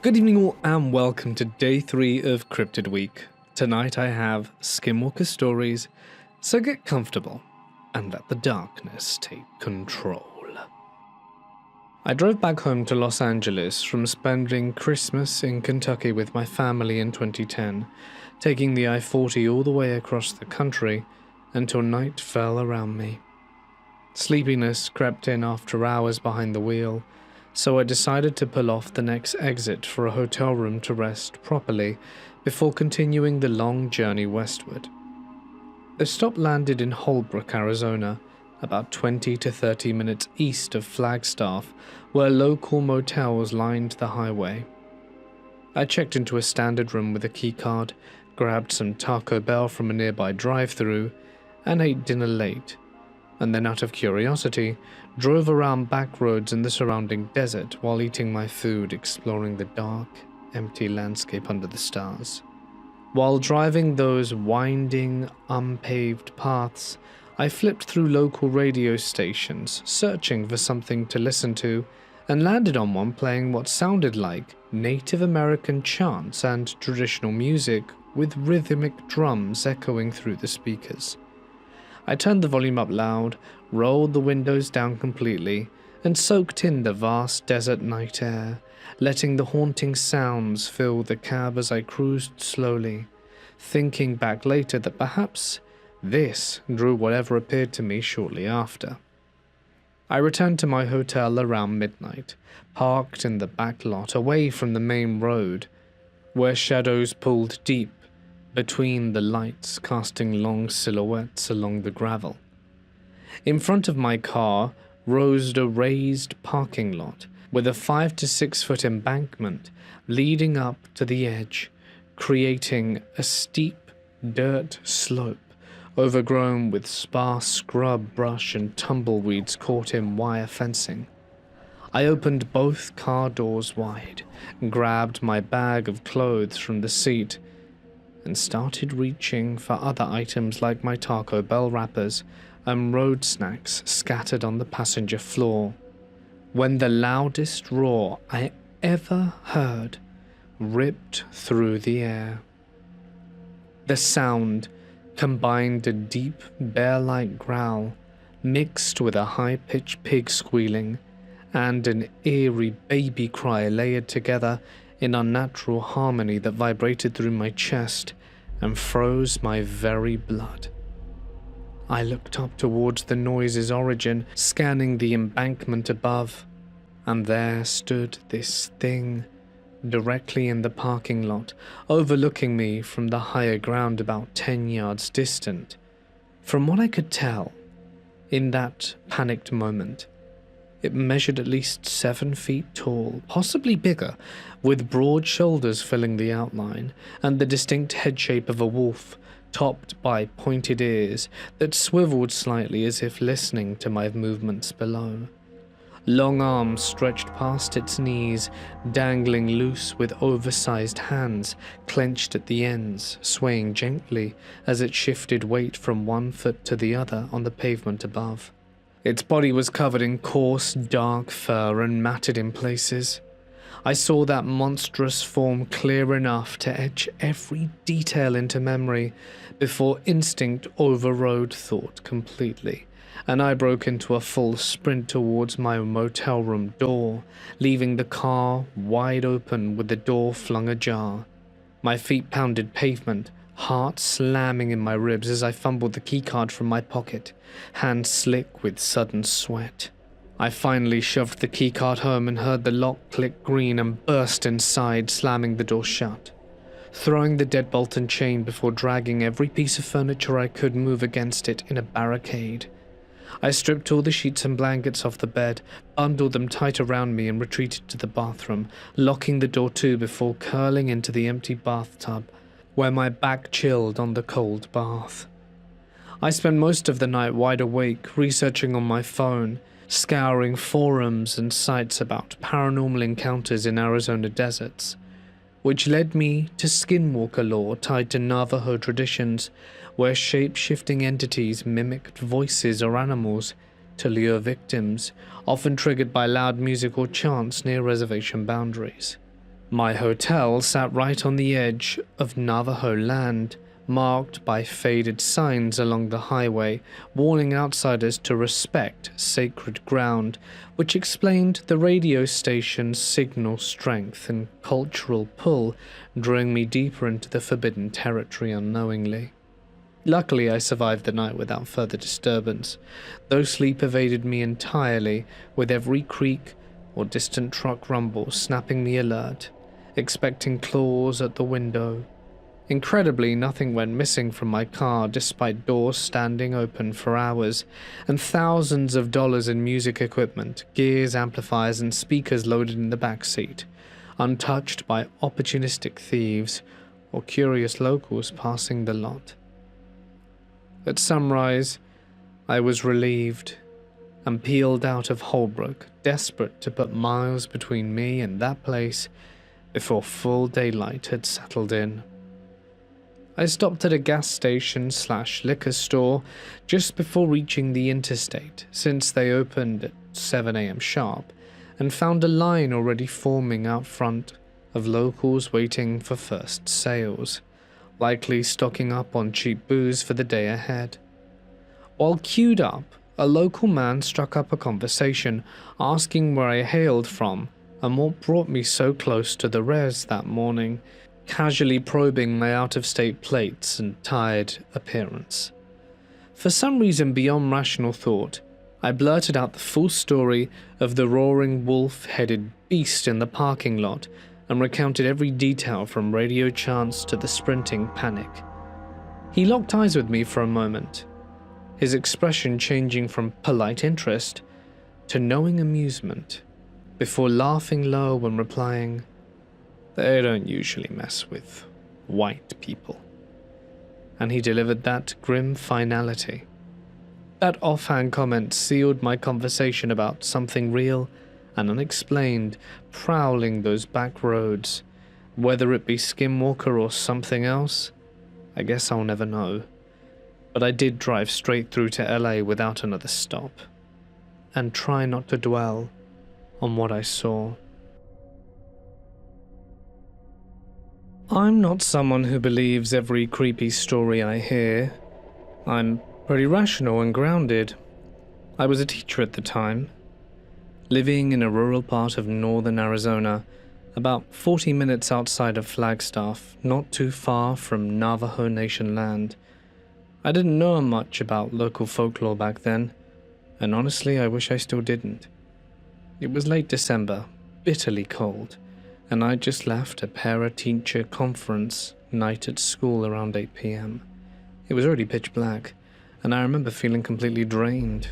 Good evening all and welcome to day 3 of Cryptid Week. Tonight I have Skinwalker stories, so get comfortable and let the darkness take control. I drove back home to Los Angeles from spending Christmas in Kentucky with my family in 2010, taking the I-40 all the way across the country until night fell around me. Sleepiness crept in after hours behind the wheel, so I decided to pull off the next exit for a hotel room to rest properly before continuing the long journey westward. The stop landed in Holbrook, Arizona, about 20 to 30 minutes east of Flagstaff, where local motels lined the highway. I checked into a standard room with a keycard, grabbed some Taco Bell from a nearby drive-thru, and ate dinner late, and then out of curiosity, drove around back roads in the surrounding desert while eating my food, exploring the dark, empty landscape under the stars. While driving those winding, unpaved paths, I flipped through local radio stations, searching for something to listen to, and landed on one playing what sounded like Native American chants and traditional music with rhythmic drums echoing through the speakers. I turned the volume up loud, rolled the windows down completely, and soaked in the vast desert night air, letting the haunting sounds fill the cab as I cruised slowly, thinking back later that perhaps this drew whatever appeared to me shortly after. I returned to my hotel around midnight, parked in the back lot away from the main road, where shadows pulled deep between the lights, casting long silhouettes along the gravel. In front of my car rose a raised parking lot with a 5 to 6 foot embankment leading up to the edge, creating a steep dirt slope overgrown with sparse scrub brush and tumbleweeds caught in wire fencing. I opened both car doors wide, grabbed my bag of clothes from the seat, and started reaching for other items like my Taco Bell wrappers and road snacks scattered on the passenger floor, when the loudest roar I ever heard ripped through the air. The sound combined a deep, bear-like growl mixed with a high-pitched pig squealing and an eerie baby cry layered together in unnatural harmony that vibrated through my chest and froze my very blood. I looked up towards the noise's origin, scanning the embankment above, and there stood this thing directly in the parking lot, overlooking me from the higher ground about 10 yards distant. From what I could tell, in that panicked moment, it measured at least 7 feet tall, possibly bigger, with broad shoulders filling the outline, and the distinct head shape of a wolf, topped by pointed ears that swiveled slightly as if listening to my movements below. Long arms stretched past its knees, dangling loose with oversized hands clenched at the ends, swaying gently as it shifted weight from one foot to the other on the pavement above. Its body was covered in coarse, dark fur and matted in places. I saw that monstrous form clear enough to etch every detail into memory before instinct overrode thought completely, and I broke into a full sprint towards my motel room door, leaving the car wide open with the door flung ajar. My feet pounded pavement, heart slamming in my ribs as I fumbled the keycard from my pocket, hands slick with sudden sweat. I finally shoved the keycard home and heard the lock click green and burst inside, slamming the door shut, throwing the deadbolt and chain before dragging every piece of furniture I could move against it in a barricade. I stripped all the sheets and blankets off the bed, bundled them tight around me and retreated to the bathroom, locking the door to before curling into the empty bathtub, where my back chilled on the cold bath. I spent most of the night wide awake, researching on my phone, scouring forums and sites about paranormal encounters in Arizona deserts, which led me to Skinwalker lore tied to Navajo traditions, where shape-shifting entities mimicked voices or animals to lure victims, often triggered by loud music or chants near reservation boundaries. My hotel sat right on the edge of Navajo land, marked by faded signs along the highway, warning outsiders to respect sacred ground, which explained the radio station's signal strength and cultural pull, drawing me deeper into the forbidden territory unknowingly. Luckily, I survived the night without further disturbance, though sleep evaded me entirely, with every creak or distant truck rumble snapping me alert, expecting claws at the window. Incredibly, nothing went missing from my car despite doors standing open for hours, and thousands of dollars in music equipment, gears, amplifiers, and speakers loaded in the back seat, untouched by opportunistic thieves or curious locals passing the lot. At sunrise, I was relieved and peeled out of Holbrook, desperate to put miles between me and that place before full daylight had settled in. I stopped at a gas station/liquor store just before reaching the interstate, since they opened at 7 a.m. sharp, and found a line already forming out front of locals waiting for first sales, likely stocking up on cheap booze for the day ahead. While queued up, a local man struck up a conversation, asking where I hailed from and what brought me so close to the res that morning, casually probing my out-of-state plates and tired appearance. For some reason beyond rational thought, I blurted out the full story of the roaring wolf-headed beast in the parking lot and recounted every detail from radio chants to the sprinting panic. He locked eyes with me for a moment, his expression changing from polite interest to knowing amusement, before laughing low and replying, "They don't usually mess with white people." And he delivered that grim finality. That offhand comment sealed my conversation about something real and unexplained prowling those back roads. Whether it be Skinwalker or something else, I guess I'll never know. But I did drive straight through to LA without another stop, and try not to dwell on what I saw. I'm not someone who believes every creepy story I hear. I'm pretty rational and grounded. I was a teacher at the time, living in a rural part of northern Arizona, about 40 minutes outside of Flagstaff, not too far from Navajo Nation land. I didn't know much about local folklore back then, and honestly I wish I still didn't. It was late December, bitterly cold, and I just left a para-teacher conference night at school around 8 p.m. It was already pitch black, and I remember feeling completely drained.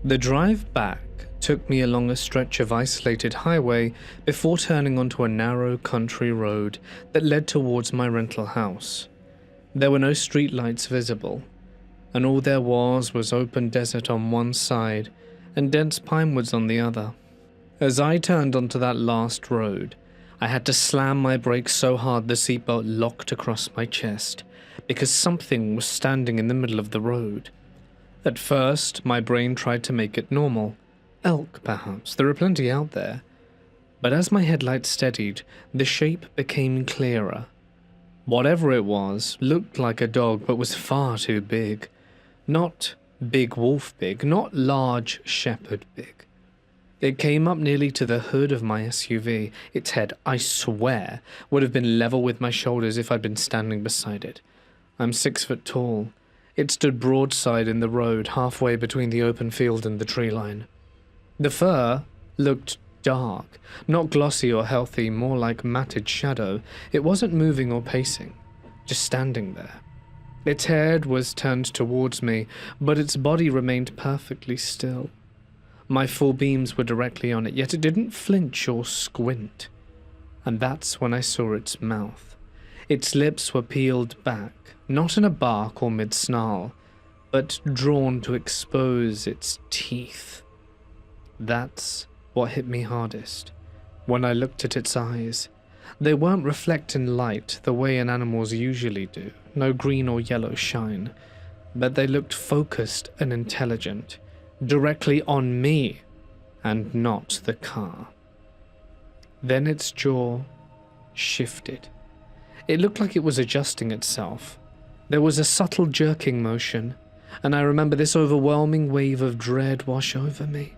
The drive back took me along a stretch of isolated highway before turning onto a narrow country road that led towards my rental house. There were no streetlights visible, and all there was open desert on one side and dense pine woods on the other. As I turned onto that last road, I had to slam my brakes so hard the seatbelt locked across my chest, because something was standing in the middle of the road. At first, my brain tried to make it normal. Elk, perhaps. There are plenty out there. But as my headlights steadied, the shape became clearer. Whatever it was looked like a dog, but was far too big. Not big wolf big, not large shepherd big. It came up nearly to the hood of my SUV. Its head, I swear, would have been level with my shoulders if I'd been standing beside it. I'm 6 foot tall. It stood broadside in the road, halfway between the open field and the tree line. The fur looked dark, not glossy or healthy, more like matted shadow. It wasn't moving or pacing, just standing there. Its head was turned towards me, but its body remained perfectly still. My full beams were directly on it, yet it didn't flinch or squint. And that's when I saw its mouth. Its lips were peeled back, not in a bark or mid-snarl, but drawn to expose its teeth. That's what hit me hardest, when I looked at its eyes. They weren't reflecting light the way an animal's usually do, no green or yellow shine, but they looked focused and intelligent, directly on me, and not the car. Then its jaw shifted. It looked like it was adjusting itself. There was a subtle jerking motion, and I remember this overwhelming wave of dread wash over me.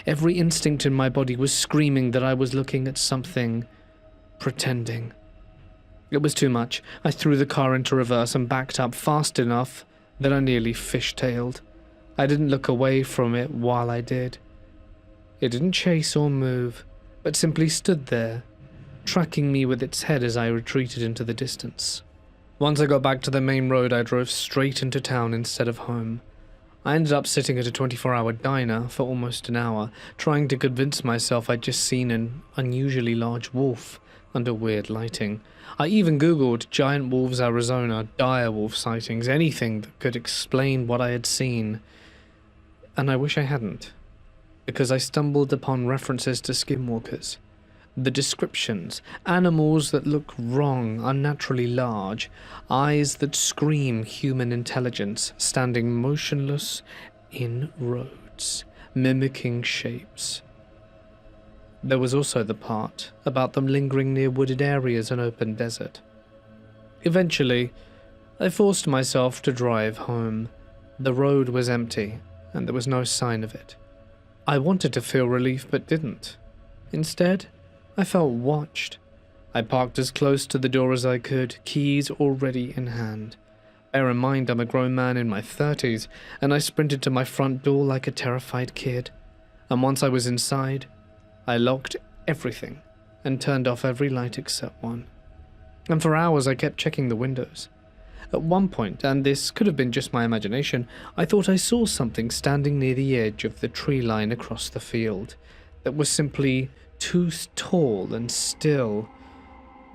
Every instinct in my body was screaming that I was looking at something, pretending. It was too much. I threw the car into reverse and backed up fast enough that I nearly fishtailed. I didn't look away from it while I did. It didn't chase or move, but simply stood there, tracking me with its head as I retreated into the distance. Once I got back to the main road, I drove straight into town instead of home. I ended up sitting at a 24-hour diner for almost an hour, trying to convince myself I'd just seen an unusually large wolf under weird lighting. I even Googled giant wolves Arizona, dire wolf sightings, anything that could explain what I had seen. And I wish I hadn't, because I stumbled upon references to skinwalkers. The descriptions: animals that look wrong, unnaturally large, eyes that scream human intelligence, standing motionless in roads, mimicking shapes. There was also the part about them lingering near wooded areas and open desert. Eventually, I forced myself to drive home. The road was empty, and there was no sign of it. I wanted to feel relief but didn't. Instead, I felt watched. I parked as close to the door as I could, keys already in hand. Bear in mind I'm a grown man in my 30s, and I sprinted to my front door like a terrified kid. And once I was inside, I locked everything and turned off every light except one. And for hours I kept checking the windows. At one point, and this could have been just my imagination, I thought I saw something standing near the edge of the tree line across the field that was simply too tall and still,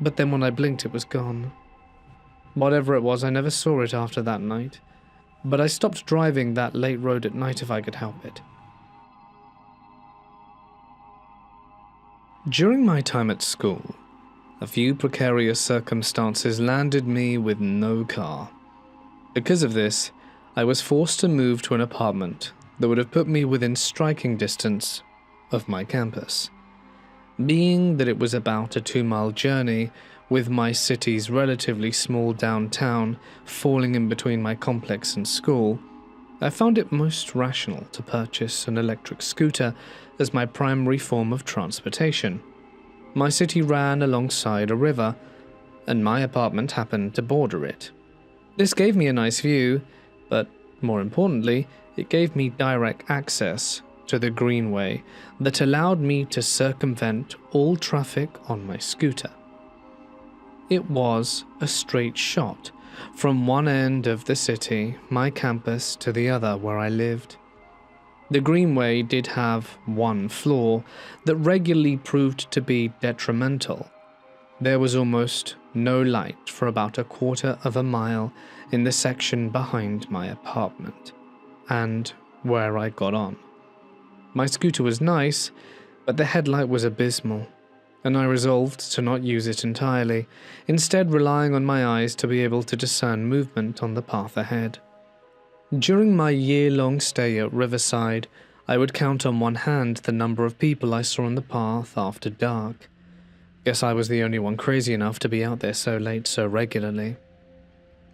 but then when I blinked it was gone. Whatever it was, I never saw it after that night, but I stopped driving that late road at night if I could help it. During my time at school, a few precarious circumstances landed me with no car. Because of this, I was forced to move to an apartment that would have put me within striking distance of my campus. Being that it was about a 2-mile journey, with my city's relatively small downtown falling in between my complex and school, I found it most rational to purchase an electric scooter as my primary form of transportation. My city ran alongside a river, and my apartment happened to border it. This gave me a nice view, but more importantly, it gave me direct access to the greenway that allowed me to circumvent all traffic on my scooter. It was a straight shot from one end of the city, my campus, to the other where I lived. The greenway did have one flaw that regularly proved to be detrimental. There was almost no light for about a quarter of a mile in the section behind my apartment, and where I got on. My scooter was nice, but the headlight was abysmal, and I resolved to not use it entirely, instead relying on my eyes to be able to discern movement on the path ahead. During my year-long stay at Riverside, I would count on one hand the number of people I saw on the path after dark. Guess I was the only one crazy enough to be out there so late so regularly.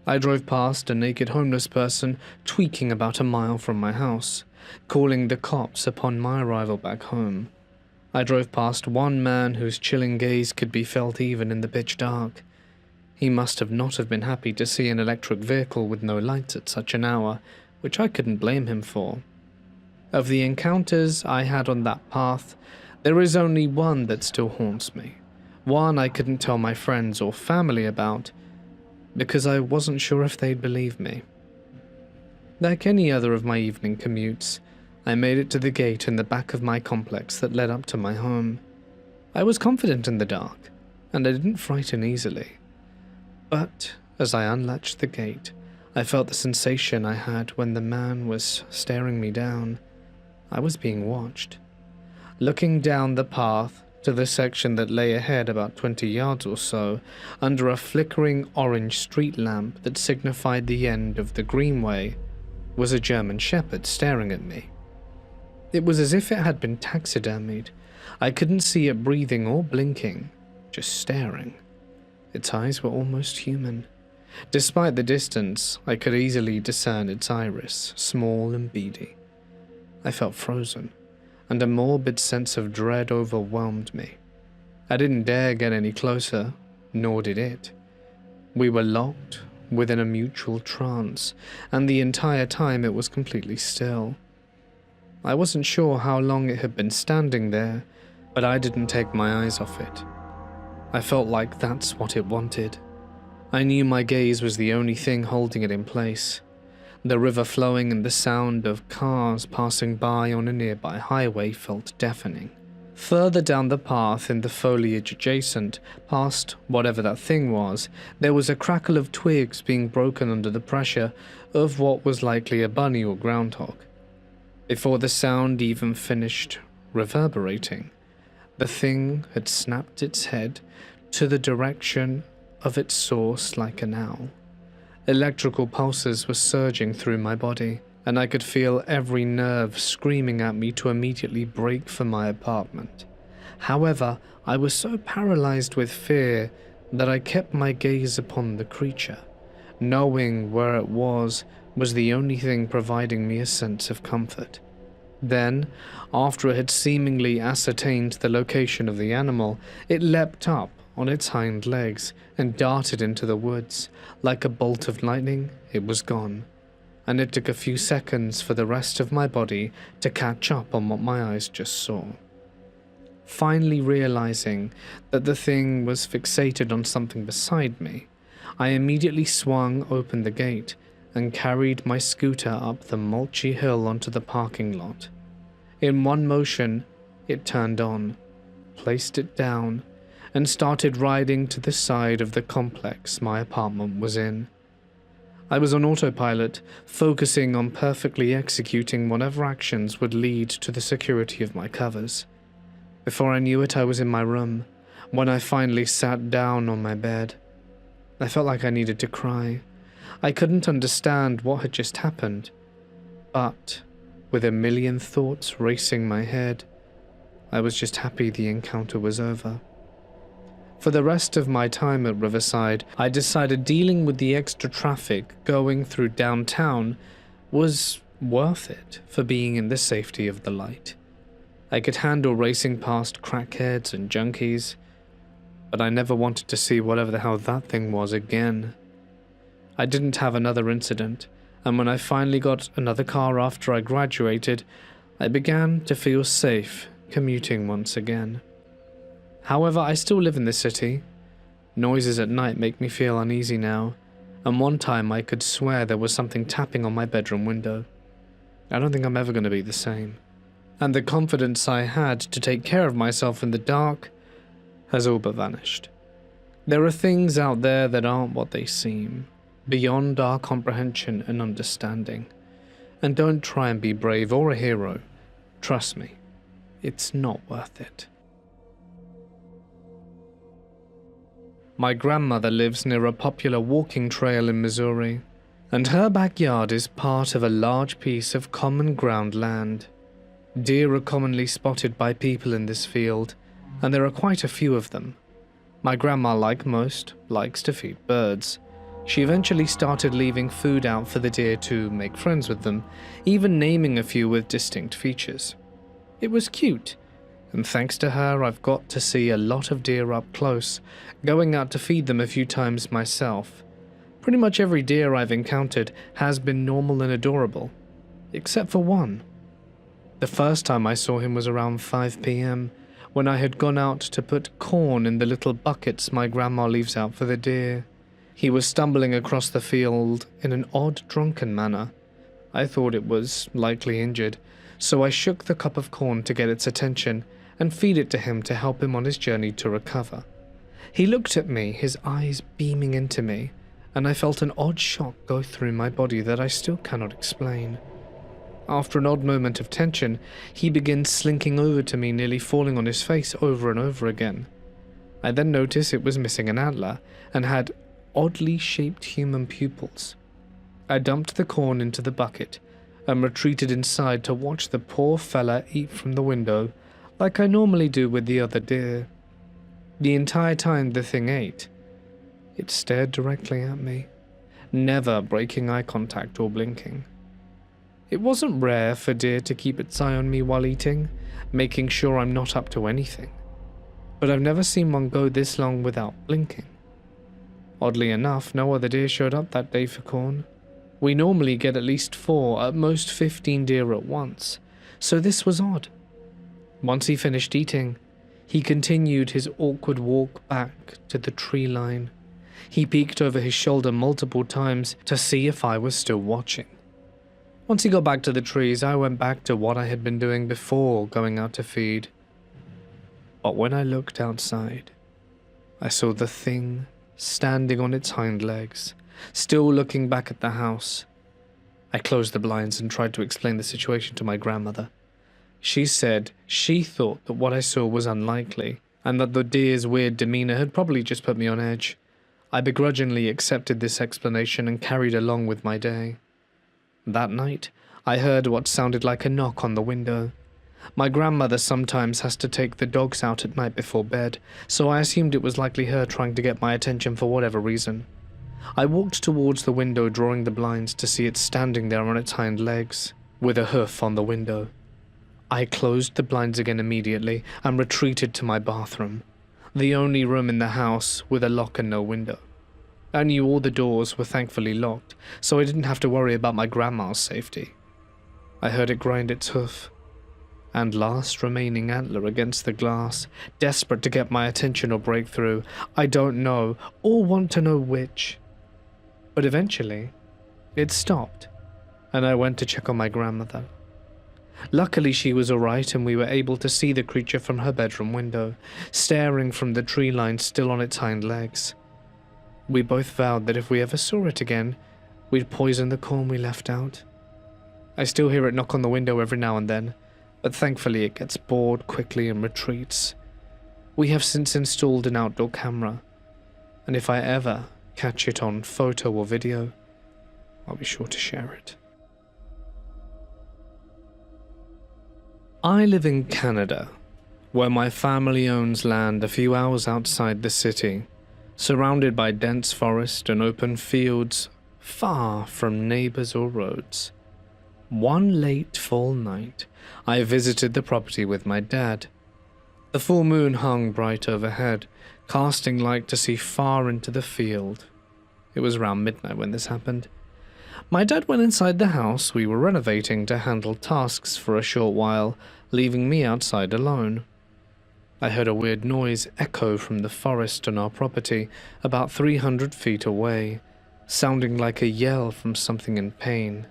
I drove past a naked homeless person tweaking about a mile from my house, calling the cops upon my arrival back home. I drove past one man whose chilling gaze could be felt even in the pitch dark. He must have not have been happy to see an electric vehicle with no lights at such an hour, which I couldn't blame him for. Of the encounters I had on that path, there is only one that still haunts me. One I couldn't tell my friends or family about, because I wasn't sure if they'd believe me. Like any other of my evening commutes, I made it to the gate in the back of my complex that led up to my home. I was confident in the dark, and I didn't frighten easily. But as I unlatched the gate, I felt the sensation I had when the man was staring me down. I was being watched. Looking down the path to the section that lay ahead about 20 yards or so, under a flickering orange street lamp that signified the end of the greenway, was a German Shepherd staring at me. It was as if it had been taxidermied. I couldn't see it breathing or blinking, just staring. Its eyes were almost human. Despite the distance, I could easily discern its iris, small and beady. I felt frozen, and a morbid sense of dread overwhelmed me. I didn't dare get any closer, nor did it. We were locked within a mutual trance, and the entire time it was completely still. I wasn't sure how long it had been standing there, but I didn't take my eyes off it. I felt like that's what it wanted. I knew my gaze was the only thing holding it in place. The river flowing and the sound of cars passing by on a nearby highway felt deafening. Further down the path in the foliage adjacent, past whatever that thing was, there was a crackle of twigs being broken under the pressure of what was likely a bunny or groundhog. Before the sound even finished reverberating, the thing had snapped its head to the direction of its source like an owl. Electrical pulses were surging through my body, and I could feel every nerve screaming at me to immediately break for my apartment. However, I was so paralyzed with fear that I kept my gaze upon the creature. Knowing where it was the only thing providing me a sense of comfort. Then, after it had seemingly ascertained the location of the animal, it leapt up on its hind legs and darted into the woods. Like a bolt of lightning, it was gone, and it took a few seconds for the rest of my body to catch up on what my eyes just saw. Finally realizing that the thing was fixated on something beside me, I immediately swung open the gate and carried my scooter up the mulchy hill onto the parking lot. In one motion, it turned on, placed it down, and started riding to the side of the complex my apartment was in. I was on autopilot, focusing on perfectly executing whatever actions would lead to the security of my covers. Before I knew it, I was in my room, when I finally sat down on my bed. I felt like I needed to cry. I couldn't understand what had just happened, but with a million thoughts racing my head, I was just happy the encounter was over. For the rest of my time at Riverside, I decided dealing with the extra traffic going through downtown was worth it for being in the safety of the light. I could handle racing past crackheads and junkies, but I never wanted to see whatever the hell that thing was again. I didn't have another incident, and when I finally got another car after I graduated, I began to feel safe commuting once again. However, I still live in the city. Noises at night make me feel uneasy now, and one time I could swear there was something tapping on my bedroom window. I don't think I'm ever going to be the same. And the confidence I had to take care of myself in the dark has all but vanished. There are things out there that aren't what they seem, beyond our comprehension and understanding. And don't try and be brave or a hero. Trust me, it's not worth it. My grandmother lives near a popular walking trail in Missouri, and her backyard is part of a large piece of common ground land. Deer are commonly spotted by people in this field, and there are quite a few of them. My grandma, like most, likes to feed birds. She eventually started leaving food out for the deer to make friends with them, even naming a few with distinct features. It was cute, and thanks to her I've got to see a lot of deer up close, going out to feed them a few times myself. Pretty much every deer I've encountered has been normal and adorable, except for one. The first time I saw him was around 5 p.m, when I had gone out to put corn in the little buckets my grandma leaves out for the deer. He was stumbling across the field in an odd, drunken manner. I thought it was likely injured, so I shook the cup of corn to get its attention and feed it to him to help him on his journey to recover. He looked at me, his eyes beaming into me, and I felt an odd shock go through my body that I still cannot explain. After an odd moment of tension, he began slinking over to me, nearly falling on his face over and over again. I then noticed it was missing an antler and had oddly shaped human pupils. I dumped the corn into the bucket and retreated inside to watch the poor fella eat from the window like I normally do with the other deer. The entire time the thing ate, It stared directly at me, never breaking eye contact or blinking. It wasn't rare for deer to keep its eye on me while eating, making sure I'm not up to anything, but I've never seen one go this long without blinking. Oddly enough, no other deer showed up that day for corn. We normally get at least 4, at most 15 deer at once, so this was odd. Once he finished eating, he continued his awkward walk back to the tree line. He peeked over his shoulder multiple times to see if I was still watching. Once he got back to the trees, I went back to what I had been doing before going out to feed. But when I looked outside, I saw the thing standing on its hind legs, still looking back at the house. I closed the blinds and tried to explain the situation to my grandmother. She said she thought that what I saw was unlikely, and that the deer's weird demeanor had probably just put me on edge. I begrudgingly accepted this explanation and carried along with my day. That night, I heard what sounded like a knock on the window. My grandmother sometimes has to take the dogs out at night before bed, so I assumed it was likely her trying to get my attention for whatever reason. I walked towards the window, drawing the blinds to see it standing there on its hind legs, with a hoof on the window. I closed the blinds again immediately and retreated to my bathroom, the only room in the house with a lock and no window. I knew all the doors were thankfully locked, so I didn't have to worry about my grandma's safety. I heard it grind its hoof, and last remaining antler against the glass, desperate to get my attention or break through. I don't know, or want to know which. But eventually, it stopped, and I went to check on my grandmother. Luckily, she was alright, and we were able to see the creature from her bedroom window, staring from the tree line still on its hind legs. We both vowed that if we ever saw it again, we'd poison the corn we left out. I still hear it knock on the window every now and then, but thankfully it gets bored quickly and retreats. We have since installed an outdoor camera, and if I ever catch it on photo or video, I'll be sure to share it. I live in Canada, where my family owns land a few hours outside the city, surrounded by dense forest and open fields, far from neighbors or roads. One late fall night, I visited the property with my dad. The full moon hung bright overhead, casting light to see far into the field. It was around midnight when this happened. My dad went inside the house we were renovating to handle tasks for a short while, leaving me outside alone. I heard a weird noise echo from the forest on our property, about 300 feet away, sounding like a yell from something in pain.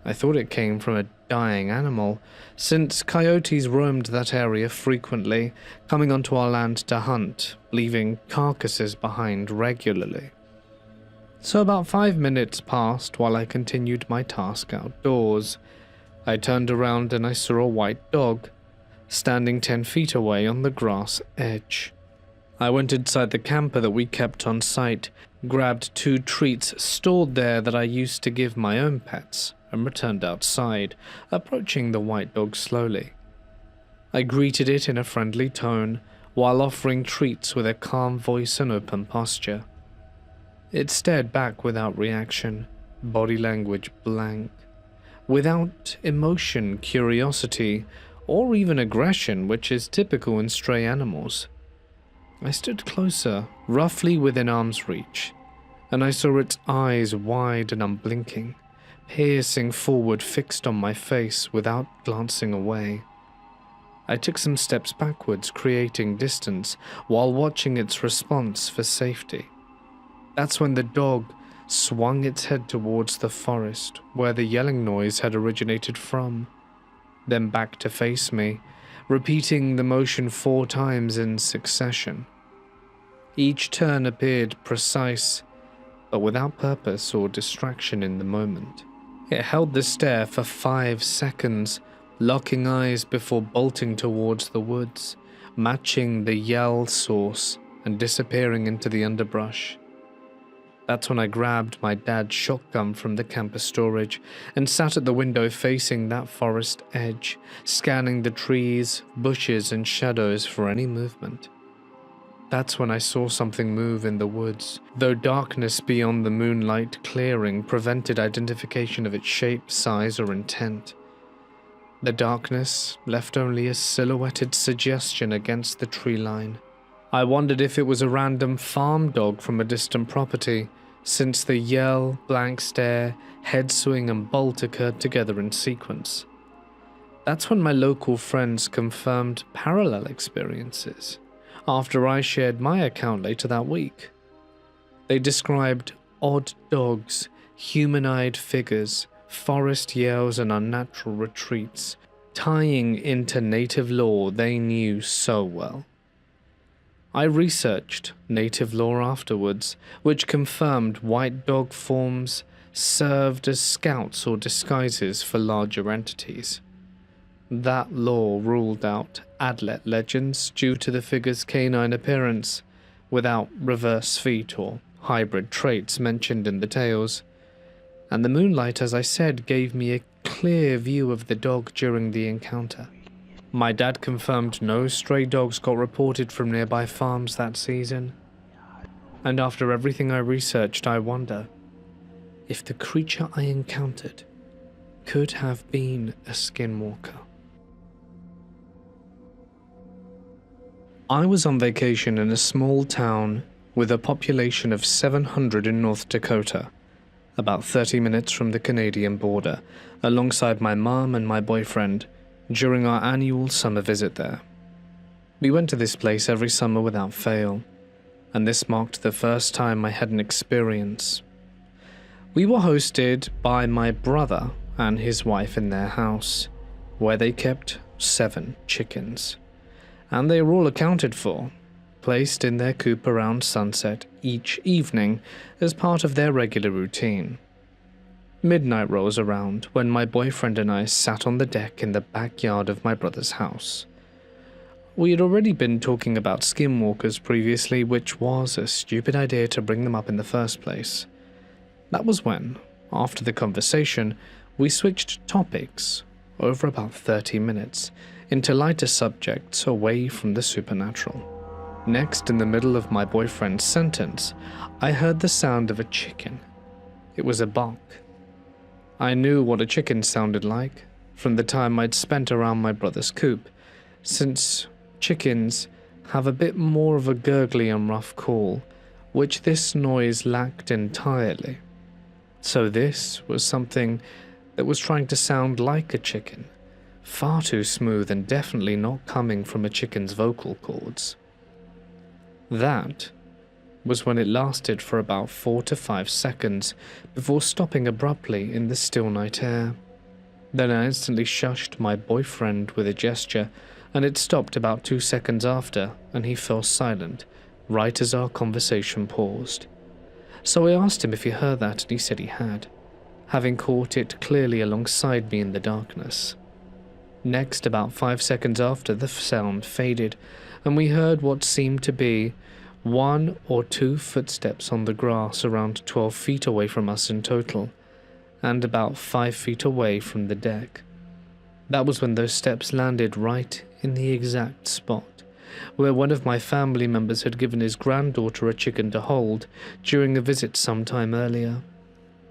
I thought it came from a dying animal, since coyotes roamed that area frequently, coming onto our land to hunt, leaving carcasses behind regularly. So about 5 minutes passed while I continued my task outdoors. I turned around and I saw a white dog, standing 10 feet away on the grass edge. I went inside the camper that we kept on site, grabbed 2 treats stored there that I used to give my own pets, and returned outside, approaching the white dog slowly. I greeted it in a friendly tone, while offering treats with a calm voice and open posture. It stared back without reaction, body language blank, without emotion, curiosity, or even aggression, which is typical in stray animals. I stood closer, roughly within arm's reach, and I saw its eyes wide and unblinking, piercing forward, fixed on my face without glancing away. I took some steps backwards, creating distance, while watching its response for safety. That's when the dog swung its head towards the forest, where the yelling noise had originated from, then back to face me, repeating the motion 4 times in succession. Each turn appeared precise, but without purpose or distraction in the moment. It held the stare for 5 seconds, locking eyes before bolting towards the woods, matching the yell source and disappearing into the underbrush. That's when I grabbed my dad's shotgun from the camper storage and sat at the window facing that forest edge, scanning the trees, bushes, and shadows for any movement. That's when I saw something move in the woods, though darkness beyond the moonlight clearing prevented identification of its shape, size, or intent. The darkness left only a silhouetted suggestion against the tree line. I wondered if it was a random farm dog from a distant property, since the yell, blank stare, head swing, and bolt occurred together in sequence. That's when my local friends confirmed parallel experiences, after I shared my account later that week. They described odd dogs, humanoid figures, forest yells, and unnatural retreats, tying into native lore they knew so well. I researched native lore afterwards, which confirmed white dog forms served as scouts or disguises for larger entities. That lore ruled out Adlet legends due to the figure's canine appearance, without reverse feet or hybrid traits mentioned in the tales. And the moonlight, as I said, gave me a clear view of the dog during the encounter. My dad confirmed no stray dogs got reported from nearby farms that season. And after everything I researched, I wonder if the creature I encountered could have been a skinwalker. I was on vacation in a small town with a population of 700 in North Dakota, about 30 minutes from the Canadian border, alongside my mom and my boyfriend during our annual summer visit there. We went to this place every summer without fail, and this marked the first time I had an experience. We were hosted by my brother and his wife in their house, where they kept 7 chickens. And they were all accounted for, placed in their coop around sunset each evening as part of their regular routine. Midnight rolls around when my boyfriend and I sat on the deck in the backyard of my brother's house. We had already been talking about skinwalkers previously, which was a stupid idea to bring them up in the first place. That was when, after the conversation, we switched topics over about 30 minutes into lighter subjects away from the supernatural. Next, in the middle of my boyfriend's sentence, I heard the sound of a chicken. It was a bark. I knew what a chicken sounded like from the time I'd spent around my brother's coop, since chickens have a bit more of a gurgly and rough call, which this noise lacked entirely. So this was something that was trying to sound like a chicken, far too smooth and definitely not coming from a chicken's vocal cords. That was when it lasted for about 4 to 5 seconds before stopping abruptly in the still night air. Then I instantly shushed my boyfriend with a gesture, and it stopped about 2 seconds after, and he fell silent, right as our conversation paused. So I asked him if he heard that, and he said he had, having caught it clearly alongside me in the darkness. Next, about 5 seconds after, the sound faded, and we heard what seemed to be 1 or 2 footsteps on the grass around 12 feet away from us in total, and about 5 feet away from the deck. That was when those steps landed right in the exact spot where one of my family members had given his granddaughter a chicken to hold during a visit some time earlier.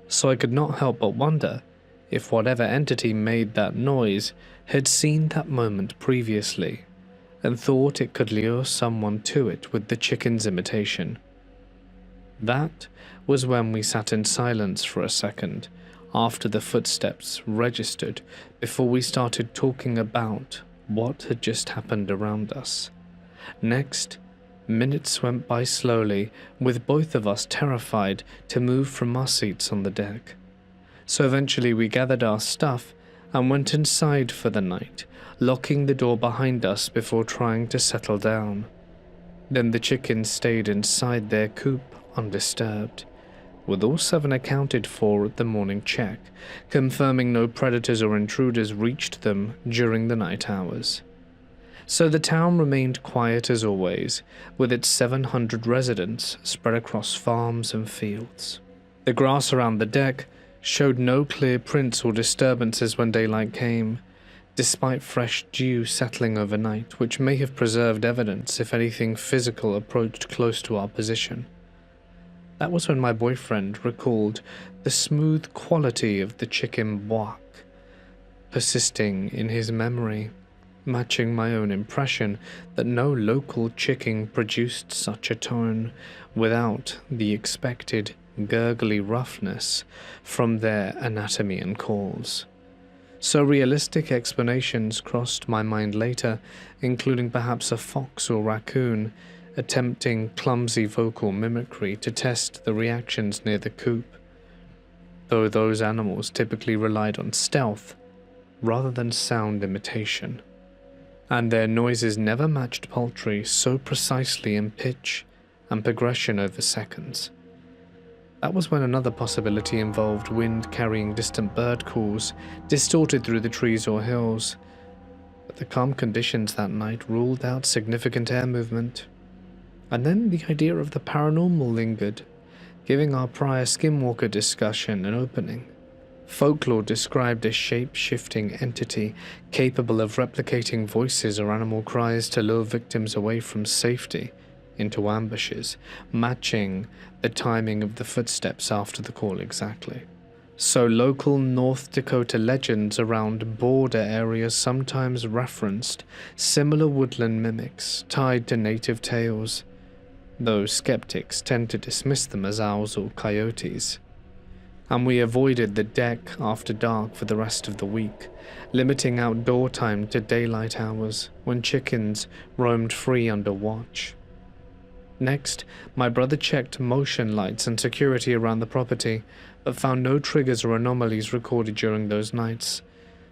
So I could not help but wonder if whatever entity made that noise had seen that moment previously and thought it could lure someone to it with the chicken's imitation. That was when we sat in silence for a second after the footsteps registered before we started talking about what had just happened around us. Next, minutes went by slowly, with both of us terrified to move from our seats on the deck. So eventually we gathered our stuff and went inside for the night, locking the door behind us before trying to settle down. Then the chickens stayed inside their coop undisturbed, with all 7 accounted for at the morning check, confirming no predators or intruders reached them during the night hours. So the town remained quiet as always, with its 700 residents spread across farms and fields. The grass around the deck showed no clear prints or disturbances when daylight came, despite fresh dew settling overnight, which may have preserved evidence if anything physical approached close to our position. That was when my boyfriend recalled the smooth quality of the chicken boak, persisting in his memory, matching my own impression that no local chicken produced such a tone without the expected gurgly roughness from their anatomy and calls. So realistic explanations crossed my mind later, including perhaps a fox or raccoon attempting clumsy vocal mimicry to test the reactions near the coop, though those animals typically relied on stealth rather than sound imitation, and their noises never matched poultry so precisely in pitch and progression over seconds. That was when another possibility involved wind carrying distant bird calls, distorted through the trees or hills, but the calm conditions that night ruled out significant air movement. And then the idea of the paranormal lingered, giving our prior Skinwalker discussion an opening. Folklore described a shape-shifting entity capable of replicating voices or animal cries to lure victims away from safety into ambushes, matching the timing of the footsteps after the call exactly. So local North Dakota legends around border areas sometimes referenced similar woodland mimics tied to native tales, though skeptics tend to dismiss them as owls or coyotes. And we avoided the deck after dark for the rest of the week, limiting outdoor time to daylight hours when chickens roamed free under watch. Next, my brother checked motion lights and security around the property, but found no triggers or anomalies recorded during those nights,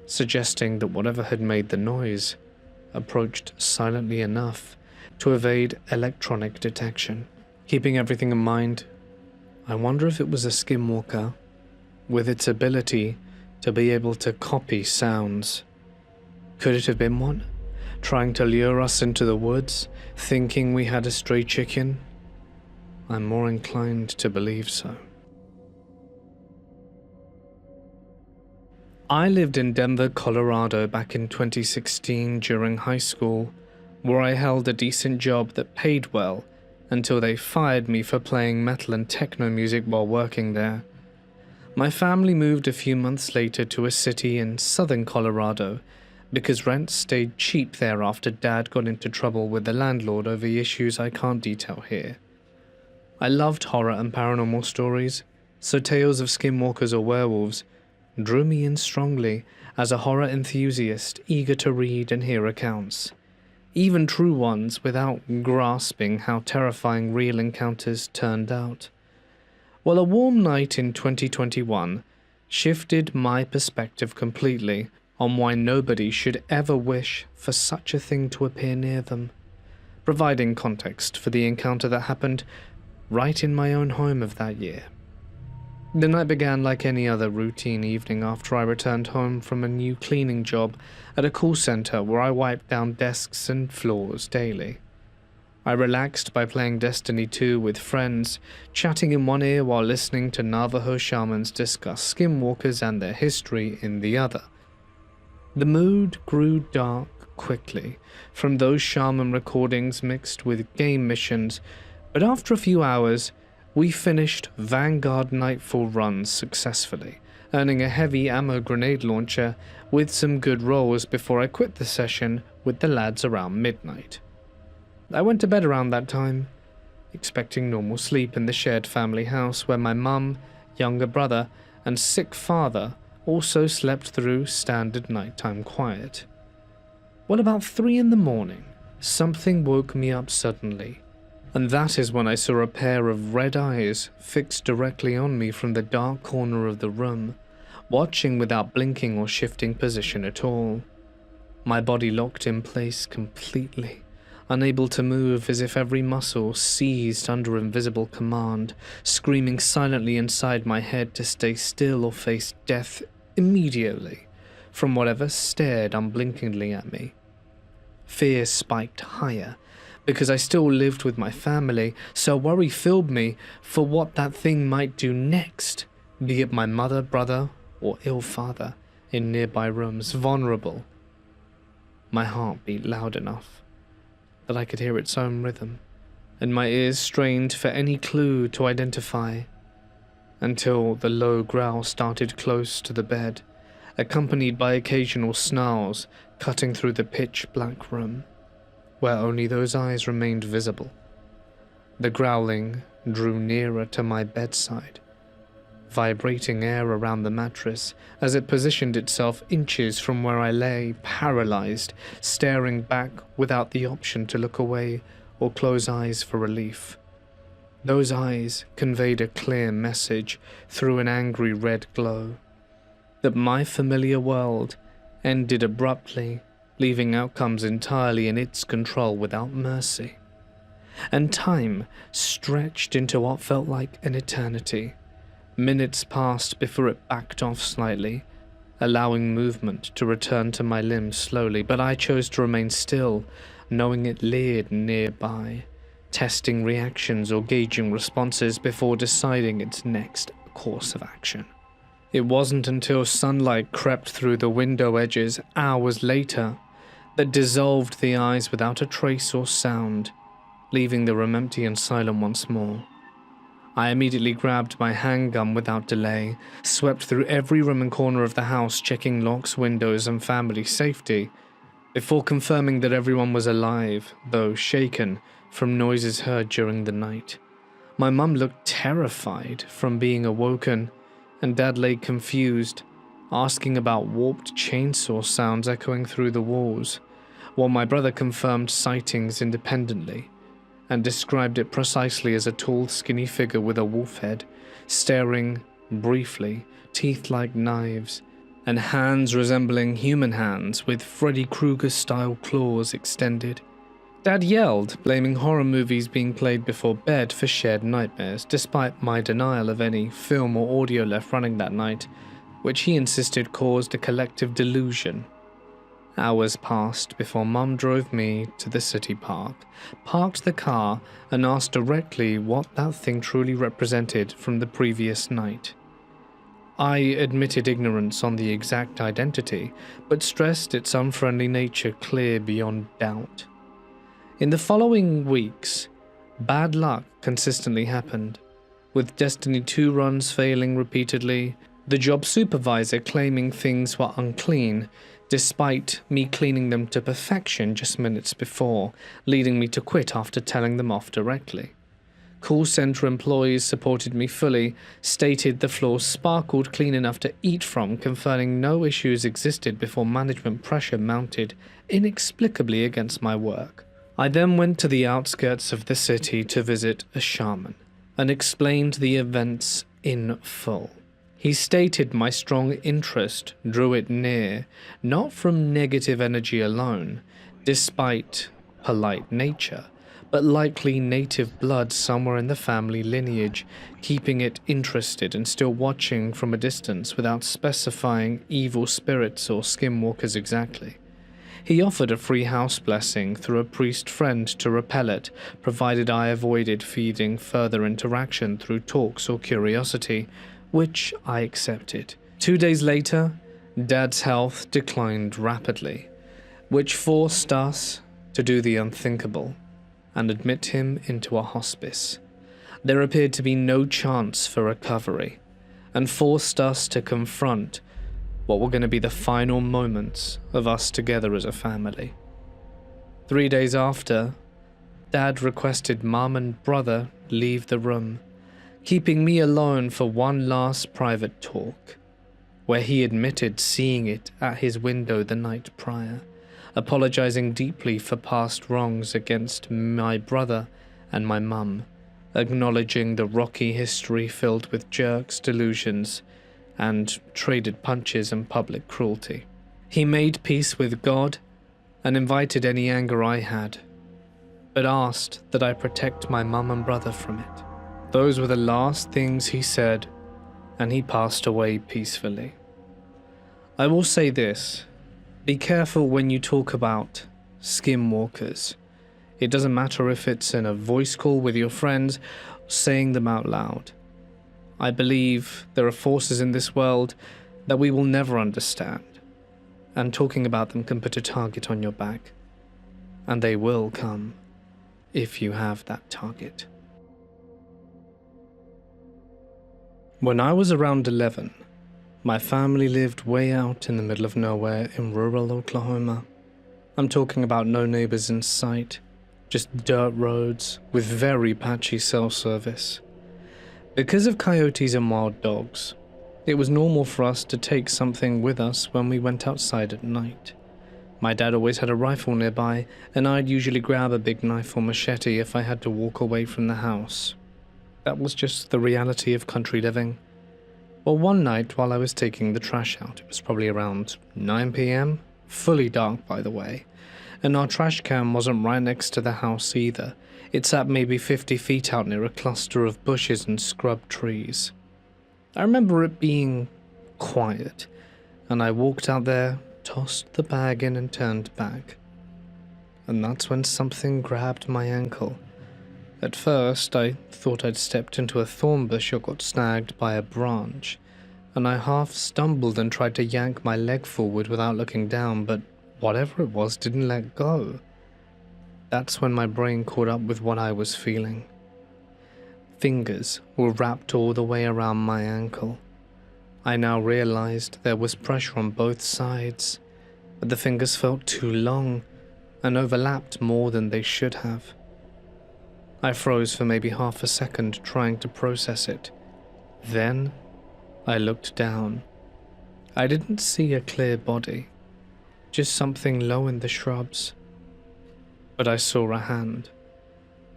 suggesting that whatever had made the noise approached silently enough to evade electronic detection. Keeping everything in mind, I wonder if it was a Skinwalker, with its ability to be able to copy sounds. Could it have been one, trying to lure us into the woods, thinking we had a stray chicken? I'm more inclined to believe so. I lived in Denver, Colorado back in 2016 during high school, where I held a decent job that paid well until they fired me for playing metal and techno music while working there. My family moved a few months later to a city in southern Colorado because rent stayed cheap there after Dad got into trouble with the landlord over issues I can't detail here. I loved horror and paranormal stories, so tales of skinwalkers or werewolves drew me in strongly as a horror enthusiast eager to read and hear accounts, even true ones, without grasping how terrifying real encounters turned out. Well, a warm night in 2021 shifted my perspective completely on why nobody should ever wish for such a thing to appear near them, providing context for the encounter that happened right in my own home of that year. The night began like any other routine evening after I returned home from a new cleaning job at a call center where I wiped down desks and floors daily. I relaxed by playing Destiny 2 with friends, chatting in one ear while listening to Navajo shamans discuss skinwalkers and their history in the other. The mood grew dark quickly from those shaman recordings mixed with game missions, but after a few hours, we finished Vanguard Nightfall runs successfully, earning a heavy ammo grenade launcher with some good rolls before I quit the session with the lads around midnight. I went to bed around that time, expecting normal sleep in the shared family house where my mum, younger brother, and sick father also slept through standard nighttime quiet. Well, about 3 a.m, something woke me up suddenly, and that is when I saw a pair of red eyes fixed directly on me from the dark corner of the room, watching without blinking or shifting position at all. My body locked in place completely, unable to move as if every muscle seized under invisible command, screaming silently inside my head to stay still or face death immediately from whatever stared unblinkingly at me. Fear spiked higher, because I still lived with my family, so worry filled me for what that thing might do next, be it my mother, brother, or ill father in nearby rooms, vulnerable My heart beat loud enough that I could hear its own rhythm, and my ears strained for any clue to identify, until the low growl started close to the bed, accompanied by occasional snarls cutting through the pitch-black room, where only those eyes remained visible. The growling drew nearer to my bedside, vibrating air around the mattress as it positioned itself inches from where I lay, paralyzed, staring back without the option to look away or close eyes for relief. Those eyes conveyed a clear message through an angry red glow, that my familiar world ended abruptly, leaving outcomes entirely in its control without mercy. And time stretched into what felt like an eternity. Minutes passed before it backed off slightly, allowing movement to return to my limbs slowly, but I chose to remain still, knowing it leered nearby, testing reactions or gauging responses before deciding its next course of action. It wasn't until sunlight crept through the window edges hours later that dissolved the eyes without a trace or sound, leaving the room empty and silent once more. I immediately grabbed my handgun without delay, swept through every room and corner of the house, checking locks, windows, and family safety, before confirming that everyone was alive, though shaken from noises heard during the night. My mum looked terrified from being awoken, and Dad lay confused, asking about warped chainsaw sounds echoing through the walls, while my brother confirmed sightings independently and described it precisely as a tall, skinny figure with a wolf head, staring briefly, teeth like knives, and hands resembling human hands with Freddy Krueger-style claws extended. Dad yelled, blaming horror movies being played before bed for shared nightmares, despite my denial of any film or audio left running that night, which he insisted caused a collective delusion. Hours passed before Mum drove me to the city park, parked the car, and asked directly what that thing truly represented from the previous night. I admitted ignorance on the exact identity, but stressed its unfriendly nature clear beyond doubt. In the following weeks, bad luck consistently happened, with Destiny 2 runs failing repeatedly, the job supervisor claiming things were unclean, despite me cleaning them to perfection just minutes before, leading me to quit after telling them off directly. Call center employees supported me fully, stated the floors sparkled clean enough to eat from, confirming no issues existed before management pressure mounted inexplicably against my work. I then went to the outskirts of the city to visit a shaman, and explained the events in full. He stated my strong interest drew it near, not from negative energy alone, despite polite nature, but likely native blood somewhere in the family lineage, keeping it interested and still watching from a distance without specifying evil spirits or skinwalkers exactly. He offered a free house blessing through a priest friend to repel it, provided I avoided feeding further interaction through talks or curiosity, which I accepted. 2 days later, Dad's health declined rapidly, which forced us to do the unthinkable and admit him into a hospice. There appeared to be no chance for recovery, and forced us to confront what were going to be the final moments of us together as a family. 3 days after, Dad requested Mum and brother leave the room, keeping me alone for one last private talk, where he admitted seeing it at his window the night prior, apologizing deeply for past wrongs against my brother and my mum, acknowledging the rocky history filled with jerks, delusions, and traded punches and public cruelty. He made peace with God and invited any anger I had, but asked that I protect my mum and brother from it. Those were the last things he said, and he passed away peacefully. I will say this: be careful when you talk about skinwalkers. It doesn't matter if it's in a voice call with your friends, saying them out loud. I believe there are forces in this world that we will never understand, and talking about them can put a target on your back. And they will come if you have that target. When I was around 11, my family lived way out in the middle of nowhere in rural Oklahoma. I'm talking about no neighbors in sight, just dirt roads with very patchy cell service. Because of coyotes and wild dogs, it was normal for us to take something with us when we went outside at night. My dad always had a rifle nearby, and I'd usually grab a big knife or machete if I had to walk away from the house. That was just the reality of country living. Well, one night while I was taking the trash out, it was probably around 9 p.m, fully dark by the way, and our trash can wasn't right next to the house either. It sat maybe 50 feet out near a cluster of bushes and scrub trees. I remember it being quiet, and I walked out there, tossed the bag in and turned back. And that's when something grabbed my ankle. At first, I thought I'd stepped into a thorn bush or got snagged by a branch, and I half stumbled and tried to yank my leg forward without looking down, but whatever it was didn't let go. That's when my brain caught up with what I was feeling. Fingers were wrapped all the way around my ankle. I now realized there was pressure on both sides, but the fingers felt too long and overlapped more than they should have. I froze for maybe half a second trying to process it. Then I looked down. I didn't see a clear body, just something low in the shrubs. But I saw a hand.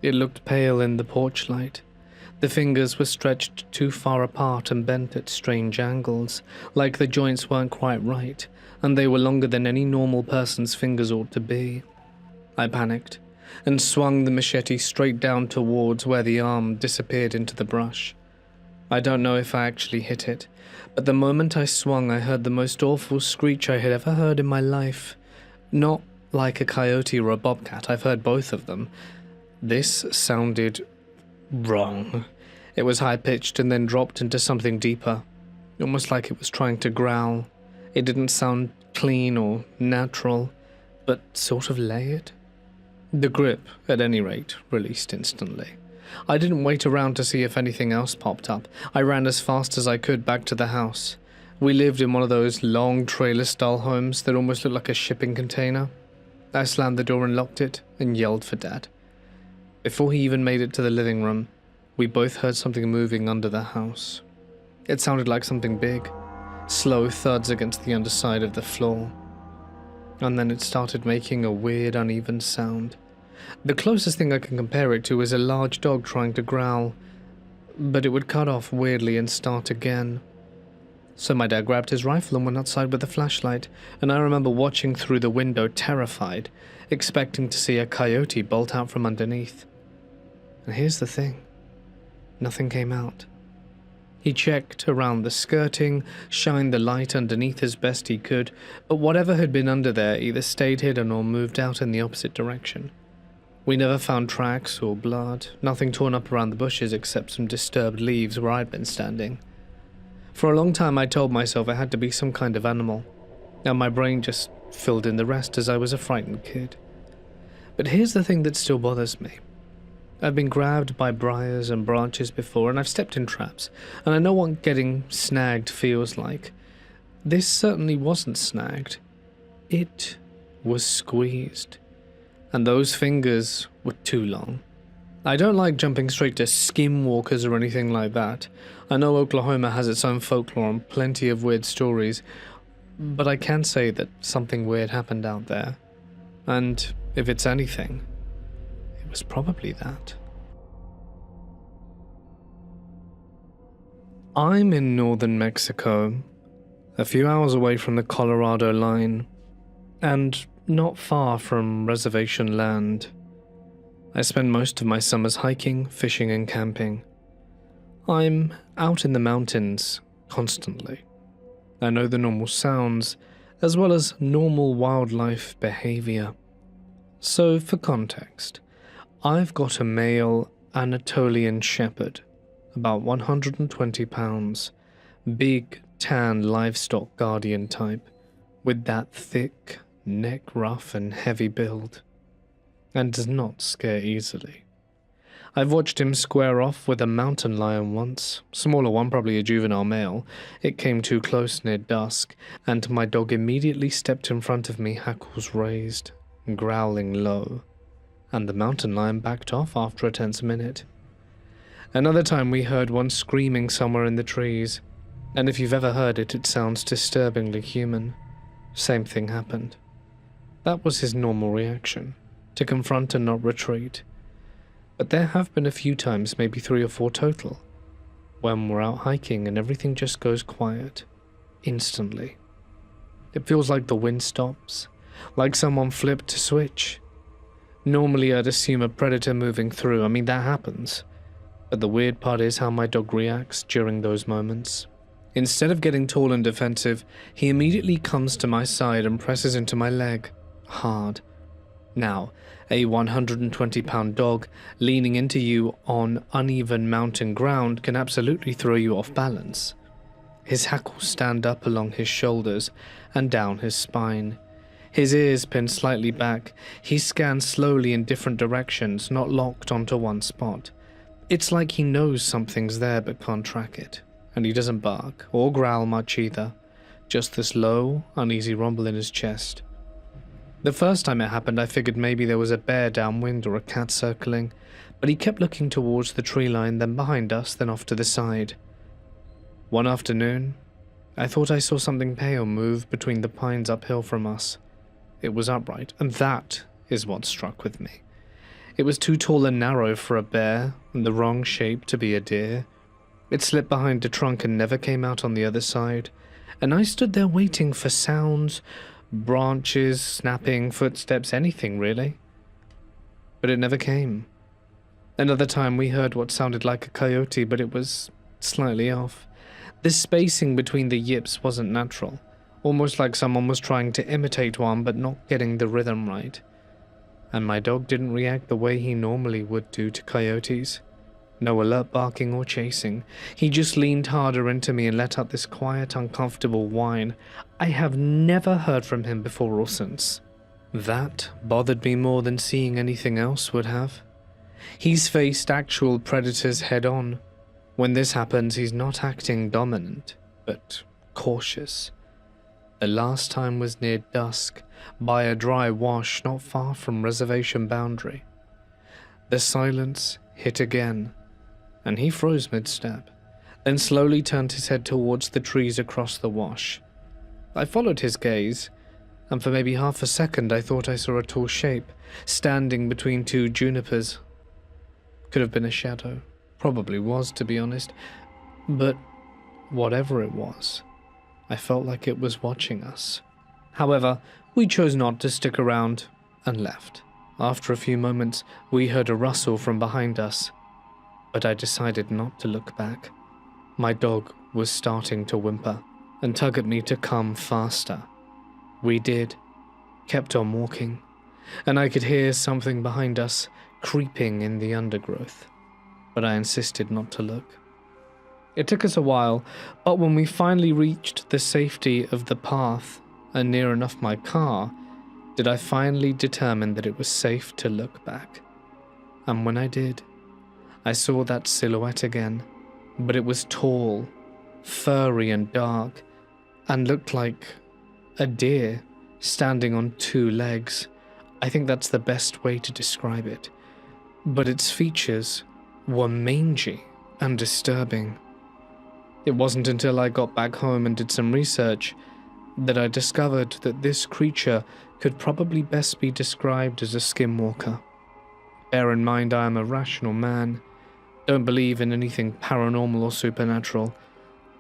It looked pale in the porch light. The fingers were stretched too far apart and bent at strange angles, like the joints weren't quite right, and they were longer than any normal person's fingers ought to be. I panicked and swung the machete straight down towards where the arm disappeared into the brush. I don't know if I actually hit it, but the moment I swung, I heard the most awful screech I had ever heard in my life. Not like a coyote or a bobcat, I've heard both of them. This sounded wrong. It was high-pitched and then dropped into something deeper, almost like it was trying to growl. It didn't sound clean or natural, but sort of layered. The grip, at any rate, released instantly. I didn't wait around to see if anything else popped up. I ran as fast as I could back to the house. We lived in one of those long trailer-style homes that almost looked like a shipping container. I slammed the door and locked it and yelled for Dad. Before he even made it to the living room, we both heard something moving under the house. It sounded like something big, slow thuds against the underside of the floor. And then it started making a weird, uneven sound. The closest thing I can compare it to is a large dog trying to growl, but it would cut off weirdly and start again. So my dad grabbed his rifle and went outside with a flashlight, and I remember watching through the window terrified, expecting to see a coyote bolt out from underneath. And here's the thing. Nothing came out. He checked around the skirting, shined the light underneath as best he could, but whatever had been under there either stayed hidden or moved out in the opposite direction. We never found tracks or blood, nothing torn up around the bushes except some disturbed leaves where I'd been standing. For a long time I told myself it had to be some kind of animal, and my brain just filled in the rest as I was a frightened kid. But here's the thing that still bothers me. I've been grabbed by briars and branches before, and I've stepped in traps, and I know what getting snagged feels like. This certainly wasn't snagged. It was squeezed. And those fingers were too long. I don't like jumping straight to skinwalkers or anything like that. I know Oklahoma has its own folklore and plenty of weird stories, but I can say that something weird happened out there. And if it's anything, it was probably that. I'm in northern Mexico, a few hours away from the Colorado line, and not far from reservation land. I spend most of my summers hiking, fishing, and camping. I'm out in the mountains constantly. I know the normal sounds, as well as normal wildlife behavior. So, for context, I've got a male Anatolian shepherd, about 120 pounds, big, tan livestock guardian type, with that thick, neck rough and heavy build, and does not scare easily. I've watched him square off with a mountain lion once, smaller one, probably a juvenile male. It came too close near dusk, and my dog immediately stepped in front of me, hackles raised, growling low, and the mountain lion backed off after a tense minute. Another time we heard one screaming somewhere in the trees, and if you've ever heard it, it sounds disturbingly human. Same thing happened. That was his normal reaction, to confront and not retreat. But there have been a few times, maybe 3 or 4 total, when we're out hiking and everything just goes quiet, instantly. It feels like the wind stops, like someone flipped a switch. Normally I'd assume a predator moving through, I mean that happens. But the weird part is how my dog reacts during those moments. Instead of getting tall and defensive, he immediately comes to my side and presses into my leg, hard. Now, a 120-pound dog leaning into you on uneven mountain ground can absolutely throw you off balance. His hackles stand up along his shoulders and down his spine. His ears pin slightly back. He scans slowly in different directions, not locked onto one spot. It's like he knows something's there but can't track it, and he doesn't bark or growl much either, just this low, uneasy rumble in his chest. The first time it happened, I figured maybe there was a bear downwind or a cat circling, but he kept looking towards the tree line, then behind us, then off to the side. One afternoon, I thought I saw something pale move between the pines uphill from us. It was upright, and that is what struck with me. It was too tall and narrow for a bear, and the wrong shape to be a deer. It slipped behind a trunk and never came out on the other side, and I stood there waiting for sounds, branches, snapping, footsteps, anything really. But it never came. Another time we heard what sounded like a coyote, but it was slightly off. The spacing between the yips wasn't natural, almost like someone was trying to imitate one but not getting the rhythm right. And my dog didn't react the way he normally would do to coyotes. No alert barking or chasing. He just leaned harder into me and let out this quiet, uncomfortable whine. I have never heard from him before or since. That bothered me more than seeing anything else would have. He's faced actual predators head-on. When this happens, he's not acting dominant, but cautious. The last time was near dusk, by a dry wash not far from reservation boundary. The silence hit again, and he froze mid-step, then slowly turned his head towards the trees across the wash. I followed his gaze, and for maybe half a second I thought I saw a tall shape, standing between 2 junipers. Could have been a shadow, probably was to be honest, but whatever it was, I felt like it was watching us. However, we chose not to stick around and left. After a few moments, we heard a rustle from behind us, but I decided not to look back. My dog was starting to whimper and tug at me to come faster. We did, kept on walking, and I could hear something behind us creeping in the undergrowth, but I insisted not to look. It took us a while, but when we finally reached the safety of the path and near enough my car, did I finally determine that it was safe to look back. And when I did, I saw that silhouette again, but it was tall, furry and dark, and looked like a deer standing on 2 legs. I think that's the best way to describe it. But its features were mangy and disturbing. It wasn't until I got back home and did some research that I discovered that this creature could probably best be described as a skinwalker. Bear in mind I am a rational man, don't believe in anything paranormal or supernatural,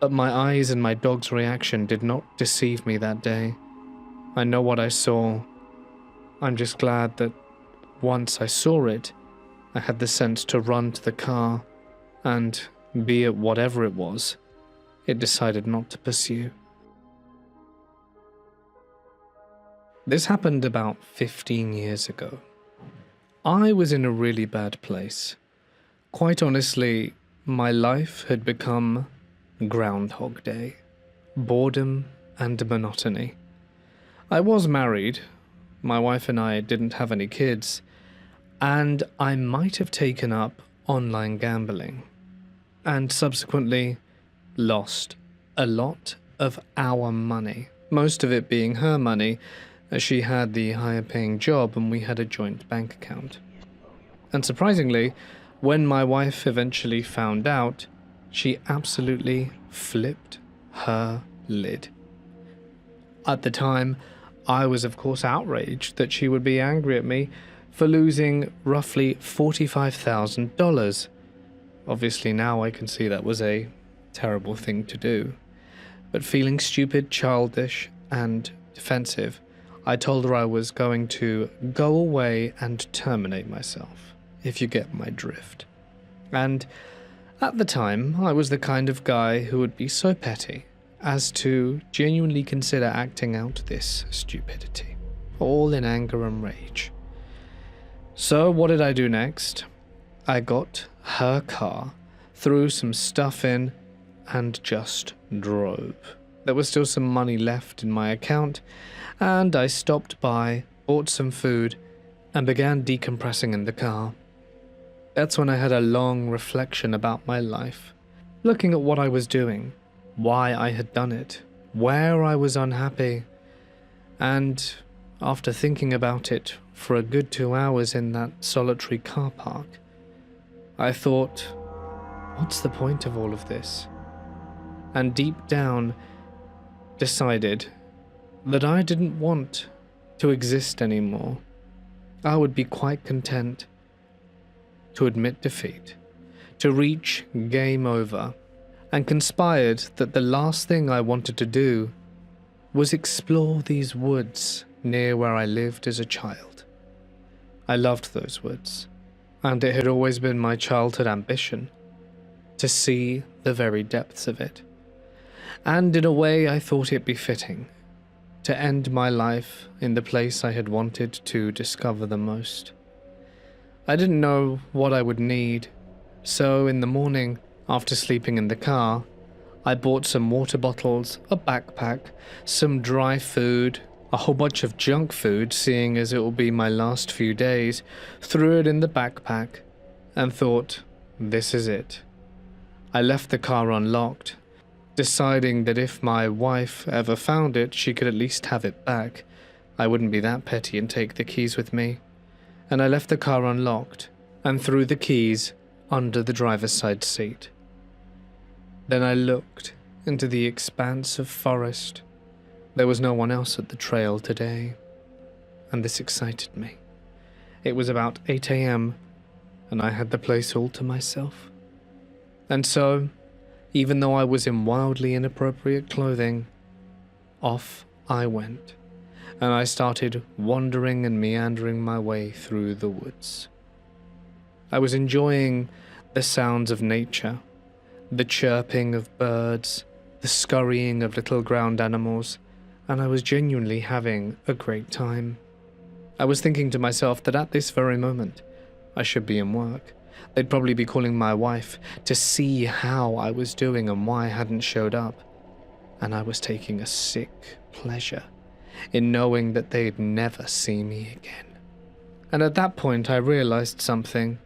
but my eyes and my dog's reaction did not deceive me that day. I know what I saw. I'm just glad that once I saw it, I had the sense to run to the car, and, be it whatever it was, it decided not to pursue. This happened about 15 years ago. I was in a really bad place. Quite honestly, my life had become Groundhog Day, boredom and monotony. I was married. My wife and I didn't have any kids, and I might have taken up online gambling, and subsequently lost a lot of our money, most of it being her money, as she had the higher paying job and we had a joint bank account. And surprisingly, when my wife eventually found out, she absolutely flipped her lid. At the time, I was of course outraged that she would be angry at me for losing roughly $45,000. Obviously now I can see that was a terrible thing to do. But feeling stupid, childish, and defensive, I told her I was going to go away and terminate myself, if you get my drift. And at the time, I was the kind of guy who would be so petty as to genuinely consider acting out this stupidity, all in anger and rage. So what did I do next? I got her car, threw some stuff in, and just drove. There was still some money left in my account, and I stopped by, bought some food, and began decompressing in the car. That's when I had a long reflection about my life, looking at what I was doing, why I had done it, where I was unhappy, and after thinking about it for a good 2 hours in that solitary car park, I thought, what's the point of all of this? And deep down decided that I didn't want to exist anymore. I would be quite content to admit defeat, to reach game over, and conspired that the last thing I wanted to do was explore these woods near where I lived as a child. I loved those woods, and it had always been my childhood ambition to see the very depths of it. And in a way I thought it befitting to end my life in the place I had wanted to discover the most. I didn't know what I would need, so in the morning, after sleeping in the car, I bought some water bottles, a backpack, some dry food, a whole bunch of junk food, seeing as it will be my last few days, threw it in the backpack, and thought, this is it. I left the car unlocked, deciding that if my wife ever found it, she could at least have it back. I wouldn't be that petty and take the keys with me. And I left the car unlocked and threw the keys under the driver's side seat. Then I looked into the expanse of forest. There was no one else at the trail today, and this excited me. It was about 8 a.m., and I had the place all to myself. And so, even though I was in wildly inappropriate clothing, off I went, and I started wandering and meandering my way through the woods. I was enjoying the sounds of nature, the chirping of birds, the scurrying of little ground animals, and I was genuinely having a great time. I was thinking to myself that at this very moment, I should be in work. They'd probably be calling my wife to see how I was doing and why I hadn't showed up. And I was taking a sick pleasure in knowing that they'd never see me again. And at that point I realized something.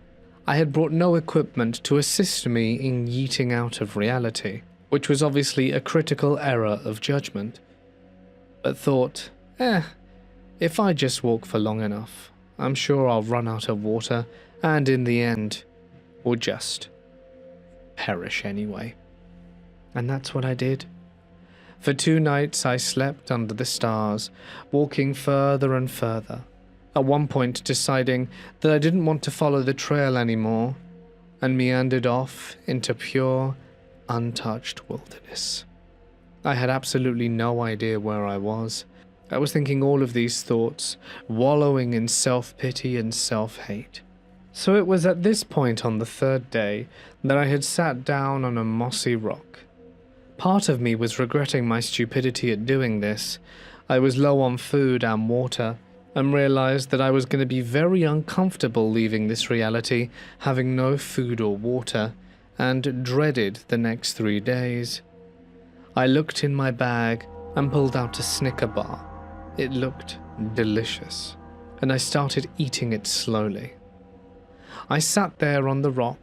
I had brought no equipment to assist me in yeeting out of reality, which was obviously a critical error of judgment. But thought, if I just walk for long enough, I'm sure I'll run out of water, and in the end, will just perish anyway. And that's what I did. For 2 nights I slept under the stars, walking further and further, at one point deciding that I didn't want to follow the trail anymore, and meandered off into pure, untouched wilderness. I had absolutely no idea where I was. I was thinking all of these thoughts, wallowing in self-pity and self-hate. So it was at this point on the 3rd day that I had sat down on a mossy rock. Part of me was regretting my stupidity at doing this. I was low on food and water, and realized that I was going to be very uncomfortable leaving this reality, having no food or water, and dreaded the next 3 days. I looked in my bag and pulled out a Snicker bar. It looked delicious, and I started eating it slowly. I sat there on the rock,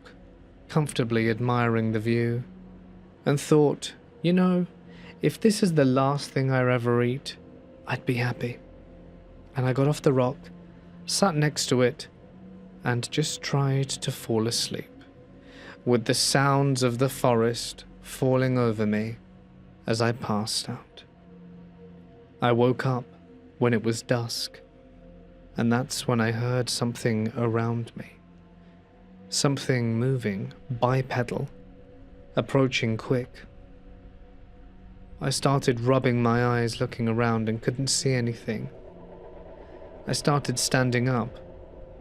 comfortably admiring the view, and thought, you know, if this is the last thing I ever eat, I'd be happy. And I got off the rock, sat next to it, and just tried to fall asleep, with the sounds of the forest falling over me as I passed out. I woke up when it was dusk, and that's when I heard something around me. Something moving, bipedal, approaching quick. I started rubbing my eyes, looking around, and couldn't see anything. I started standing up,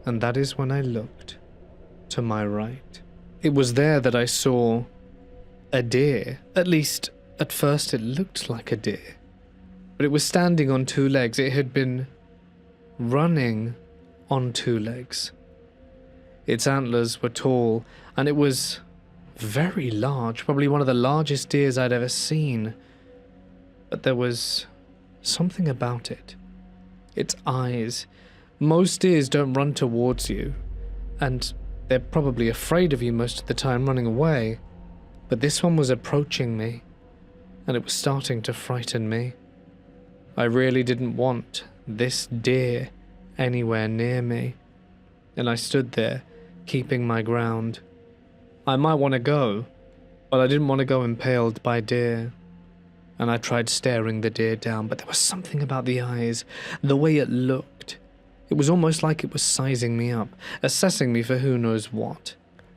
and that is when I looked to my right. It was there that I saw a deer. At least, at first it looked like a deer. But it was standing on two legs. It had been running on two legs. Its antlers were tall, and it was very large, probably one of the largest deers I'd ever seen. But there was something about it. Its eyes. Most deers don't run towards you, and they're probably afraid of you most of the time, running away. But this one was approaching me, and it was starting to frighten me. I really didn't want this deer anywhere near me, and I stood there, keeping my ground. I might want to go, but I didn't want to go impaled by deer. And I tried staring the deer down, but there was something about the eyes, the way it looked. It was almost like it was sizing me up, assessing me for who knows what.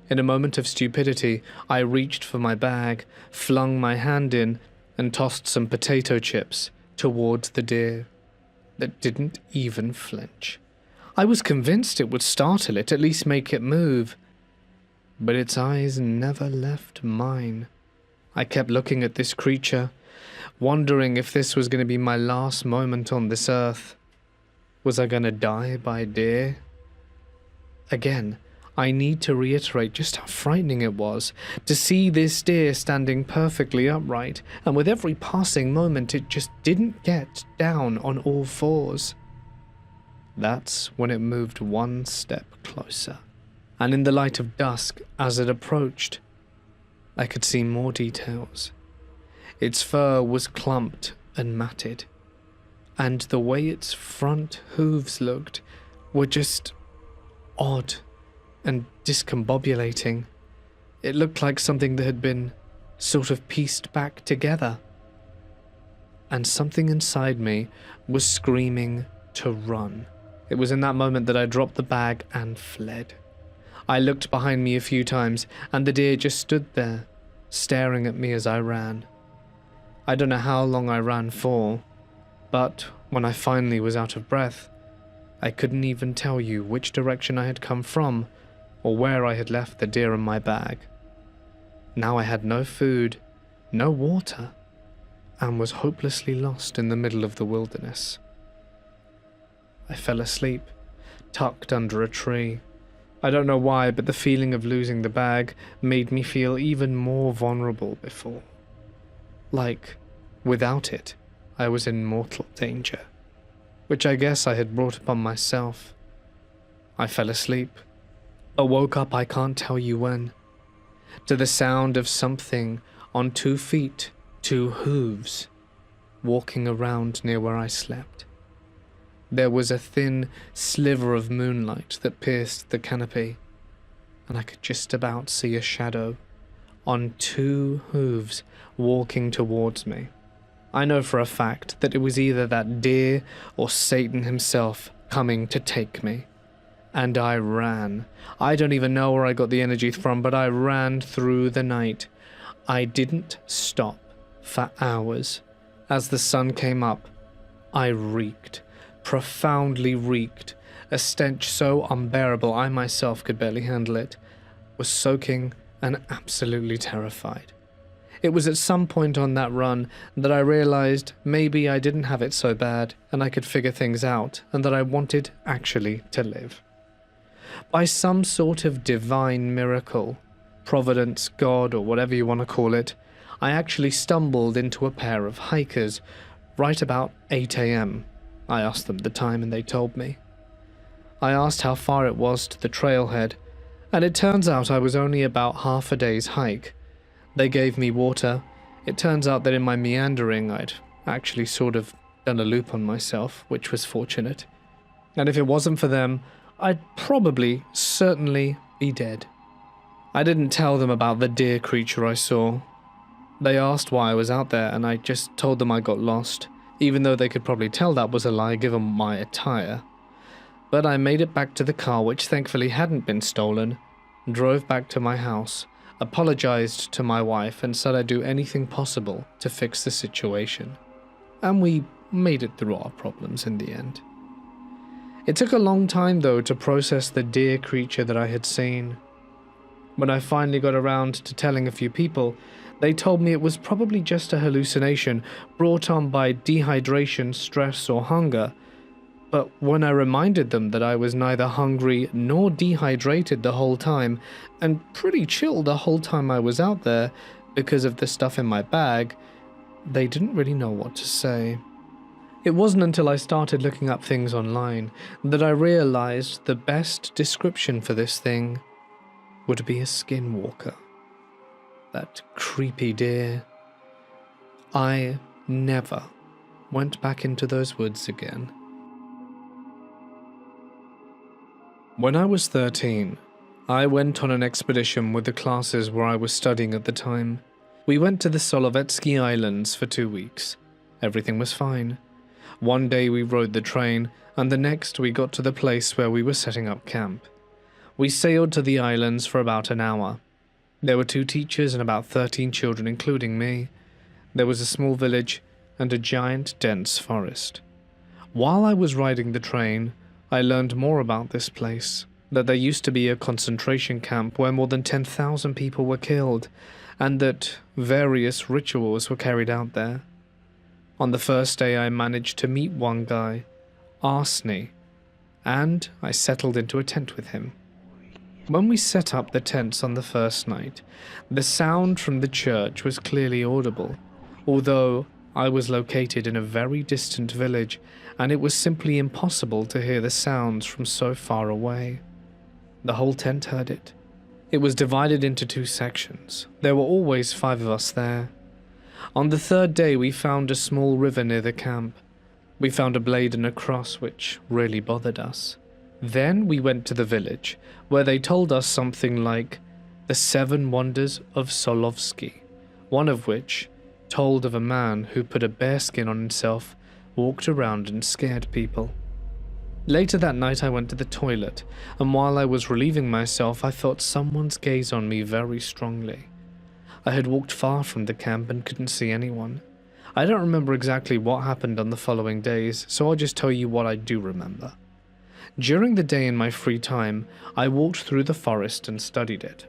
In a moment of stupidity, I reached for my bag, flung my hand in, and tossed some potato chips towards the deer that didn't even flinch. I was convinced it would startle it, at least make it move. But its eyes never left mine. I kept looking at this creature, wondering if this was going to be my last moment on this earth. Was I going to die by deer? Again, I need to reiterate just how frightening it was to see this deer standing perfectly upright, and with every passing moment it just didn't get down on all fours. That's when it moved one step closer, and in the light of dusk as it approached, I could see more details. Its fur was clumped and matted, and the way its front hooves looked were just odd and discombobulating. It looked like something that had been sort of pieced back together. And something inside me was screaming to run. It was in that moment that I dropped the bag and fled. I looked behind me a few times, and the deer just stood there, staring at me as I ran. I don't know how long I ran for, but when I finally was out of breath, I couldn't even tell you which direction I had come from or where I had left the deer in my bag. Now I had no food, no water, and was hopelessly lost in the middle of the wilderness. I fell asleep, tucked under a tree. I don't know why, but the feeling of losing the bag made me feel even more vulnerable before. Like, without it, I was in mortal danger, which I guess I had brought upon myself. I fell asleep, awoke up I can't tell you when, to the sound of something on 2 feet, 2 hooves, walking around near where I slept. There was a thin sliver of moonlight that pierced the canopy, and I could just about see a shadow on 2 hooves walking towards me. I know for a fact that it was either that deer or Satan himself coming to take me. And I ran. I don't even know where I got the energy from, but I ran through the night. I didn't stop for hours. As the sun came up, I reeked, profoundly reeked. A stench so unbearable I myself could barely handle it, was soaking and absolutely terrified. It was at some point on that run that I realized maybe I didn't have it so bad and I could figure things out, and that I wanted actually to live. By some sort of divine miracle, providence, God, or whatever you want to call it, I actually stumbled into a pair of hikers right about 8 a.m. I asked them the time and they told me. I asked how far it was to the trailhead, and it turns out I was only about half a day's hike. They gave me water. It turns out that in my meandering, I'd actually sort of done a loop on myself, which was fortunate. And if it wasn't for them, I'd probably, certainly, be dead. I didn't tell them about the deer creature I saw. They asked why I was out there, and I just told them I got lost, even though they could probably tell that was a lie given my attire. But I made it back to the car, which thankfully hadn't been stolen, drove back to my house, apologized to my wife, and said I'd do anything possible to fix the situation. And we made it through our problems in the end. It took a long time, though, to process the deer creature that I had seen. When I finally got around to telling a few people, they told me it was probably just a hallucination brought on by dehydration, stress, or hunger. But when I reminded them that I was neither hungry nor dehydrated the whole time, and pretty chill the whole time I was out there because of the stuff in my bag, they didn't really know what to say. It wasn't until I started looking up things online that I realized the best description for this thing would be a skinwalker. That creepy deer. I never went back into those woods again. When I was 13, I went on an expedition with the classes where I was studying at the time. We went to the Solovetsky Islands for 2 weeks. Everything was fine. One day we rode the train, and the next we got to the place where we were setting up camp. We sailed to the islands for about an hour. There were 2 teachers and about 13 children, including me. There was a small village and a giant, dense forest. While I was riding the train, I learned more about this place, that there used to be a concentration camp where more than 10,000 people were killed, and that various rituals were carried out there. On the first day I managed to meet one guy, Arseny, and I settled into a tent with him. When we set up the tents on the first night, the sound from the church was clearly audible, although I was located in a very distant village, and it was simply impossible to hear the sounds from so far away. The whole tent heard it. It was divided into 2 sections. There were always 5 of us there. On the 3rd day, we found a small river near the camp. We found a blade and a cross, which really bothered us. Then we went to the village, where they told us something like the 7 wonders of Solovsky, one of which told of a man who put a bearskin on himself, walked around and scared people. Later that night I went to the toilet, and while I was relieving myself I felt someone's gaze on me very strongly. I had walked far from the camp and couldn't see anyone. I don't remember exactly what happened on the following days, so I'll just tell you what I do remember. During the day in my free time, I walked through the forest and studied it.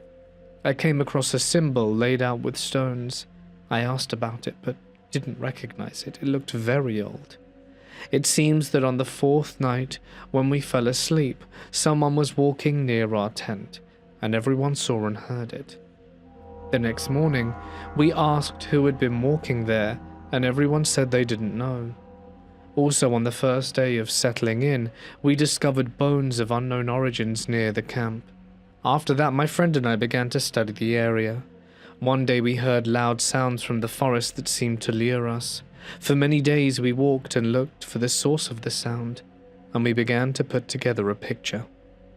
I came across a symbol laid out with stones. I asked about it, but didn't recognize it. It looked very old. It seems that on the 4th night, when we fell asleep, someone was walking near our tent, and everyone saw and heard it. The next morning, we asked who had been walking there, and everyone said they didn't know. Also, on the first day of settling in, we discovered bones of unknown origins near the camp. After that, my friend and I began to study the area. One day we heard loud sounds from the forest that seemed to lure us. For many days we walked and looked for the source of the sound, and we began to put together a picture.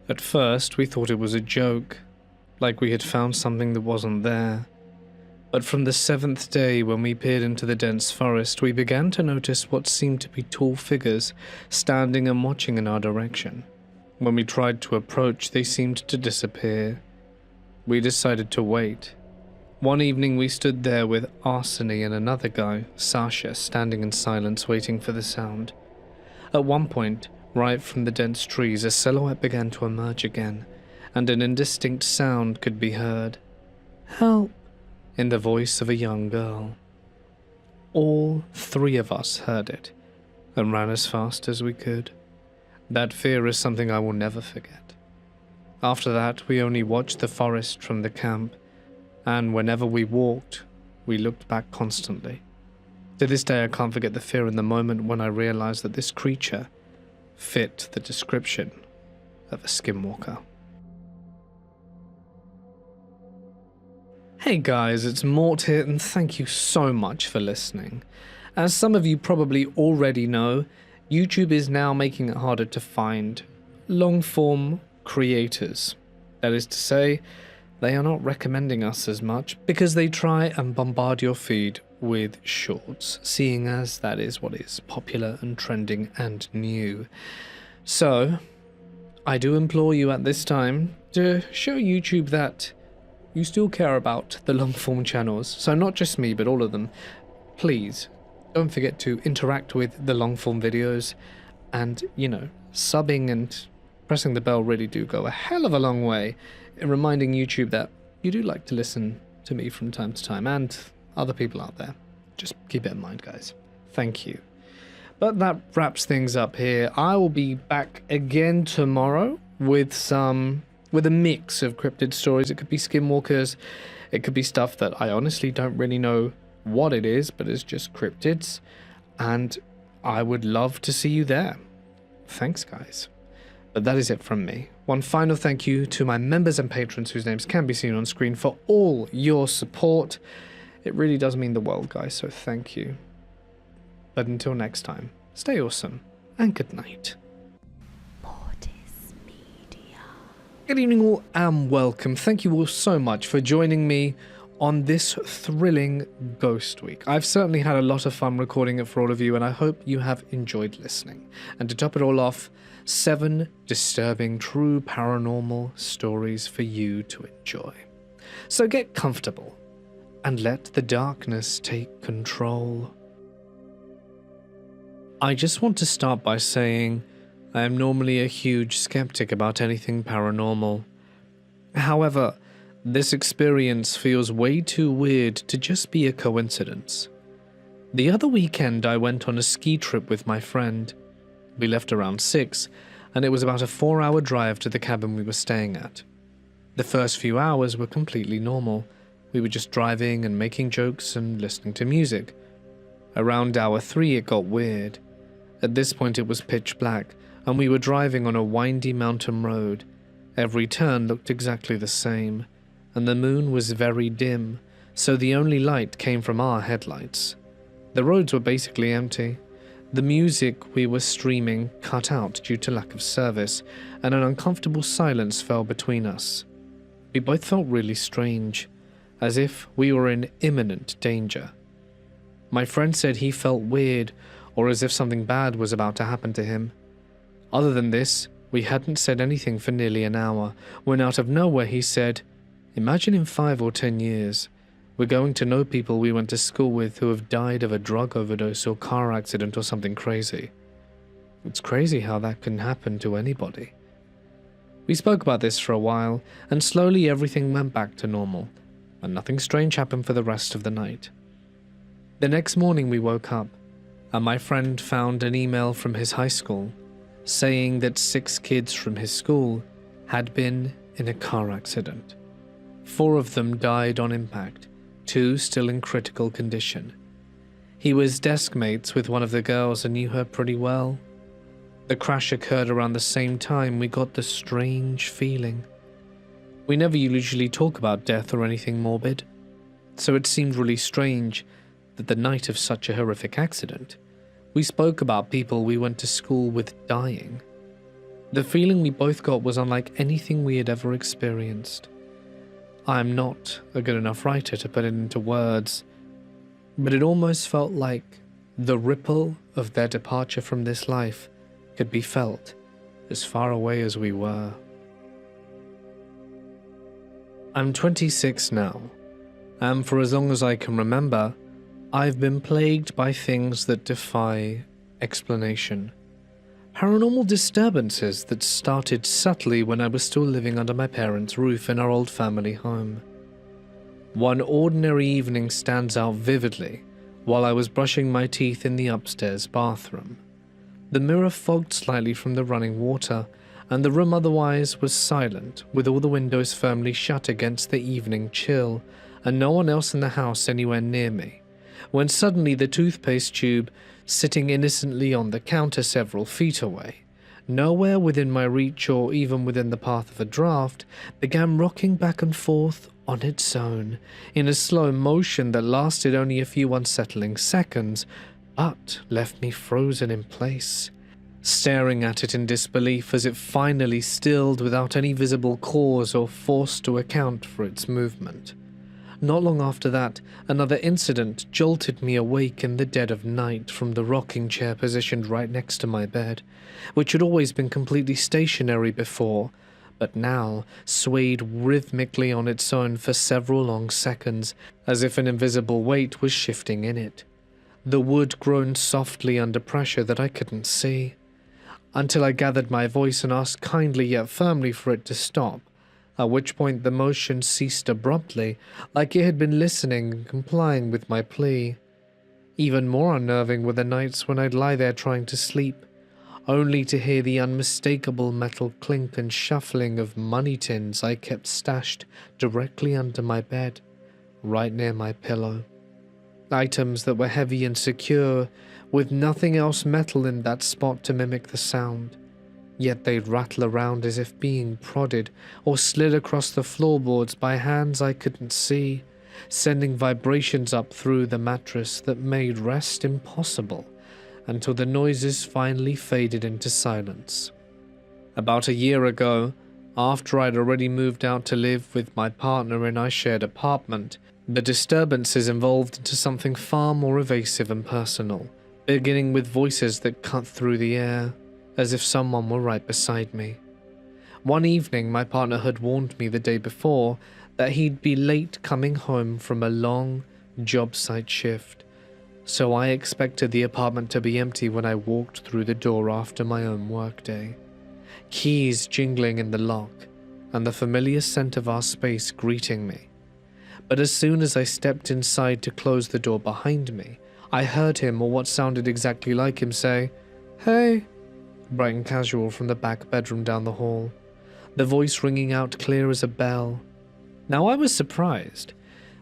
At first we thought it was a joke, like we had found something that wasn't there. But from the 7th day, when we peered into the dense forest, we began to notice what seemed to be tall figures standing and watching in our direction. When we tried to approach, they seemed to disappear. We decided to wait. One evening we stood there with Arseny and another guy, Sasha, standing in silence waiting for the sound. At one point, right from the dense trees, a silhouette began to emerge again, and an indistinct sound could be heard. "Help!" in the voice of a young girl. All 3 of us heard it, and ran as fast as we could. That fear is something I will never forget. After that, we only watched the forest from the camp, and whenever we walked, we looked back constantly. To this day, I can't forget the fear in the moment when I realized that this creature fit the description of a Skinwalker. Hey guys, it's Mort here, and thank you so much for listening. As some of you probably already know, YouTube is now making it harder to find long-form creators. That is to say, they are not recommending us as much because they try and bombard your feed with shorts, seeing as that is what is popular and trending and new. So, I do implore you at this time to show YouTube that you still care about the long-form channels. So not just me, but all of them. Please, don't forget to interact with the long-form videos, and, you know, subbing and pressing the bell really do go a hell of a long way in reminding YouTube that you do like to listen to me from time to time, and other people out there. Just keep it in mind, guys. Thank you. But that wraps things up here. I will be back again tomorrow with a mix of cryptid stories. It could be skinwalkers, it could be stuff that I honestly don't really know what it is, but it's just cryptids, and I would love to see you there. Thanks, guys. But that is it from me. One final thank you to my members and patrons whose names can be seen on screen for all your support. It really does mean the world, guys, so thank you. But until next time, stay awesome, and good night. Good evening all, and welcome. Thank you all so much for joining me on this thrilling Ghost Week. I've certainly had a lot of fun recording it for all of you, and I hope you have enjoyed listening. And to top it all off, 7 disturbing, true paranormal stories for you to enjoy. So get comfortable, and let the darkness take control. I just want to start by saying I am normally a huge skeptic about anything paranormal. However, this experience feels way too weird to just be a coincidence. The other weekend I went on a ski trip with my friend. We left around 6, and it was about a 4-hour drive to the cabin we were staying at. The first few hours were completely normal. We were just driving and making jokes and listening to music. Around hour 3 it got weird. At this point it was pitch black, and we were driving on a windy mountain road. Every turn looked exactly the same, and the moon was very dim, so the only light came from our headlights. The roads were basically empty. The music we were streaming cut out due to lack of service, and an uncomfortable silence fell between us. We both felt really strange, as if we were in imminent danger. My friend said he felt weird, or as if something bad was about to happen to him. Other than this, we hadn't said anything for nearly an hour, when out of nowhere he said, "Imagine in 5 or 10 years, we're going to know people we went to school with who have died of a drug overdose or car accident or something crazy. It's crazy how that can happen to anybody." We spoke about this for a while, and slowly everything went back to normal, and nothing strange happened for the rest of the night. The next morning we woke up, and my friend found an email from his high school saying that 6 kids from his school had been in a car accident. 4 of them died on impact, 2 still in critical condition. He was desk mates with one of the girls and knew her pretty well. The crash occurred around the same time we got the strange feeling. We never usually talk about death or anything morbid, so it seemed really strange that the night of such a horrific accident, we spoke about people we went to school with dying. The feeling we both got was unlike anything we had ever experienced. I am not a good enough writer to put it into words, but it almost felt like the ripple of their departure from this life could be felt as far away as we were. I'm 26 now, and for as long as I can remember, I've been plagued by things that defy explanation. Paranormal disturbances that started subtly when I was still living under my parents' roof in our old family home. One ordinary evening stands out vividly while I was brushing my teeth in the upstairs bathroom. The mirror fogged slightly from the running water, and the room otherwise was silent, with all the windows firmly shut against the evening chill, and no one else in the house anywhere near me, when suddenly the toothpaste tube, sitting innocently on the counter several feet away, nowhere within my reach or even within the path of a draft, began rocking back and forth on its own, in a slow motion that lasted only a few unsettling seconds, but left me frozen in place, staring at it in disbelief as it finally stilled without any visible cause or force to account for its movement. Not long after that, another incident jolted me awake in the dead of night from the rocking chair positioned right next to my bed, which had always been completely stationary before, but now swayed rhythmically on its own for several long seconds, as if an invisible weight was shifting in it. The wood groaned softly under pressure that I couldn't see, until I gathered my voice and asked kindly yet firmly for it to stop, at which point the motion ceased abruptly, like it had been listening and complying with my plea. Even more unnerving were the nights when I'd lie there trying to sleep, only to hear the unmistakable metal clink and shuffling of money tins I kept stashed directly under my bed, right near my pillow. Items that were heavy and secure, with nothing else metal in that spot to mimic the sound. Yet they'd rattle around as if being prodded or slid across the floorboards by hands I couldn't see, sending vibrations up through the mattress that made rest impossible, until the noises finally faded into silence. About a year ago, after I'd already moved out to live with my partner in our shared apartment, the disturbances evolved into something far more evasive and personal, beginning with voices that cut through the air, as if someone were right beside me. One evening, my partner had warned me the day before that he'd be late coming home from a long job site shift, so I expected the apartment to be empty when I walked through the door after my own workday. Keys jingling in the lock, and the familiar scent of our space greeting me. But as soon as I stepped inside to close the door behind me, I heard him, or what sounded exactly like him, say, "Hey," bright and casual from the back bedroom down the hall, the voice ringing out clear as a bell. Now I was surprised,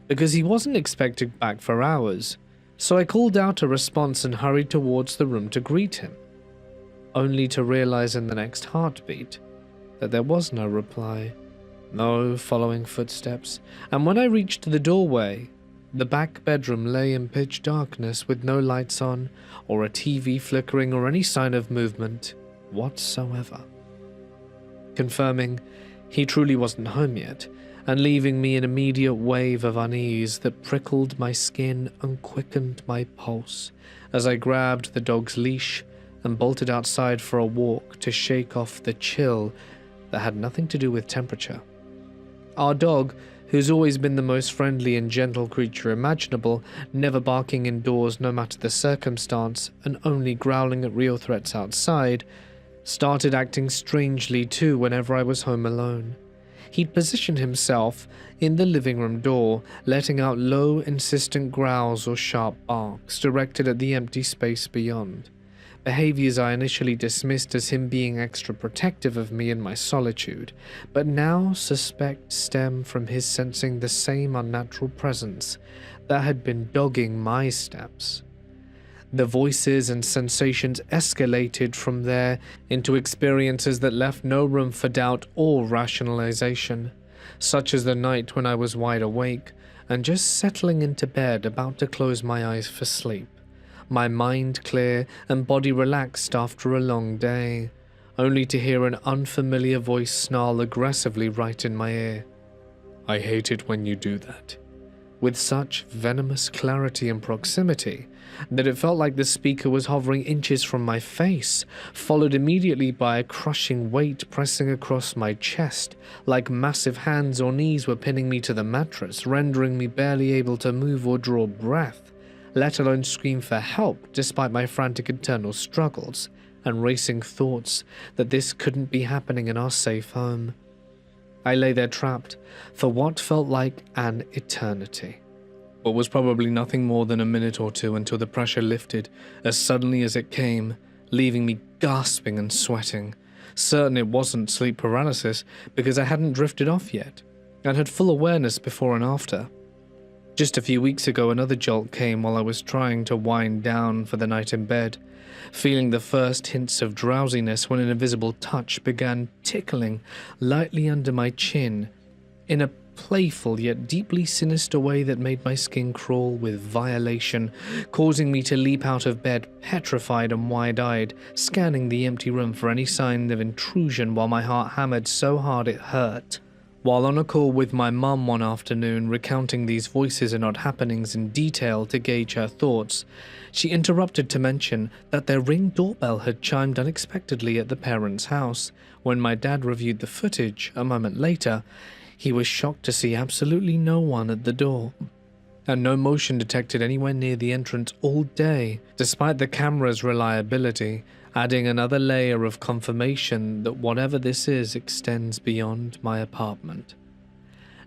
because he wasn't expected back for hours, so I called out a response and hurried towards the room to greet him, only to realize in the next heartbeat that there was no reply, no following footsteps, and when I reached the doorway, the back bedroom lay in pitch darkness with no lights on, or a TV flickering, or any sign of movement whatsoever. Confirming he truly wasn't home yet, and leaving me an immediate wave of unease that prickled my skin and quickened my pulse as I grabbed the dog's leash and bolted outside for a walk to shake off the chill that had nothing to do with temperature. Our dog, who's always been the most friendly and gentle creature imaginable, never barking indoors no matter the circumstance and only growling at real threats outside, started acting strangely too whenever I was home alone. He'd positioned himself in the living room door, letting out low, insistent growls or sharp barks directed at the empty space beyond. Behaviors I initially dismissed as him being extra protective of me in my solitude, but now suspect stem from his sensing the same unnatural presence that had been dogging my steps. The voices and sensations escalated from there into experiences that left no room for doubt or rationalization, such as the night when I was wide awake and just settling into bed about to close my eyes for sleep, my mind clear and body relaxed after a long day, only to hear an unfamiliar voice snarl aggressively right in my ear. "I hate it when you do that," with such venomous clarity and proximity that it felt like the speaker was hovering inches from my face, followed immediately by a crushing weight pressing across my chest, like massive hands or knees were pinning me to the mattress, rendering me barely able to move or draw breath, let alone scream for help despite my frantic internal struggles and racing thoughts that this couldn't be happening in our safe home. I lay there trapped for what felt like an eternity, but was probably nothing more than a minute or two until the pressure lifted as suddenly as it came, leaving me gasping and sweating, certain it wasn't sleep paralysis because I hadn't drifted off yet and had full awareness before and after. Just a few weeks ago, another jolt came while I was trying to wind down for the night in bed, feeling the first hints of drowsiness when an invisible touch began tickling lightly under my chin in a playful yet deeply sinister way that made my skin crawl with violation, causing me to leap out of bed, petrified and wide-eyed, scanning the empty room for any sign of intrusion while my heart hammered so hard it hurt. While on a call with my mum one afternoon, recounting these voices and odd happenings in detail to gauge her thoughts, she interrupted to mention that their Ring doorbell had chimed unexpectedly at the parents' house. When my dad reviewed the footage a moment later, he was shocked to see absolutely no one at the door, and no motion detected anywhere near the entrance all day, despite the camera's reliability, adding another layer of confirmation that whatever this is extends beyond my apartment.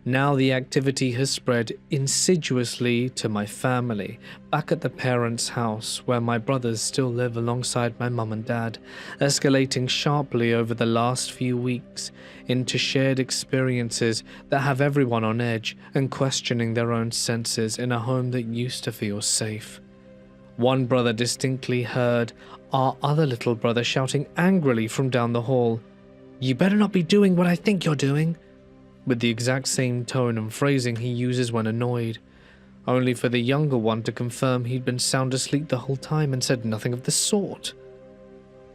Now the activity has spread insidiously to my family, back at the parents' house where my brothers still live alongside my mum and dad, escalating sharply over the last few weeks into shared experiences that have everyone on edge and questioning their own senses in a home that used to feel safe. One brother distinctly heard our other little brother shouting angrily from down the hall, "You better not be doing what I think you're doing," with the exact same tone and phrasing he uses when annoyed, only for the younger one to confirm he'd been sound asleep the whole time and said nothing of the sort.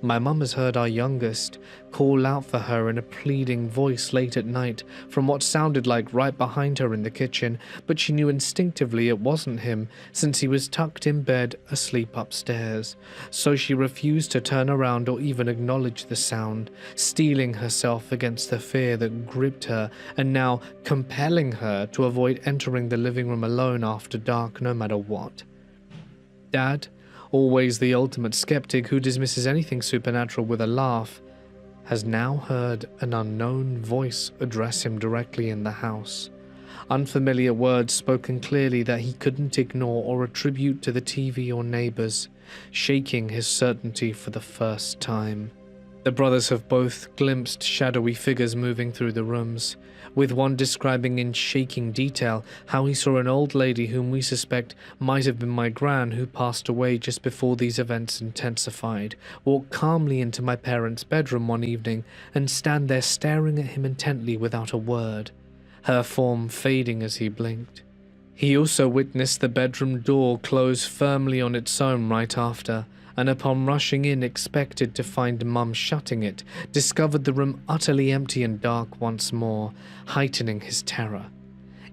My mum has heard our youngest call out for her in a pleading voice late at night from what sounded like right behind her in the kitchen, but she knew instinctively it wasn't him since he was tucked in bed asleep upstairs, so she refused to turn around or even acknowledge the sound, steeling herself against the fear that gripped her and now compelling her to avoid entering the living room alone after dark no matter what. Dad, always the ultimate skeptic who dismisses anything supernatural with a laugh, has now heard an unknown voice address him directly in the house. Unfamiliar words spoken clearly that he couldn't ignore or attribute to the TV or neighbors, shaking his certainty for the first time. The brothers have both glimpsed shadowy figures moving through the rooms, with one describing in shaking detail how he saw an old lady whom we suspect might have been my gran who passed away just before these events intensified, walk calmly into my parents' bedroom one evening and stand there staring at him intently without a word, her form fading as he blinked. He also witnessed the bedroom door close firmly on its own right after, and upon rushing in expected to find Mum shutting it, discovered the room utterly empty and dark once more, heightening his terror.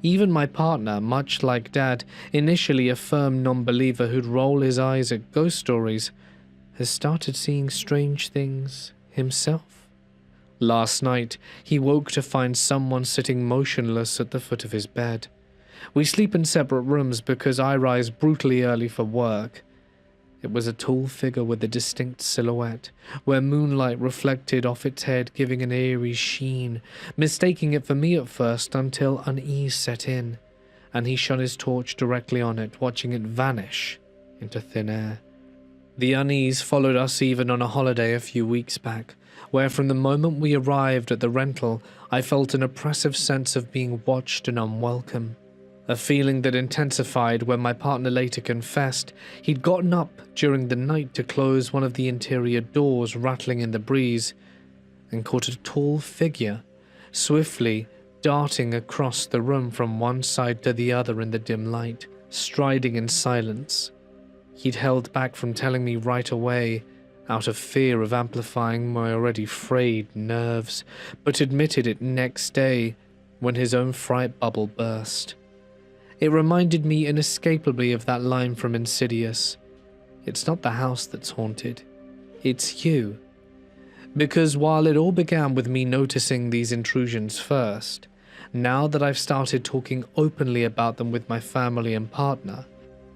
Even my partner, much like Dad, initially a firm non-believer who'd roll his eyes at ghost stories, has started seeing strange things himself. Last night, he woke to find someone sitting motionless at the foot of his bed. We sleep in separate rooms because I rise brutally early for work. It was a tall figure with a distinct silhouette, where moonlight reflected off its head, giving an eerie sheen, mistaking it for me at first until unease set in, and he shone his torch directly on it, watching it vanish into thin air. The unease followed us even on a holiday a few weeks back, where from the moment we arrived at the rental, I felt an oppressive sense of being watched and unwelcome. A feeling that intensified when my partner later confessed he'd gotten up during the night to close one of the interior doors rattling in the breeze and caught a tall figure swiftly darting across the room from one side to the other in the dim light, striding in silence. He'd held back from telling me right away out of fear of amplifying my already frayed nerves, but admitted it next day when his own fright bubble burst. It reminded me inescapably of that line from Insidious. It's not the house that's haunted, it's you. Because while it all began with me noticing these intrusions first, now that I've started talking openly about them with my family and partner,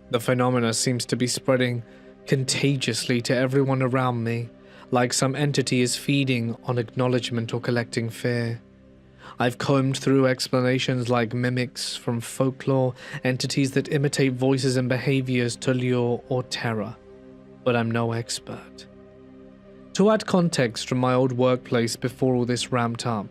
the phenomena seems to be spreading contagiously to everyone around me, like some entity is feeding on acknowledgement or collecting fear. I've combed through explanations like mimics from folklore, entities that imitate voices and behaviors to lure or terror, but I'm no expert. To add context from my old workplace before all this ramped up,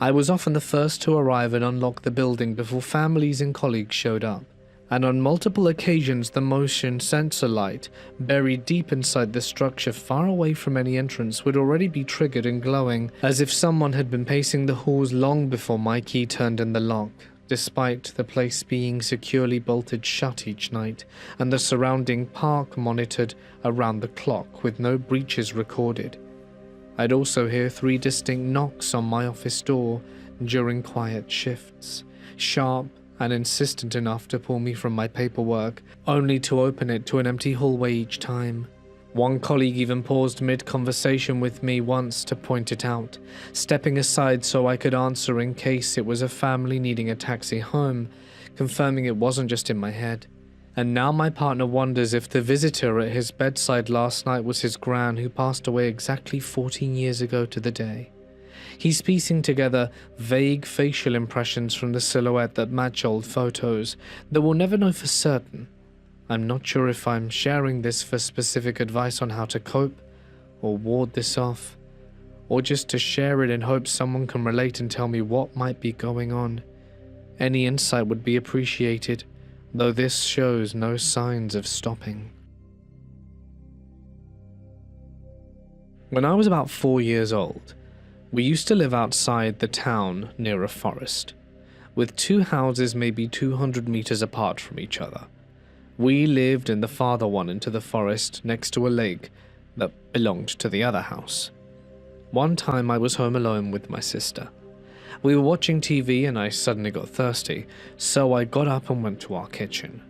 I was often the first to arrive and unlock the building before families and colleagues showed up, and on multiple occasions the motion sensor light, buried deep inside the structure far away from any entrance, would already be triggered and glowing, as if someone had been pacing the halls long before my key turned in the lock, despite the place being securely bolted shut each night, and the surrounding park monitored around the clock with no breaches recorded. I'd also hear 3 distinct knocks on my office door during quiet shifts, sharp and insistent enough to pull me from my paperwork, only to open it to an empty hallway each time. One colleague even paused mid-conversation with me once to point it out, stepping aside so I could answer in case it was a family needing a taxi home, confirming it wasn't just in my head. And now my partner wonders if the visitor at his bedside last night was his gran who passed away exactly 14 years ago to the day. He's piecing together vague facial impressions from the silhouette that match old photos, though we'll never know for certain. I'm not sure if I'm sharing this for specific advice on how to cope, or ward this off, or just to share it in hopes someone can relate and tell me what might be going on. Any insight would be appreciated, though this shows no signs of stopping. When I was about 4 years old, we used to live outside the town near a forest, with 2 houses maybe 200 meters apart from each other. We lived in the farther one into the forest next to a lake that belonged to the other house. One time I was home alone with my sister. We were watching TV and I suddenly got thirsty, so I got up and went to our kitchen.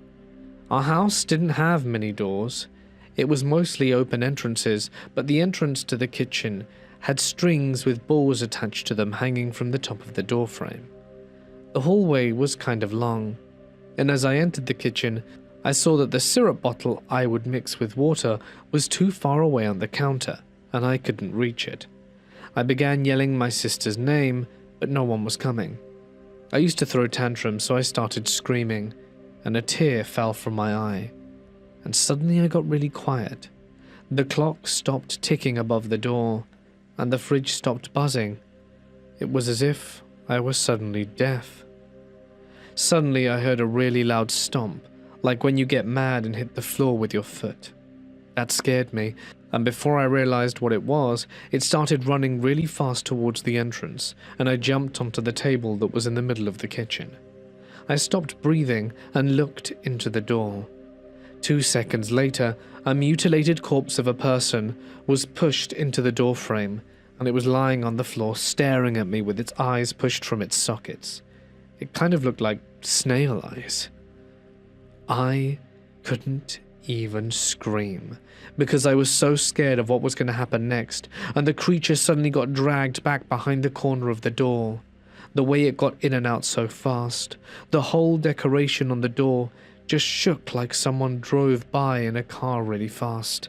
Our house didn't have many doors. It was mostly open entrances, but the entrance to the kitchen had strings with balls attached to them hanging from the top of the doorframe. The hallway was kind of long, and as I entered the kitchen, I saw that the syrup bottle I would mix with water was too far away on the counter, and I couldn't reach it. I began yelling my sister's name, but no one was coming. I used to throw tantrums, so I started screaming, and a tear fell from my eye. And suddenly I got really quiet. The clock stopped ticking above the door, and the fridge stopped buzzing. It was as if I was suddenly deaf. Suddenly I heard a really loud stomp, like when you get mad and hit the floor with your foot. That scared me, and before I realized what it was, it started running really fast towards the entrance, and I jumped onto the table that was in the middle of the kitchen. I stopped breathing and looked into the door. 2 seconds later, a mutilated corpse of a person was pushed into the doorframe, and it was lying on the floor staring at me with its eyes pushed from its sockets. It kind of looked like snail eyes. I couldn't even scream, because I was so scared of what was going to happen next, and the creature suddenly got dragged back behind the corner of the door. The way it got in and out so fast, the whole decoration on the door just shook like someone drove by in a car really fast.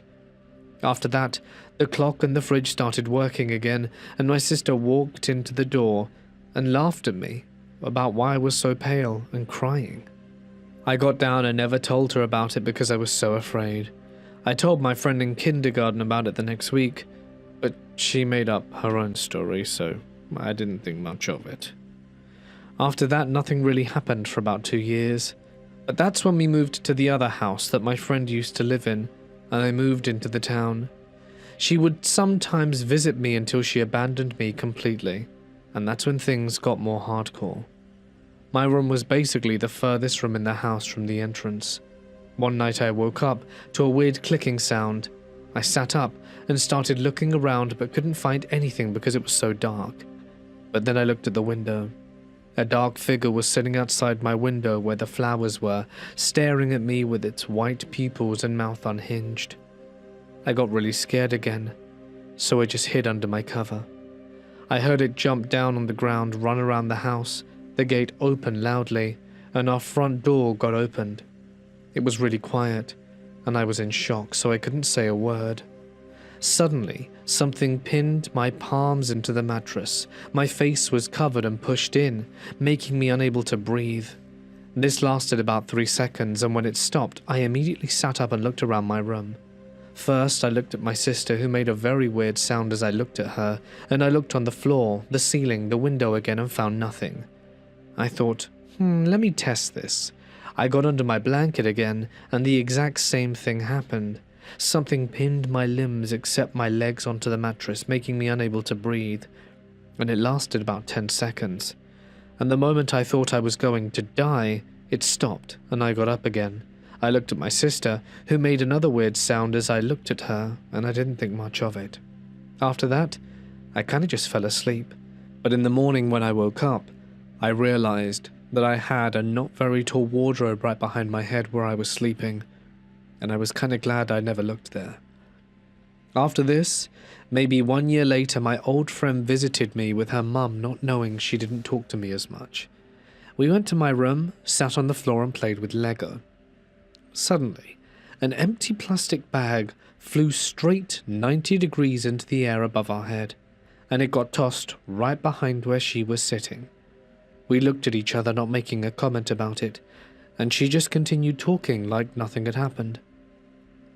After that, the clock and the fridge started working again, and my sister walked into the door and laughed at me about why I was so pale and crying. I got down and never told her about it because I was so afraid. I told my friend in kindergarten about it the next week, but she made up her own story, so I didn't think much of it. After that, nothing really happened for about 2 years, but that's when we moved to the other house that my friend used to live in, and I moved into the town. She would sometimes visit me until she abandoned me completely, and that's when things got more hardcore. My room was basically the furthest room in the house from the entrance. One night I woke up to a weird clicking sound. I sat up and started looking around but couldn't find anything because it was so dark. But then I looked at the window. A dark figure was sitting outside my window where the flowers were, staring at me with its white pupils and mouth unhinged. I got really scared again, so I just hid under my cover. I heard it jump down on the ground, run around the house. The gate opened loudly, and our front door got opened. It was really quiet, and I was in shock, so I couldn't say a word. Suddenly, something pinned my palms into the mattress. My face was covered and pushed in, making me unable to breathe. This lasted about 3 seconds, and when it stopped, I immediately sat up and looked around my room. First, I looked at my sister, who made a very weird sound as I looked at her, and I looked on the floor, the ceiling, the window again, and found nothing. I thought, let me test this. I got under my blanket again, and the exact same thing happened. Something pinned my limbs except my legs onto the mattress, making me unable to breathe, and it lasted about 10 seconds. And the moment I thought I was going to die, it stopped, and I got up again. I looked at my sister, who made another weird sound as I looked at her, and I didn't think much of it. After that, I kinda just fell asleep. But in the morning when I woke up, I realized that I had a not very tall wardrobe right behind my head where I was sleeping, and I was kinda glad I never looked there. After this, maybe 1 year later, my old friend visited me with her mum, not knowing she didn't talk to me as much. We went to my room, sat on the floor and played with Lego. Suddenly, an empty plastic bag flew straight 90 degrees into the air above our head, and it got tossed right behind where she was sitting. We looked at each other, not making a comment about it, and she just continued talking like nothing had happened.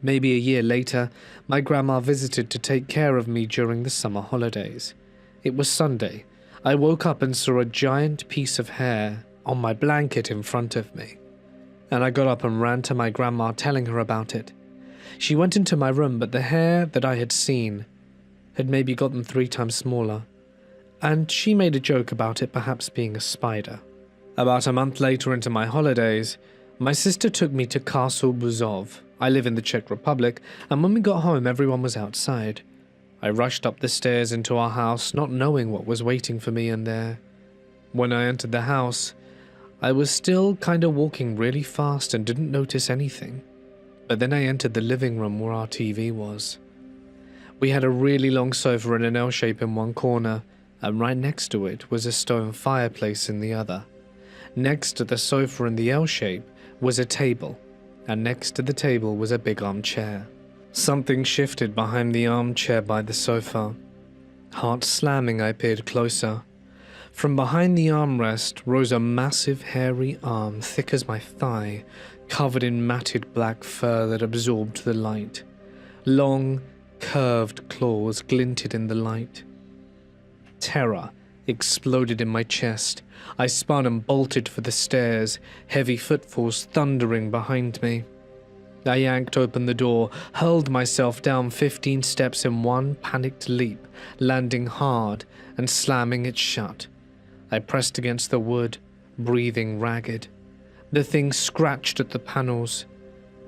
Maybe a year later, my grandma visited to take care of me during the summer holidays. It was Sunday. I woke up and saw a giant piece of hair on my blanket in front of me, and I got up and ran to my grandma telling her about it. She went into my room, but the hair that I had seen had maybe gotten 3 times smaller, and she made a joke about it perhaps being a spider. About a month later into my holidays, my sister took me to Castle Buzov. I live in the Czech Republic, and when we got home everyone was outside. I rushed up the stairs into our house, not knowing what was waiting for me in there. When I entered the house, I was still kinda walking really fast and didn't notice anything. But then I entered the living room where our TV was. We had a really long sofa in an L shape in one corner, and right next to it was a stone fireplace in the other. Next to the sofa in the L shape was a table, and next to the table was a big armchair. Something shifted behind the armchair by the sofa. Heart slamming, I peered closer. From behind the armrest rose a massive hairy arm, thick as my thigh, covered in matted black fur that absorbed the light. Long, curved claws glinted in the light. Terror exploded in my chest. I spun and bolted for the stairs, heavy footfalls thundering behind me. I yanked open the door, hurled myself down 15 steps in one panicked leap, landing hard and slamming it shut. I pressed against the wood, breathing ragged. The thing scratched at the panels.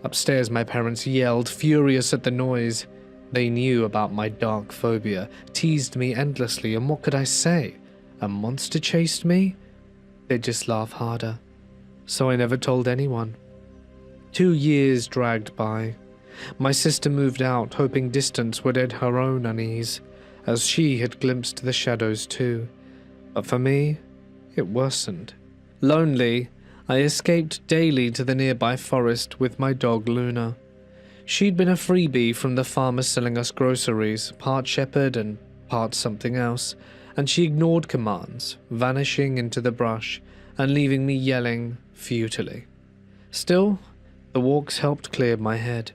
Upstairs, my parents yelled, furious at the noise. They knew about my dark phobia, teased me endlessly, and what could I say? A monster chased me? They'd just laugh harder. So I never told anyone. 2 years dragged by. My sister moved out, hoping distance would end her own unease, as she had glimpsed the shadows too. But for me, it worsened. Lonely, I escaped daily to the nearby forest with my dog Luna. She'd been a freebie from the farmer selling us groceries, part shepherd and part something else, and she ignored commands, vanishing into the brush and leaving me yelling futilely. Still, the walks helped clear my head.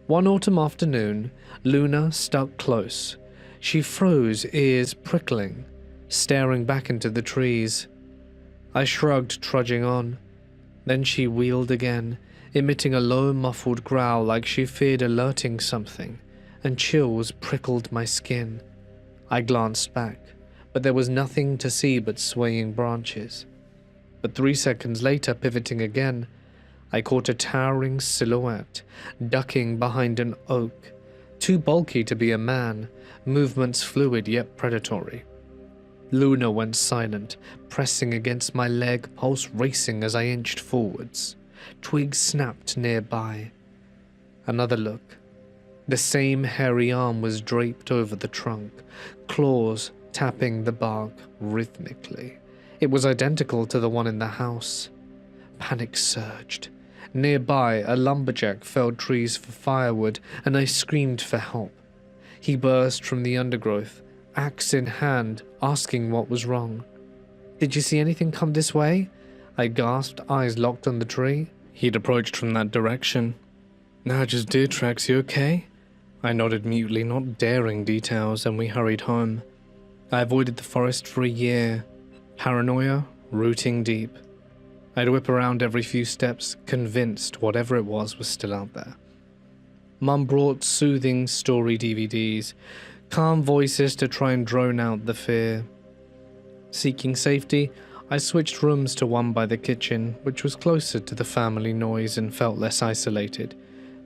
One autumn afternoon, Luna stuck close. She froze, ears prickling, staring back into the trees. I shrugged, trudging on. Then she wheeled again, emitting a low, muffled growl like she feared alerting something, and chills prickled my skin. I glanced back, but there was nothing to see but swaying branches. But 3 seconds later, pivoting again, I caught a towering silhouette, ducking behind an oak, too bulky to be a man, movements fluid yet predatory. Luna went silent, pressing against my leg, pulse racing as I inched forwards. Twigs snapped nearby. Another look. The same hairy arm was draped over the trunk, claws tapping the bark rhythmically. It was identical to the one in the house. Panic surged. Nearby, a lumberjack felled trees for firewood, and I screamed for help. He burst from the undergrowth, axe in hand, asking what was wrong. "Did you see anything come this way?" I gasped, eyes locked on the tree. He'd approached from that direction. "No, just deer tracks, you okay?" I nodded mutely, not daring details, and we hurried home. I avoided the forest for a year, paranoia rooting deep. I'd whip around every few steps, convinced whatever it was still out there. Mum brought soothing story DVDs, calm voices to try and drone out the fear. Seeking safety, I switched rooms to one by the kitchen, which was closer to the family noise and felt less isolated,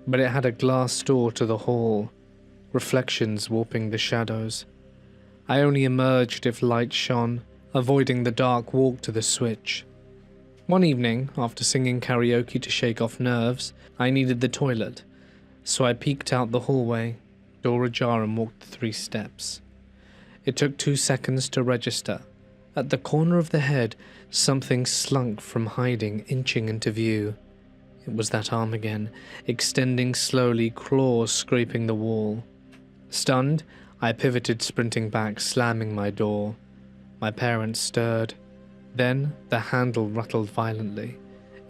but it had a glass door to the hall, reflections warping the shadows. I only emerged if light shone, avoiding the dark walk to the switch. One evening, after singing karaoke to shake off nerves, I needed the toilet, so I peeked out the hallway, door ajar, and walked the 3 steps. It took 2 seconds to register. At the corner of the head, something slunk from hiding, inching into view. It was that arm again, extending slowly, claws scraping the wall. Stunned, I pivoted, sprinting back, slamming my door. My parents stirred. Then the handle rattled violently.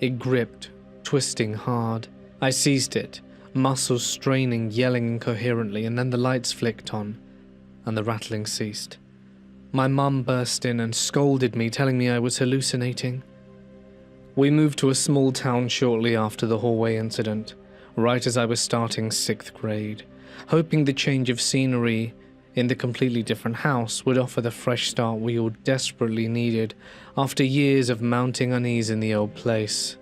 It gripped, twisting hard. I seized it, muscles straining, yelling incoherently, and then the lights flicked on, and the rattling ceased. My mum burst in and scolded me, telling me I was hallucinating. We moved to a small town shortly after the hallway incident, right as I was starting 6th grade, hoping the change of scenery in the completely different house would offer the fresh start we all desperately needed after years of mounting unease in the old place.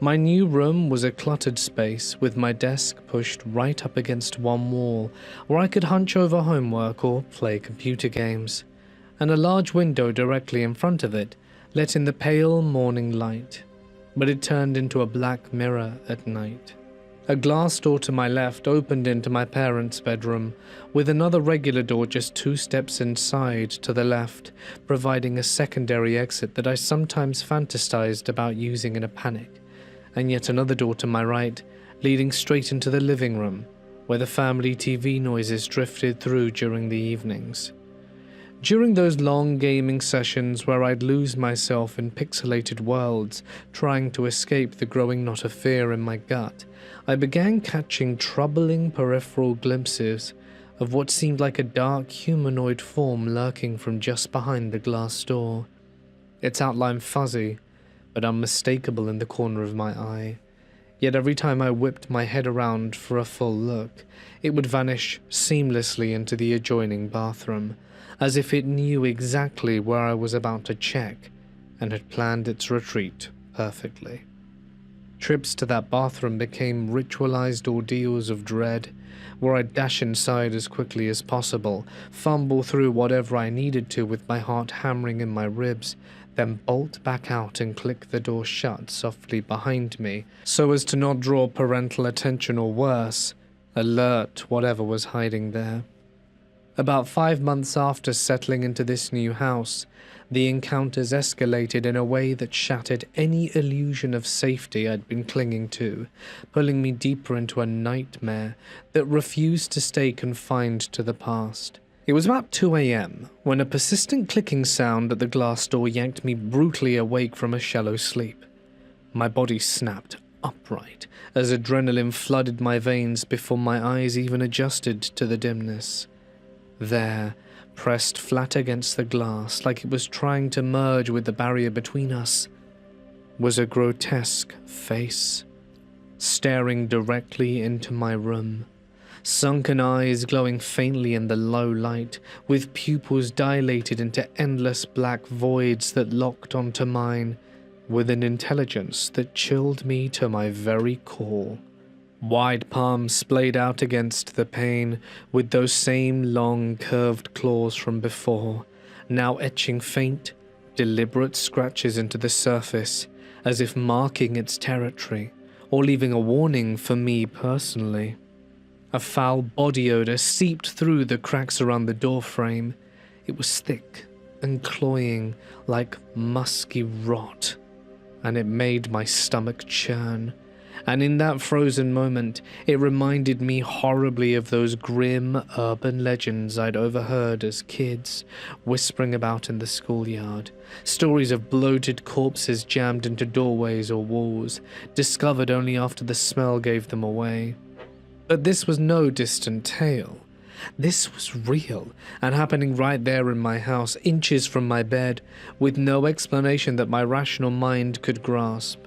My new room was a cluttered space with my desk pushed right up against one wall where I could hunch over homework or play computer games, and a large window directly in front of it let in the pale morning light, but it turned into a black mirror at night. A glass door to my left opened into my parents' bedroom, with another regular door just 2 steps inside to the left, providing a secondary exit that I sometimes fantasized about using in a panic, and yet another door to my right, leading straight into the living room, where the family TV noises drifted through during the evenings. During those long gaming sessions where I'd lose myself in pixelated worlds, trying to escape the growing knot of fear in my gut, I began catching troubling peripheral glimpses of what seemed like a dark humanoid form lurking from just behind the glass door, its outline fuzzy but unmistakable in the corner of my eye. Yet every time I whipped my head around for a full look, it would vanish seamlessly into the adjoining bathroom, as if it knew exactly where I was about to check and had planned its retreat perfectly. Trips to that bathroom became ritualized ordeals of dread, where I'd dash inside as quickly as possible, fumble through whatever I needed to with my heart hammering in my ribs, then bolt back out and click the door shut softly behind me, so as to not draw parental attention or worse, alert whatever was hiding there. About 5 months after settling into this new house, the encounters escalated in a way that shattered any illusion of safety I'd been clinging to, pulling me deeper into a nightmare that refused to stay confined to the past. It was about 2 a.m. when a persistent clicking sound at the glass door yanked me brutally awake from a shallow sleep. My body snapped upright as adrenaline flooded my veins before my eyes even adjusted to the dimness. There, pressed flat against the glass like it was trying to merge with the barrier between us, was a grotesque face, staring directly into my room, sunken eyes glowing faintly in the low light, with pupils dilated into endless black voids that locked onto mine with an intelligence that chilled me to my very core. Wide palms splayed out against the pane, with those same long, curved claws from before, now etching faint, deliberate scratches into the surface, as if marking its territory, or leaving a warning for me personally. A foul body odor seeped through the cracks around the doorframe. It was thick and cloying, like musky rot, and it made my stomach churn. And in that frozen moment, it reminded me horribly of those grim urban legends I'd overheard as kids, whispering about in the schoolyard. Stories of bloated corpses jammed into doorways or walls, discovered only after the smell gave them away. But this was no distant tale. This was real and happening right there in my house, inches from my bed, with no explanation that my rational mind could grasp.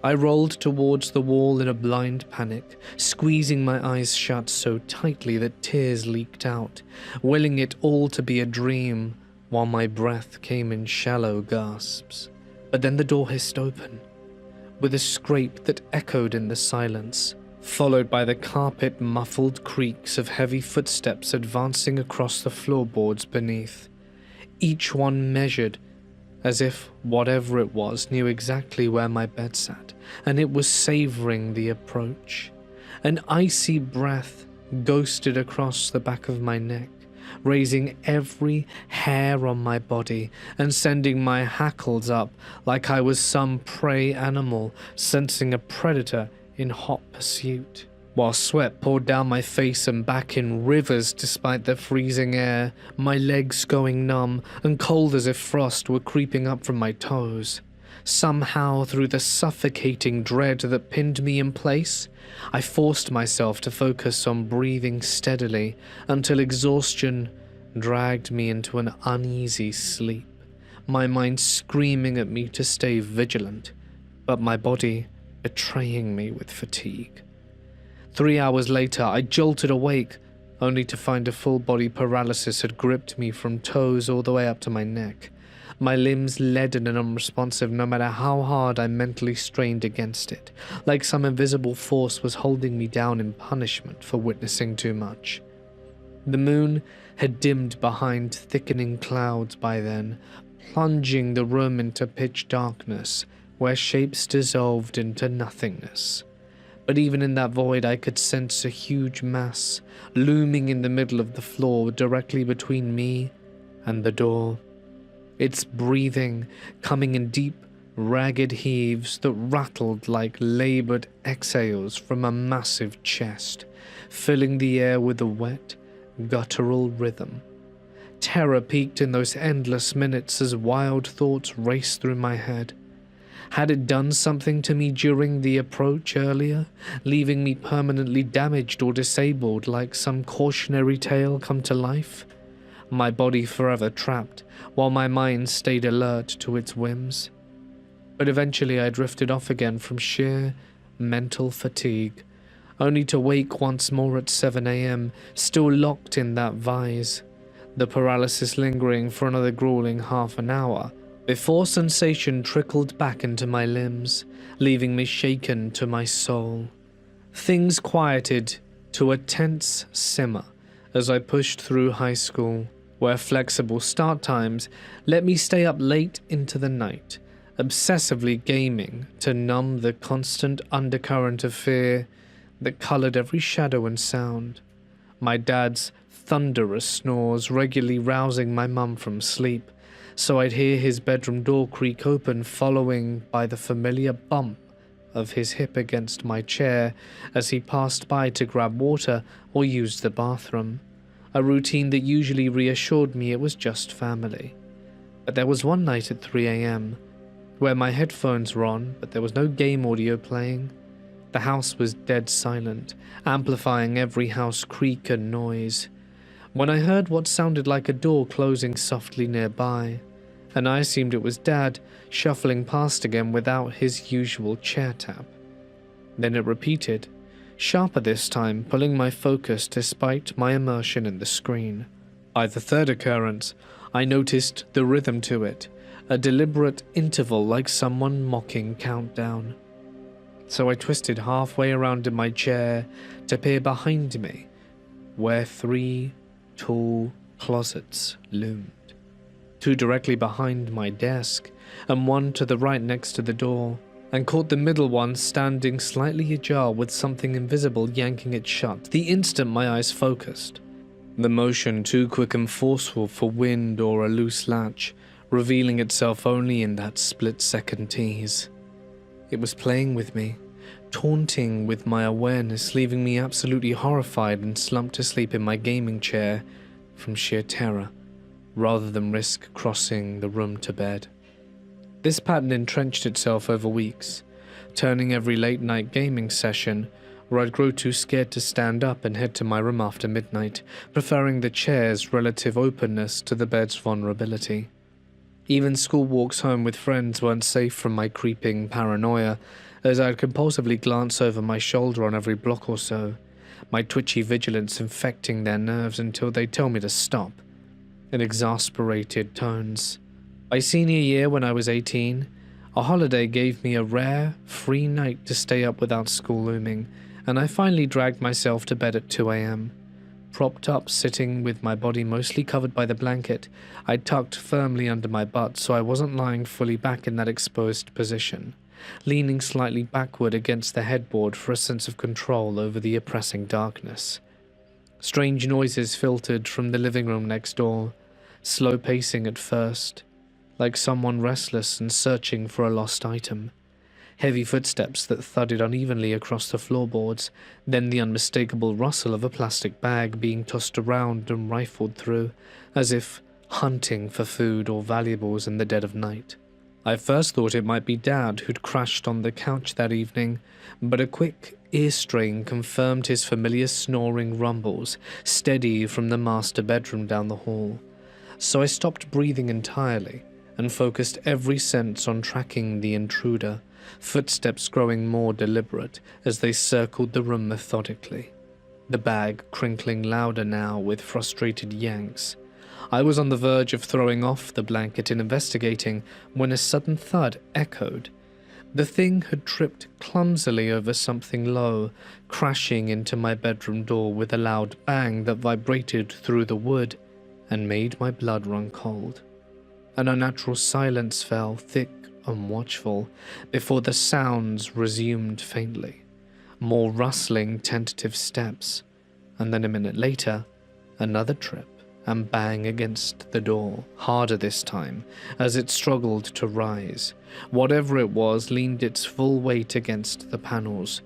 I rolled towards the wall in a blind panic, squeezing my eyes shut so tightly that tears leaked out, willing it all to be a dream, while my breath came in shallow gasps. But then the door hissed open, with a scrape that echoed in the silence, followed by the carpet-muffled creaks of heavy footsteps advancing across the floorboards beneath, each one measured, as if whatever it was knew exactly where my bed sat, and it was savoring the approach. An icy breath ghosted across the back of my neck, raising every hair on my body and sending my hackles up like I was some prey animal sensing a predator in hot pursuit, while sweat poured down my face and back in rivers despite the freezing air, my legs going numb and cold as if frost were creeping up from my toes. Somehow, through the suffocating dread that pinned me in place, I forced myself to focus on breathing steadily until exhaustion dragged me into an uneasy sleep, my mind screaming at me to stay vigilant, but my body betraying me with fatigue. 3 hours later, I jolted awake, only to find a full-body paralysis had gripped me from toes all the way up to my neck, my limbs leaden and unresponsive no matter how hard I mentally strained against it, like some invisible force was holding me down in punishment for witnessing too much. The moon had dimmed behind thickening clouds by then, plunging the room into pitch darkness, where shapes dissolved into nothingness. But even in that void I could sense a huge mass looming in the middle of the floor directly between me and the door. Its breathing coming in deep, ragged heaves that rattled like labored exhales from a massive chest, filling the air with a wet, guttural rhythm. Terror peaked in those endless minutes as wild thoughts raced through my head. Had it done something to me during the approach earlier, leaving me permanently damaged or disabled like some cautionary tale come to life? My body forever trapped, while my mind stayed alert to its whims. But eventually I drifted off again from sheer mental fatigue, only to wake once more at 7 a.m., still locked in that vise, the paralysis lingering for another grueling half an hour, before sensation trickled back into my limbs, leaving me shaken to my soul. Things quieted to a tense simmer as I pushed through high school, where flexible start times let me stay up late into the night, obsessively gaming to numb the constant undercurrent of fear that colored every shadow and sound. My dad's thunderous snores regularly rousing my mum from sleep, so I'd hear his bedroom door creak open, following by the familiar bump of his hip against my chair as he passed by to grab water or use the bathroom, a routine that usually reassured me it was just family. But there was one night at 3 a.m. where my headphones were on, but there was no game audio playing. The house was dead silent, amplifying every house creak and noise, when I heard what sounded like a door closing softly nearby, and I assumed it was Dad shuffling past again without his usual chair tap. Then it repeated, sharper this time, pulling my focus despite my immersion in the screen. By the third occurrence, I noticed the rhythm to it, a deliberate interval like someone mocking countdown. So I twisted halfway around in my chair to peer behind me, where 3 tall closets loomed. 2 directly behind my desk, and 1 to the right next to the door, and caught the middle one standing slightly ajar with something invisible yanking it shut the instant my eyes focused. The motion too quick and forceful for wind or a loose latch, revealing itself only in that split-second tease. It was playing with me, taunting with my awareness, leaving me absolutely horrified and slumped to sleep in my gaming chair from sheer terror, rather than risk crossing the room to bed. This pattern entrenched itself over weeks, turning every late-night gaming session, where I'd grow too scared to stand up and head to my room after midnight, preferring the chair's relative openness to the bed's vulnerability. Even school walks home with friends weren't safe from my creeping paranoia, as I'd compulsively glance over my shoulder on every block or so, my twitchy vigilance infecting their nerves until they tell me to stop, in exasperated tones. By senior year, when I was 18, a holiday gave me a rare, free night to stay up without school looming, and I finally dragged myself to bed at 2 a.m. Propped up, sitting with my body mostly covered by the blanket, I tucked firmly under my butt so I wasn't lying fully back in that exposed position, leaning slightly backward against the headboard for a sense of control over the oppressing darkness. Strange noises filtered from the living room next door, slow pacing at first, like someone restless and searching for a lost item. Heavy footsteps that thudded unevenly across the floorboards, then the unmistakable rustle of a plastic bag being tossed around and rifled through, as if hunting for food or valuables in the dead of night. I first thought it might be Dad who'd crashed on the couch that evening, but a quick ear strain confirmed his familiar snoring rumbles, steady from the master bedroom down the hall. So I stopped breathing entirely and focused every sense on tracking the intruder, footsteps growing more deliberate as they circled the room methodically, the bag crinkling louder now with frustrated yanks. I was on the verge of throwing off the blanket and investigating when a sudden thud echoed. The thing had tripped clumsily over something low, crashing into my bedroom door with a loud bang that vibrated through the wood and made my blood run cold. An unnatural silence fell, thick and watchful, before the sounds resumed faintly. More rustling, tentative steps, and then a minute later, another trip and bang against the door, harder this time, as it struggled to rise. Whatever it was leaned its full weight against the panels,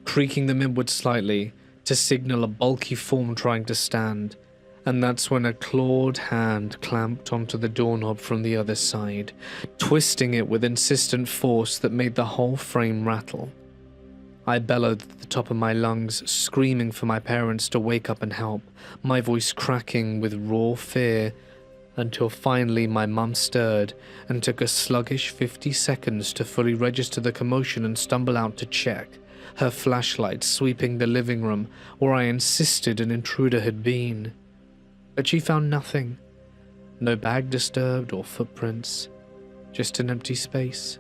creaking them inward slightly to signal a bulky form trying to stand. And that's when a clawed hand clamped onto the doorknob from the other side, twisting it with insistent force that made the whole frame rattle. I bellowed at the top of my lungs, screaming for my parents to wake up and help, my voice cracking with raw fear, until finally my mum stirred and took a sluggish 50 seconds to fully register the commotion and stumble out to check, her flashlight sweeping the living room where I insisted an intruder had been. But she found nothing. No bag disturbed or footprints, just an empty space.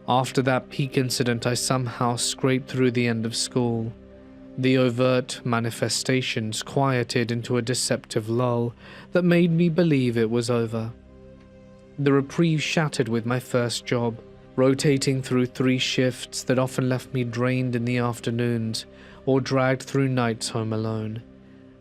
After that peak incident, I somehow scraped through the end of school. The overt manifestations quieted into a deceptive lull that made me believe it was over. The reprieve shattered with my first job, rotating through 3 shifts that often left me drained in the afternoons or dragged through nights home alone.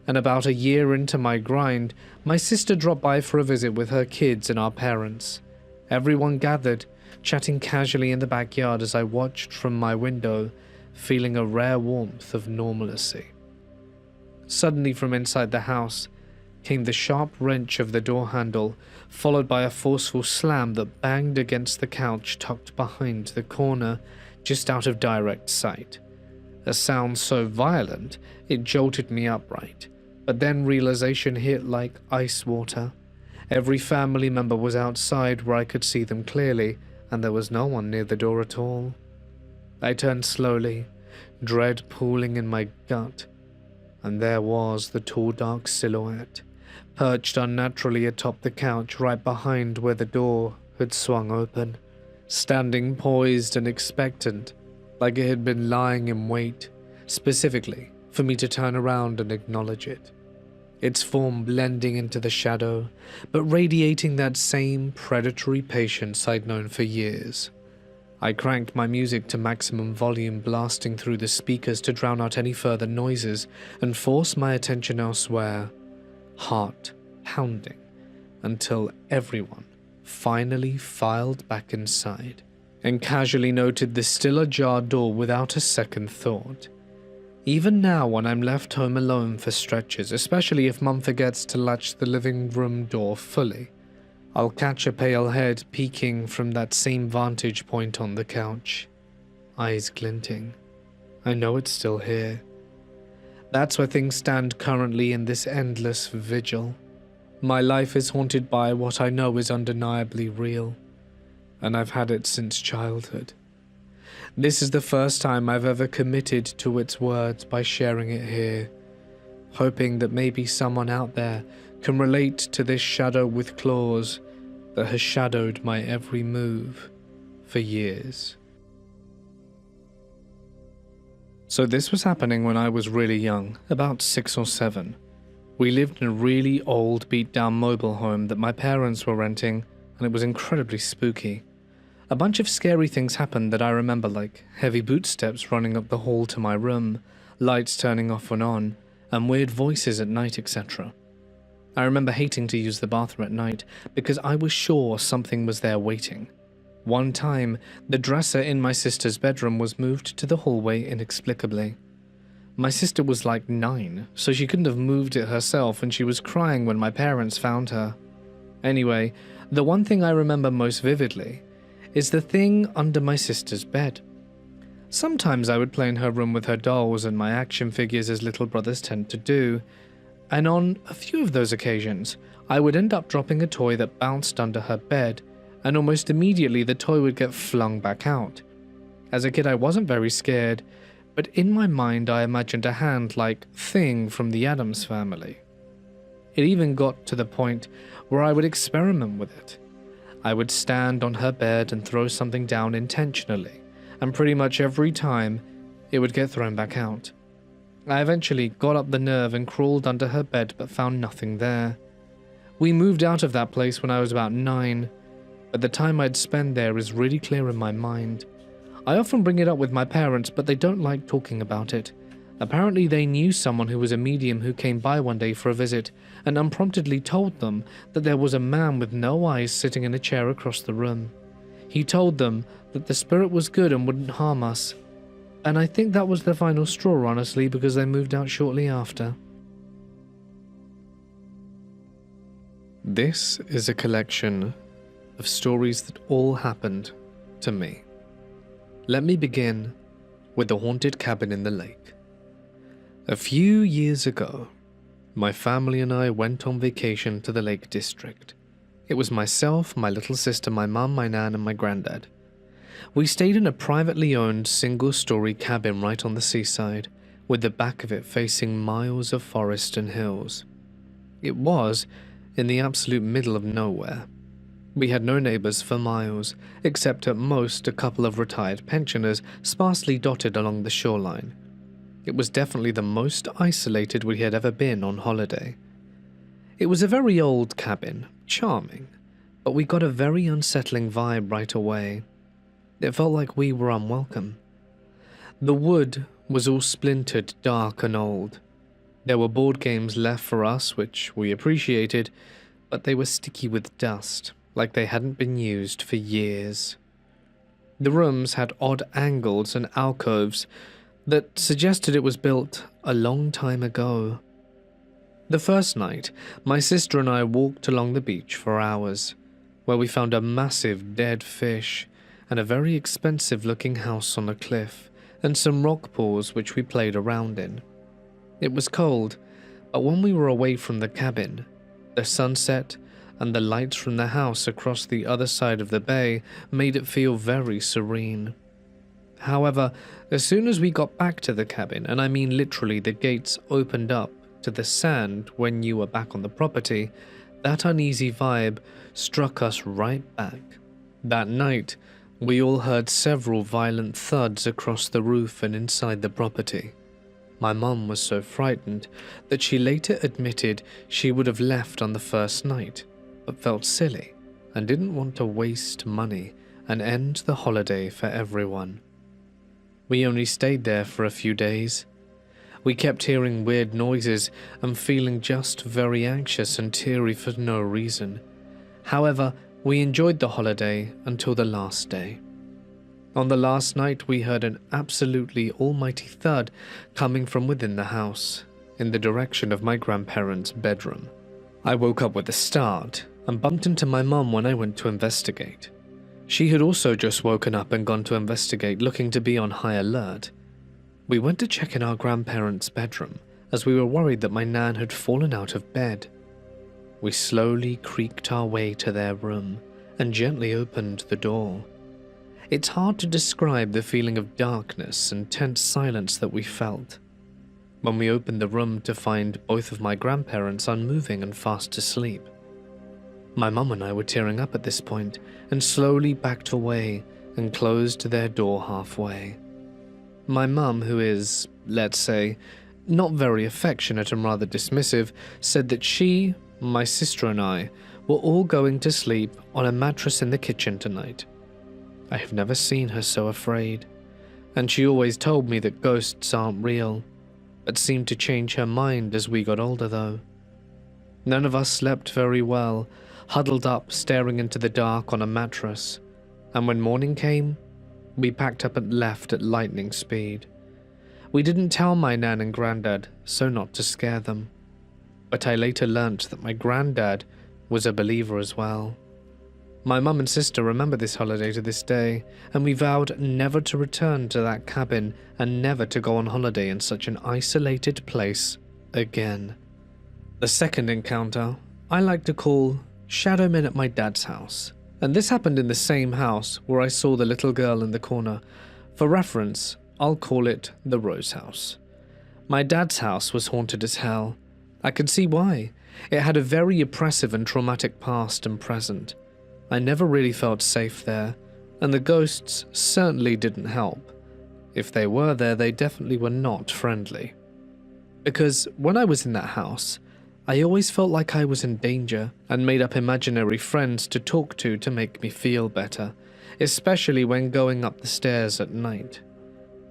And about a year into my grind, my sister dropped by for a visit with her kids and our parents. Everyone gathered, chatting casually in the backyard as I watched from my window, feeling a rare warmth of normalcy. Suddenly from inside the house came the sharp wrench of the door handle, followed by a forceful slam that banged against the couch tucked behind the corner, just out of direct sight. A sound so violent it jolted me upright, but then realization hit like ice water. Every family member was outside where I could see them clearly, and there was no one near the door at all. I turned slowly, dread pooling in my gut, and there was the tall dark silhouette, perched unnaturally atop the couch right behind where the door had swung open, standing poised and expectant, like it had been lying in wait, specifically for me to turn around and acknowledge it. Its form blending into the shadow, but radiating that same predatory patience I'd known for years. I cranked my music to maximum volume, blasting through the speakers to drown out any further noises and force my attention elsewhere, heart pounding, until everyone finally filed back inside and casually noted the still ajar door without a second thought. Even now, when I'm left home alone for stretches, especially if Mum forgets to latch the living room door fully, I'll catch a pale head peeking from that same vantage point on the couch, eyes glinting. I know it's still here. That's where things stand currently in this endless vigil. My life is haunted by what I know is undeniably real, and I've had it since childhood. This is the first time I've ever committed to its words by sharing it here, hoping that maybe someone out there can relate to this shadow with claws that has shadowed my every move for years. So this was happening when I was really young, about 6 or 7. We lived in a really old, beat-down mobile home that my parents were renting, and it was incredibly spooky. A bunch of scary things happened that I remember, like heavy bootsteps running up the hall to my room, lights turning off and on, and weird voices at night, etc. I remember hating to use the bathroom at night because I was sure something was there waiting. One time, the dresser in my sister's bedroom was moved to the hallway inexplicably. My sister was like 9, so she couldn't have moved it herself, and she was crying when my parents found her. Anyway, the one thing I remember most vividly is the thing under my sister's bed. Sometimes I would play in her room with her dolls and my action figures as little brothers tend to do, and on a few of those occasions, I would end up dropping a toy that bounced under her bed, and almost immediately the toy would get flung back out. As a kid I wasn't very scared, but in my mind I imagined a hand-like thing from the Addams Family. It even got to the point where I would experiment with it. I would stand on her bed and throw something down intentionally, and pretty much every time it would get thrown back out. I eventually got up the nerve and crawled under her bed but found nothing there. We moved out of that place when I was about 9, but the time I'd spend there is really clear in my mind. I often bring it up with my parents, but they don't like talking about it. Apparently they knew someone who was a medium who came by one day for a visit and unpromptedly told them that there was a man with no eyes sitting in a chair across the room. He told them that the spirit was good and wouldn't harm us. And I think that was the final straw, honestly, because they moved out shortly after. This is a collection of stories that all happened to me. Let me begin with the haunted cabin in the lake. A few years ago, my family and I went on vacation to the Lake District. It was myself, my little sister, my mum, my nan, and my granddad. We stayed in a privately owned single-story cabin right on the seaside, with the back of it facing miles of forest and hills. It was in the absolute middle of nowhere. We had no neighbors for miles, except at most a couple of retired pensioners sparsely dotted along the shoreline. It was definitely the most isolated we had ever been on holiday. It was a very old cabin, charming, but we got a very unsettling vibe right away. It felt like we were unwelcome. The wood was all splintered, dark and old. There were board games left for us, which we appreciated, but they were sticky with dust, like they hadn't been used for years. The rooms had odd angles and alcoves that suggested it was built a long time ago. The first night, my sister and I walked along the beach for hours, where we found a massive dead fish and a very expensive-looking house on a cliff, and some rock pools which we played around in. It was cold, but when we were away from the cabin, the sunset and the lights from the house across the other side of the bay made it feel very serene. However, as soon as we got back to the cabin, and I mean literally the gates opened up to the sand when you were back on the property, that uneasy vibe struck us right back. That night, we all heard several violent thuds across the roof and inside the property. My mum was so frightened that she later admitted she would have left on the first night, but felt silly and didn't want to waste money and end the holiday for everyone. We only stayed there for a few days. We kept hearing weird noises and feeling just very anxious and teary for no reason. However, we enjoyed the holiday until the last day. On the last night, we heard an absolutely almighty thud coming from within the house, in the direction of my grandparents' bedroom. I woke up with a start and bumped into my mum when I went to investigate. She had also just woken up and gone to investigate, looking to be on high alert. We went to check in our grandparents' bedroom, as we were worried that my nan had fallen out of bed. We slowly creaked our way to their room and gently opened the door. It's hard to describe the feeling of darkness and tense silence that we felt when we opened the room to find both of my grandparents unmoving and fast asleep. My mum and I were tearing up at this point and slowly backed away and closed their door halfway. My mum, who is, let's say, not very affectionate and rather dismissive, said that she, my sister and I were all going to sleep on a mattress in the kitchen tonight. I have never seen her so afraid, and she always told me that ghosts aren't real, but seemed to change her mind as we got older though. None of us slept very well, huddled up staring into the dark on a mattress, and when morning came, we packed up and left at lightning speed. We didn't tell my nan and granddad, so not to scare them. But I later learnt that my granddad was a believer as well. My mum and sister remember this holiday to this day, and we vowed never to return to that cabin and never to go on holiday in such an isolated place again. The second encounter I like to call Shadow Men at my dad's house, and this happened in the same house where I saw the little girl in the corner. For reference, I'll call it the Rose House. My dad's house was haunted as hell. I could see why. It had a very oppressive and traumatic past and present. I never really felt safe there, and the ghosts certainly didn't help. If they were there, they definitely were not friendly. Because when I was in that house, I always felt like I was in danger and made up imaginary friends to talk to make me feel better, especially when going up the stairs at night.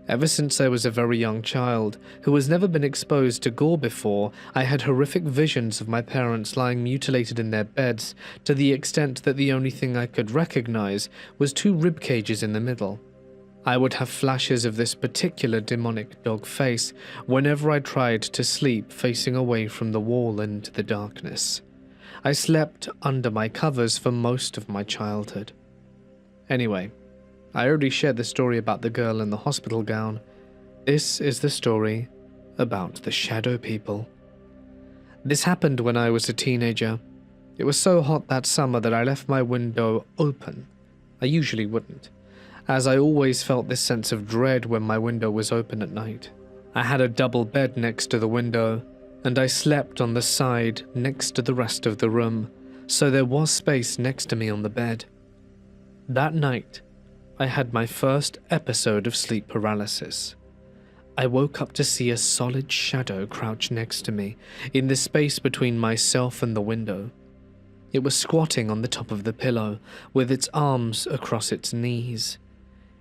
Ever since I was a very young child, who has never been exposed to gore before, I had horrific visions of my parents lying mutilated in their beds, to the extent that the only thing I could recognize was 2 rib cages in the middle. I would have flashes of this particular demonic dog face whenever I tried to sleep facing away from the wall into the darkness. I slept under my covers for most of my childhood. Anyway, I already shared the story about the girl in the hospital gown. This is the story about the shadow people. This happened when I was a teenager. It was so hot that summer that I left my window open. I usually wouldn't, as I always felt this sense of dread when my window was open at night. I had a double bed next to the window, and I slept on the side next to the rest of the room, so there was space next to me on the bed. That night, I had my first episode of sleep paralysis. I woke up to see a solid shadow crouch next to me, in the space between myself and the window. It was squatting on the top of the pillow, with its arms across its knees.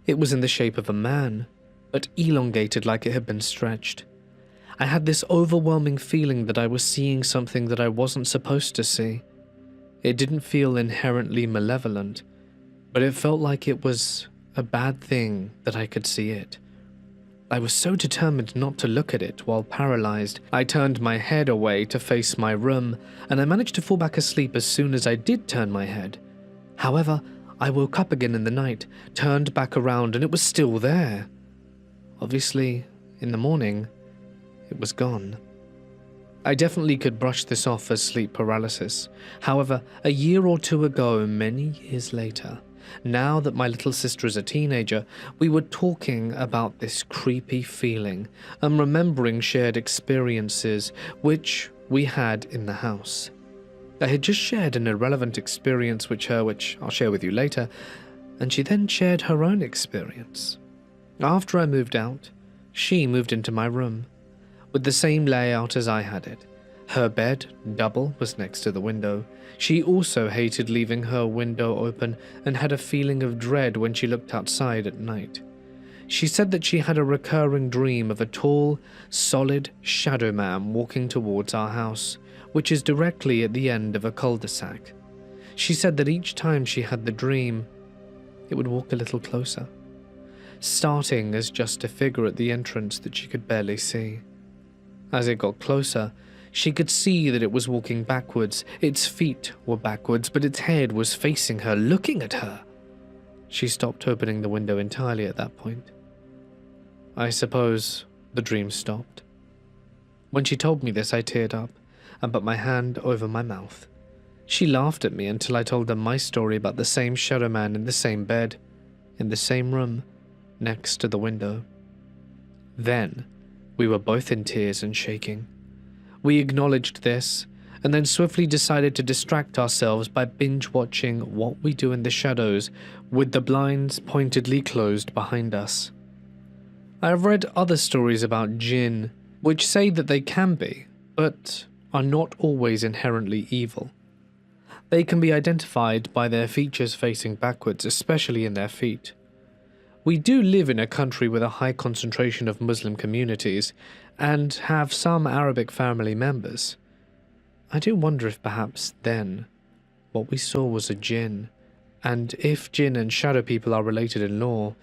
It was in the shape of a man, but elongated like it had been stretched. I had this overwhelming feeling that I was seeing something that I wasn't supposed to see. It didn't feel inherently malevolent, but it felt like it was a bad thing that I could see it. I was so determined not to look at it while paralyzed, I turned my head away to face my room, and I managed to fall back asleep as soon as I did turn my head. However, I woke up again in the night, turned back around, and it was still there. Obviously, in the morning, it was gone. I definitely could brush this off as sleep paralysis. However, a year or 2 ago, many years later, now that my little sister is a teenager, we were talking about this creepy feeling and remembering shared experiences which we had in the house. I had just shared an irrelevant experience with her, which I'll share with you later, and she then shared her own experience. After I moved out, she moved into my room, with the same layout as I had it. Her bed, double, was next to the window. She also hated leaving her window open and had a feeling of dread when she looked outside at night. She said that she had a recurring dream of a tall, solid shadow man walking towards our house, which is directly at the end of a cul-de-sac. She said that each time she had the dream, it would walk a little closer, starting as just a figure at the entrance that she could barely see. As it got closer, she could see that it was walking backwards. Its feet were backwards, but its head was facing her, looking at her. She stopped opening the window entirely at that point. I suppose The dream stopped. When she told me this, I teared up and put my hand over my mouth. She laughed at me until I told her my story about the same shadow man in the same bed, in the same room, next to the window. Then, we were both in tears and shaking. We acknowledged this, and then swiftly decided to distract ourselves by binge-watching What We Do in the Shadows with the blinds pointedly closed behind us. I have read other stories about jinn, which say that they can be, but are not always inherently evil. They can be identified by their features facing backwards, especially in their feet. We do live in a country with a high concentration of Muslim communities, and have some Arabic family members. I do wonder if perhaps then, what we saw was a jinn, and if jinn and shadow people are related in lore.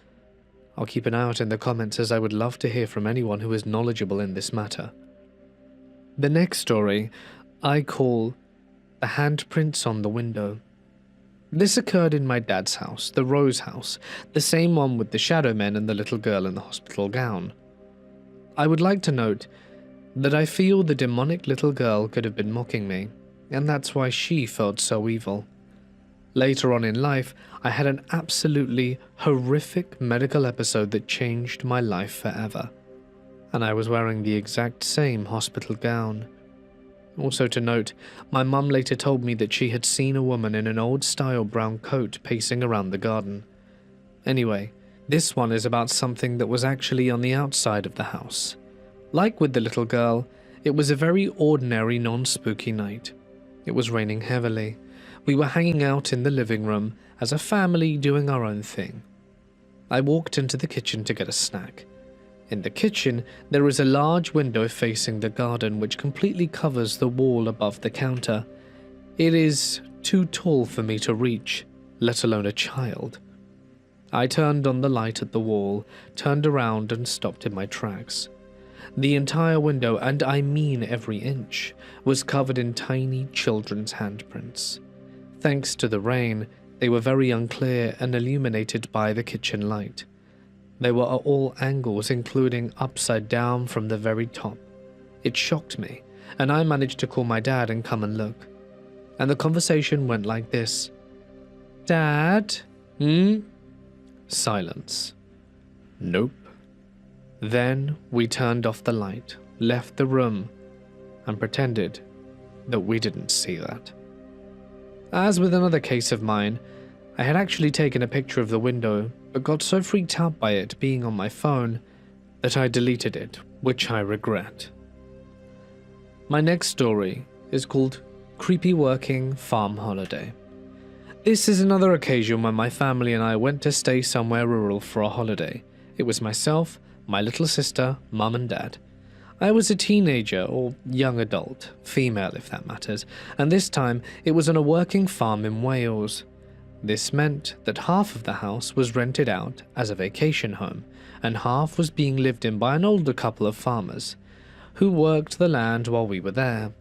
I'll keep an eye out in the comments, as I would love to hear from anyone who is knowledgeable in this matter. The next story I call The Handprints on the Window. This occurred in my dad's house, the Rose house, the same one with the shadow men and the little girl in the hospital gown. I would like to note that I feel the demonic little girl could have been mocking me, and that's why she felt so evil. Later on in life, I had an absolutely horrific medical episode that changed my life forever, and I was wearing the exact same hospital gown. Also to note, my mum later told me that she had seen a woman in an old-style brown coat pacing around the garden. Anyway, this one is about something that was actually on the outside of the house. Like with the little girl, it was a very ordinary non-spooky night. It was raining heavily. We were hanging out in the living room as a family doing our own thing. I walked into the kitchen to get a snack. In the kitchen, there is a large window facing the garden which completely covers the wall above the counter. It is too tall for me to reach, let alone a child. I turned on the light at the wall, turned around and stopped in my tracks. The entire window, and I mean every inch, was covered in tiny children's handprints. Thanks to the rain, they were very unclear and illuminated by the kitchen light. They were at all angles, including upside down from the very top. It shocked me, and I managed to call my dad and come and look. And the conversation went like this. "Dad? Silence. Nope. Then we turned off the light, left the room, and pretended that we didn't see that. As with another case of mine, I had actually taken a picture of the window, but got so freaked out by it being on my phone that I deleted it, which I regret. My next story is called Creepy Working Farm Holiday. This is another occasion when my family and I went to stay somewhere rural for a holiday. It was myself, my little sister, mum and dad. I was a teenager, or young adult, female if that matters, and this time it was on a working farm in Wales. This meant that half of the house was rented out as a vacation home, and half was being lived in by an older couple of farmers, who worked the land while we were there.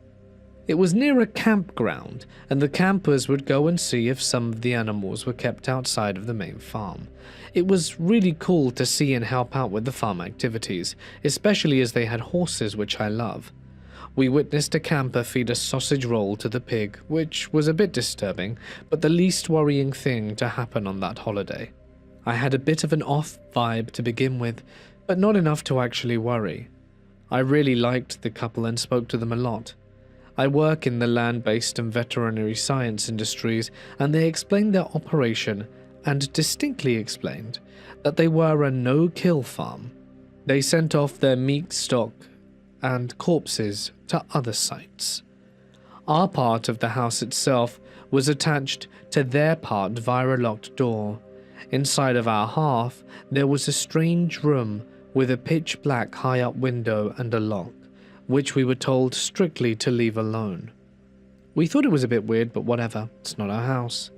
It was near a campground, and the campers would go and see if some of the animals were kept outside of the main farm. It was really cool to see and help out with the farm activities, especially as they had horses, which I love. We witnessed a camper feed a sausage roll to the pig, which was a bit disturbing, but the least worrying thing to happen on that holiday. I had a bit of an off vibe to begin with, but not enough to actually worry. I really liked the couple and spoke to them a lot. I work in the land-based and veterinary science industries, and they explained their operation and distinctly explained that they were a no-kill farm. They sent off their meat stock and corpses to other sites. Our part of the house itself was attached to their part via a locked door. Inside of our half, there was a strange room with a pitch-black high-up window and a lock, which we were told strictly to leave alone. We thought it was a bit weird, but whatever, it's not our house.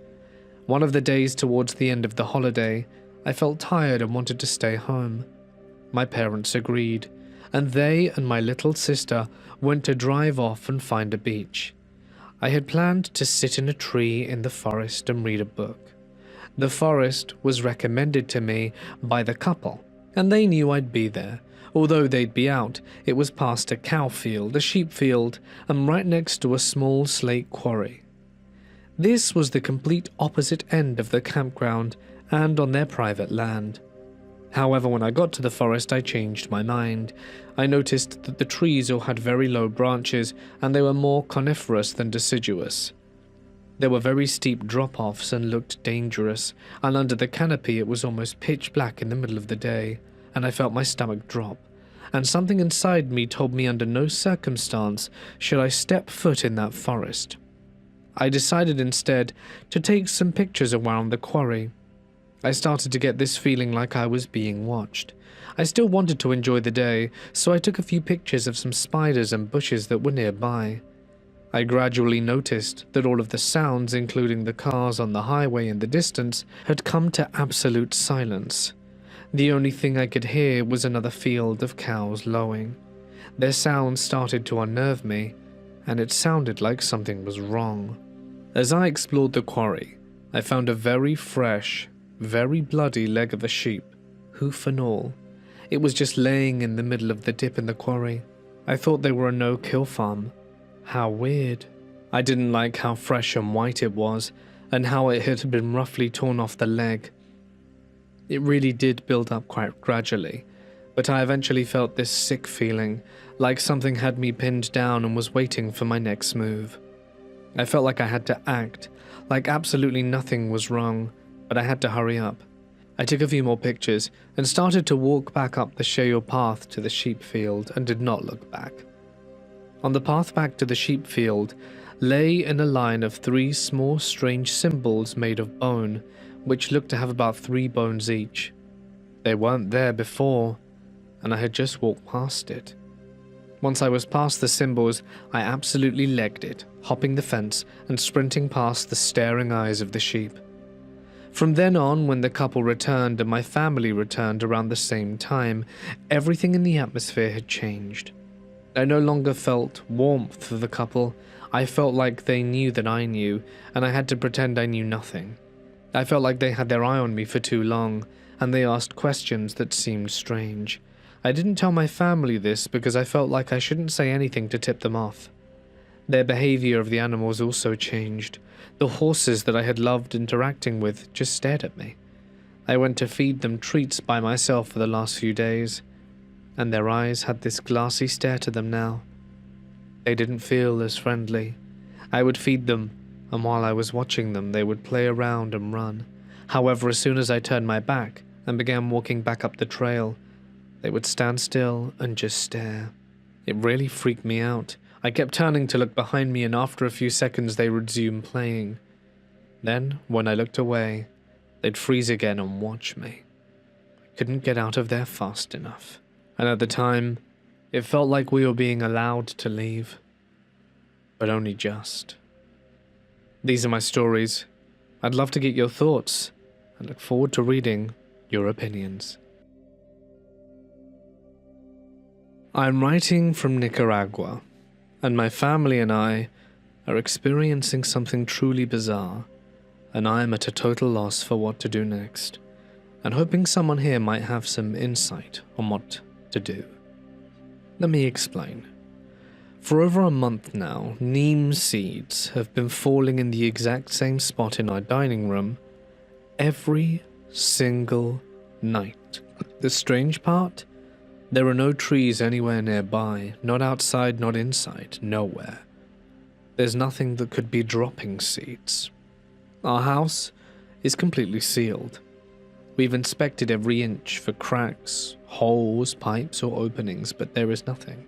One of the days towards the end of the holiday, I felt tired and wanted to stay home. My parents agreed, and they and my little sister went to drive off and find a beach. I had planned to sit in a tree in the forest and read a book. The forest was recommended to me by the couple, and they knew I'd be there. Although they'd be out, it was past a cow field, a sheep field, and right next to a small slate quarry. This was the complete opposite end of the campground and on their private land. However, when I got to the forest, I changed my mind. I noticed that the trees all had very low branches and they were more coniferous than deciduous. There were very steep drop-offs and looked dangerous, and under the canopy it was almost pitch black in the middle of the day, and I felt my stomach drop, and something inside me told me under no circumstance should I step foot in that forest. I decided instead to take some pictures around the quarry. I started to get this feeling like I was being watched. I still wanted to enjoy the day, so I took a few pictures of some spiders and bushes that were nearby. I gradually noticed that all of the sounds, including the cars on the highway in the distance, had come to absolute silence. The only thing I could hear was another field of cows lowing. Their sounds started to unnerve me, and it sounded like something was wrong. As I explored the quarry, I found a very fresh, very bloody leg of a sheep, hoof and all. It was just laying in the middle of the dip in the quarry. I thought they were a no-kill farm. How weird. I didn't like how fresh and white it was, and how it had been roughly torn off the leg. It really did build up quite gradually, but I eventually felt this sick feeling, like something had me pinned down and was waiting for my next move. I felt like I had to act, like absolutely nothing was wrong, but I had to hurry up. I took a few more pictures and started to walk back up the shale path to the sheep field and did not look back. On the path back to the sheep field lay in a line of 3 small strange symbols made of bone, which looked to have about 3 bones each. They weren't there before, and I had just walked past it. Once I was past the symbols, I absolutely legged it, hopping the fence and sprinting past the staring eyes of the sheep. From then on, when the couple returned and my family returned around the same time, everything in the atmosphere had changed. I no longer felt warmth for the couple. I felt like they knew that I knew, and I had to pretend I knew nothing. I felt like they had their eye on me for too long, and they asked questions that seemed strange. I didn't tell my family this because I felt like I shouldn't say anything to tip them off. Their behavior of the animals also changed. The horses that I had loved interacting with just stared at me. I went to feed them treats by myself for the last few days, and their eyes had this glassy stare to them now. They didn't feel as friendly. I would feed them, and while I was watching them, they would play around and run. However, as soon as I turned my back and began walking back up the trail, they would stand still and just stare. It really freaked me out. I kept turning to look behind me, and after a few seconds they would resume playing. Then, when I looked away, they'd freeze again and watch me. I couldn't get out of there fast enough. And at the time, it felt like we were being allowed to leave. But only just. These are my stories. I'd love to get your thoughts, and look forward to reading your opinions. I'm writing from Nicaragua, and my family and I are experiencing something truly bizarre, and I am at a total loss for what to do next, and hoping someone here might have some insight on what to do. Let me explain. For over a month now, neem seeds have been falling in the exact same spot in our dining room every single night. The strange part? There are no trees anywhere nearby, not outside, not inside, nowhere. There's nothing that could be dropping seeds. Our house is completely sealed. We've inspected every inch for cracks, holes, pipes, or openings, but there is nothing.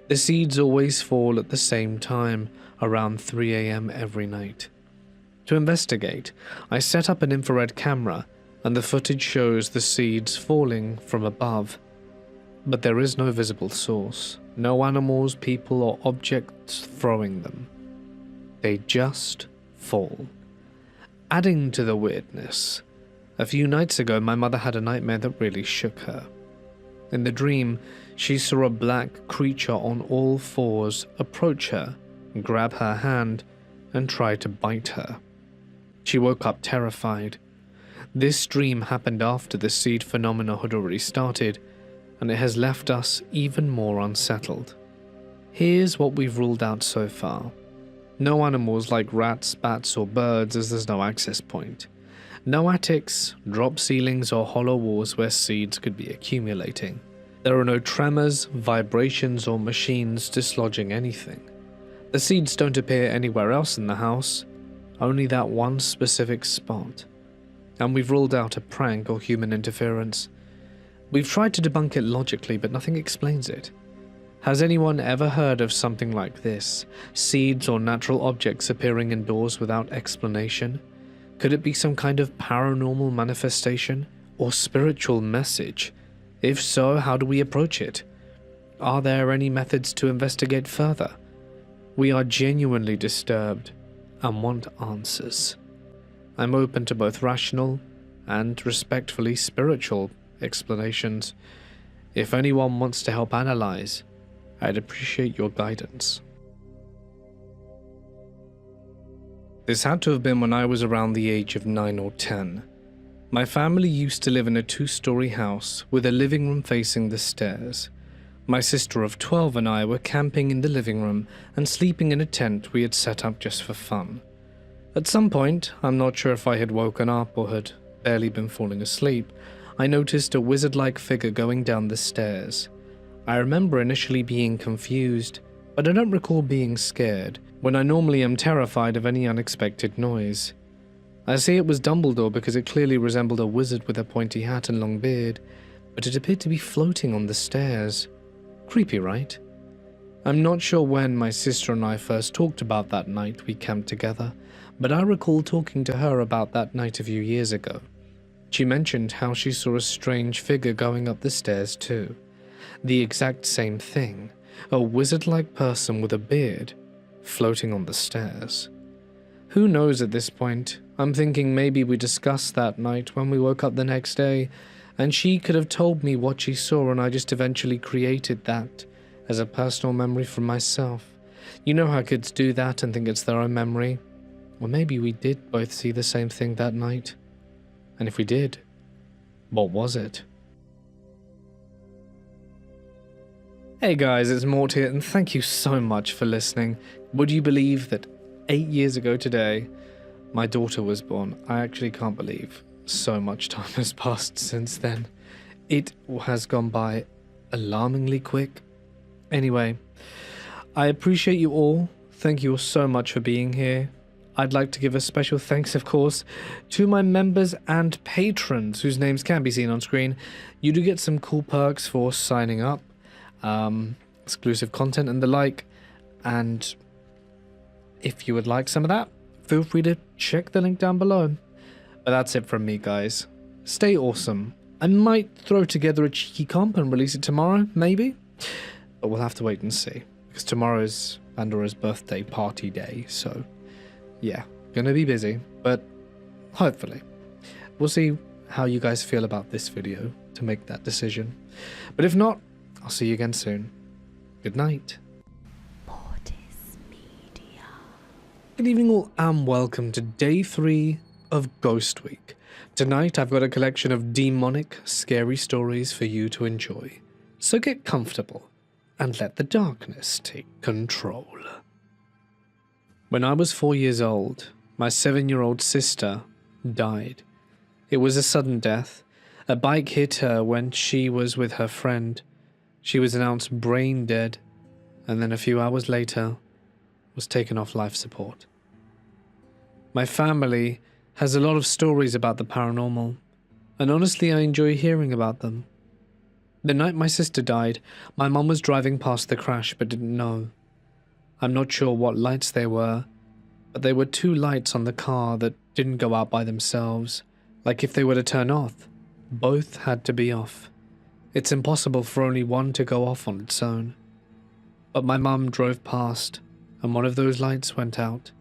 The seeds always fall at the same time, around 3 a.m. every night. To investigate, I set up an infrared camera, and the footage shows the seeds falling from above. But there is no visible source, no animals, people, or objects throwing them. They just fall. Adding to the weirdness, a few nights ago my mother had a nightmare that really shook her. In the dream, she saw a black creature on all fours approach her, grab her hand, and try to bite her. She woke up terrified. This dream happened after the seed phenomena had already started, and it has left us even more unsettled. Here's what we've ruled out so far. No animals like rats, bats, or birds, as there's no access point. No attics, drop ceilings, or hollow walls where seeds could be accumulating. There are no tremors, vibrations, or machines dislodging anything. The seeds don't appear anywhere else in the house, only that one specific spot. And we've ruled out a prank or human interference. We've tried to debunk it logically, but nothing explains it. Has anyone ever heard of something like this? Seeds or natural objects appearing indoors without explanation? Could it be some kind of paranormal manifestation or spiritual message? If so, how do we approach it? Are there any methods to investigate further? We are genuinely disturbed and want answers. I'm open to both rational and respectfully spiritual explanations. If anyone wants to help analyze, I'd appreciate your guidance. This had to have been when I was around the age of 9 or 10. My family used to live in a 2-story house with a living room facing the stairs. My sister of 12 and I were camping in the living room and sleeping in a tent we had set up just for fun. At some point, I'm not sure if I had woken up or had barely been falling asleep, I noticed a wizard-like figure going down the stairs. I remember initially being confused, but I don't recall being scared, when I normally am terrified of any unexpected noise. I say it was Dumbledore because it clearly resembled a wizard with a pointy hat and long beard, but it appeared to be floating on the stairs. Creepy, right? I'm not sure when my sister and I first talked about that night we camped together, but I recall talking to her about that night a few years ago. She mentioned how she saw a strange figure going up the stairs too. The exact same thing, a wizard-like person with a beard, floating on the stairs. Who knows at this point? I'm thinking maybe we discussed that night when we woke up the next day, and she could have told me what she saw and I just eventually created that as a personal memory for myself. You know how kids do that and think it's their own memory? Or maybe we did both see the same thing that night. And if we did, what was it? Hey guys, it's Mort here, and thank you so much for listening. Would you believe that 8 years ago today, my daughter was born? I actually can't believe so much time has passed since then. It has gone by alarmingly quick. Anyway, I appreciate you all. Thank you all so much for being here. I'd like to give a special thanks, of course, to my members and patrons, whose names can be seen on screen. You do get some cool perks for signing up. Exclusive content and the like, and if you would like some of that, feel free to check the link down below. But that's it from me, guys. Stay awesome. I might throw together a cheeky comp and release it tomorrow, maybe, but we'll have to wait and see, because tomorrow is Pandora's birthday party day, so yeah, gonna be busy, but hopefully we'll see how you guys feel about this video to make that decision. But if not, I'll see you again soon. Good night. Good evening all, and welcome to day 3 of Ghost Week. Tonight I've got a collection of demonic, scary stories for you to enjoy. So get comfortable and let the darkness take control. When I was 4 years old, my 7-year-old sister died. It was a sudden death. A bike hit her when she was with her friend. She was announced brain dead, and then a few hours later was taken off life support. My family has a lot of stories about the paranormal, and honestly I enjoy hearing about them. The night my sister died, my mum was driving past the crash but didn't know. I'm not sure what lights they were, but there were 2 lights on the car that didn't go out by themselves. Like if they were to turn off, both had to be off. It's impossible for only one to go off on its own. But my mum drove past, and one of those lights went out,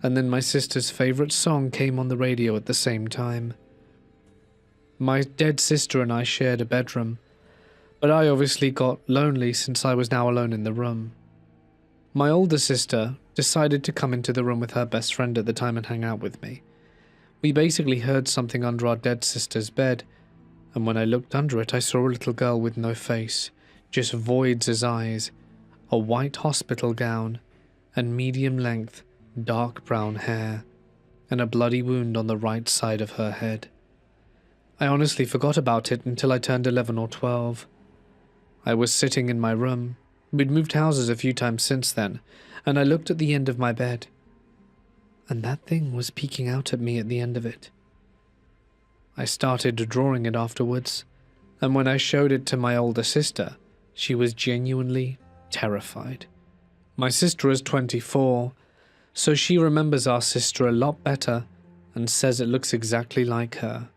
and then my sister's favourite song came on the radio at the same time. My dead sister and I shared a bedroom, but I obviously got lonely since I was now alone in the room. My older sister decided to come into the room with her best friend at the time and hang out with me. We basically heard something under our dead sister's bed, and when I looked under it, I saw a little girl with no face, just voids as eyes, a white hospital gown, and medium-length, dark brown hair, and a bloody wound on the right side of her head. I honestly forgot about it until I turned 11 or 12. I was sitting in my room. We'd moved houses a few times since then, and I looked at the end of my bed, and that thing was peeking out at me at the end of it. I started drawing it afterwards, and when I showed it to my older sister, she was genuinely terrified. My sister is 24, so she remembers our sister a lot better and says it looks exactly like her.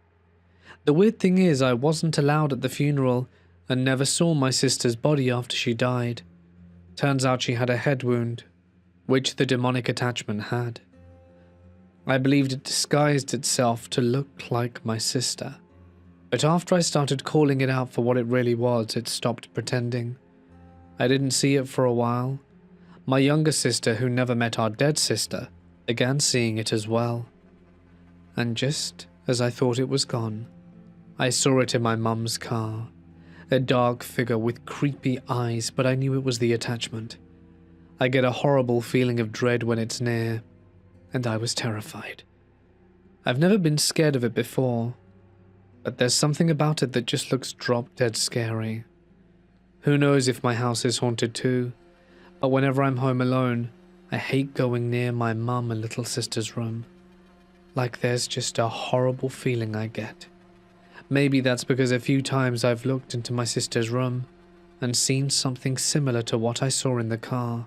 The weird thing is, I wasn't allowed at the funeral and never saw my sister's body after she died. Turns out she had a head wound, which the demonic attachment had. I believed it disguised itself to look like my sister, but after I started calling it out for what it really was, it stopped pretending. I didn't see it for a while. My younger sister, who never met our dead sister, began seeing it as well. And just as I thought it was gone, I saw it in my mum's car. A dark figure with creepy eyes, but I knew it was the attachment. I get a horrible feeling of dread when it's near, and I was terrified. I've never been scared of it before, but there's something about it that just looks drop-dead scary. Who knows if my house is haunted too, but whenever I'm home alone, I hate going near my mum and little sister's room. Like there's just a horrible feeling I get. Maybe that's because a few times I've looked into my sister's room and seen something similar to what I saw in the car.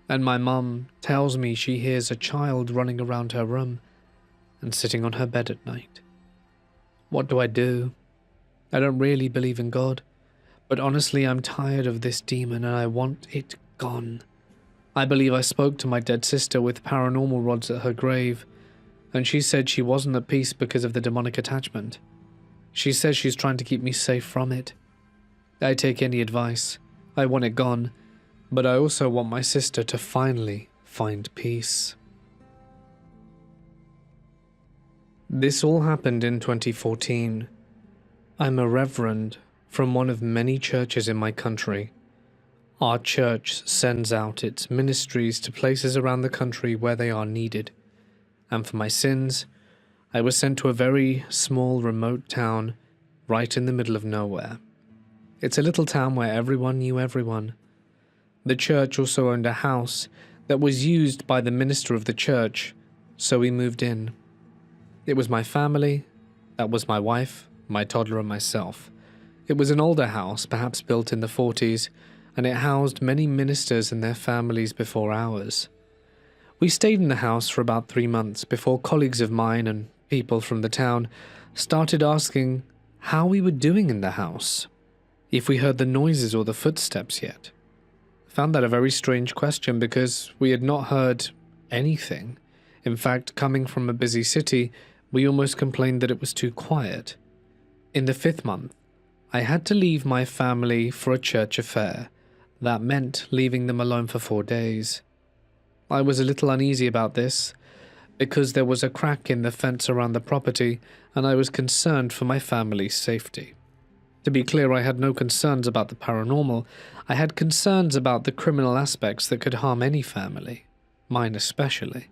And my mum tells me she hears a child running around her room and sitting on her bed at night. What do? I don't really believe in God, but honestly I'm tired of this demon and I want it gone. I believe I spoke to my dead sister with paranormal rods at her grave, and she said she wasn't at peace because of the demonic attachment. She says she's trying to keep me safe from it. I take any advice. I want it gone, but I also want my sister to finally find peace. This all happened in 2014. I'm a reverend from one of many churches in my country. Our church sends out its ministries to places around the country where they are needed. And for my sins, I was sent to a very small remote town right in the middle of nowhere. It's a little town where everyone knew everyone. The church also owned a house that was used by the minister of the church, so we moved in. It was my family, that was my wife, my toddler and myself. It was an older house, perhaps built in the 40s, and it housed many ministers and their families before ours. We stayed in the house for about 3 months before colleagues of mine and people from the town started asking how we were doing in the house, if we heard the noises or the footsteps yet. I found that a very strange question because we had not heard anything. In fact, coming from a busy city, we almost complained that it was too quiet. In the 5th month, I had to leave my family for a church affair. That meant leaving them alone for 4 days. I was a little uneasy about this, because there was a crack in the fence around the property, and I was concerned for my family's safety. To be clear, I had no concerns about the paranormal. I had concerns about the criminal aspects that could harm any family, mine especially.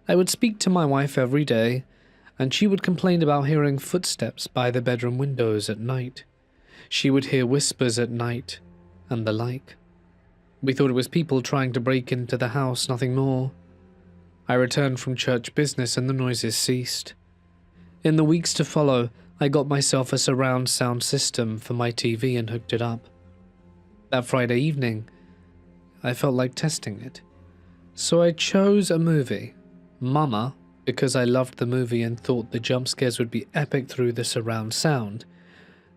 I would speak to my wife every day, and she would complain about hearing footsteps by the bedroom windows at night. She would hear whispers at night, and the like. We thought it was people trying to break into the house, nothing more. I returned from church business and the noises ceased. In the weeks to follow, I got myself a surround sound system for my TV and hooked it up. That Friday evening, I felt like testing it. So I chose a movie, Mama, because I loved the movie and thought the jump scares would be epic through the surround sound.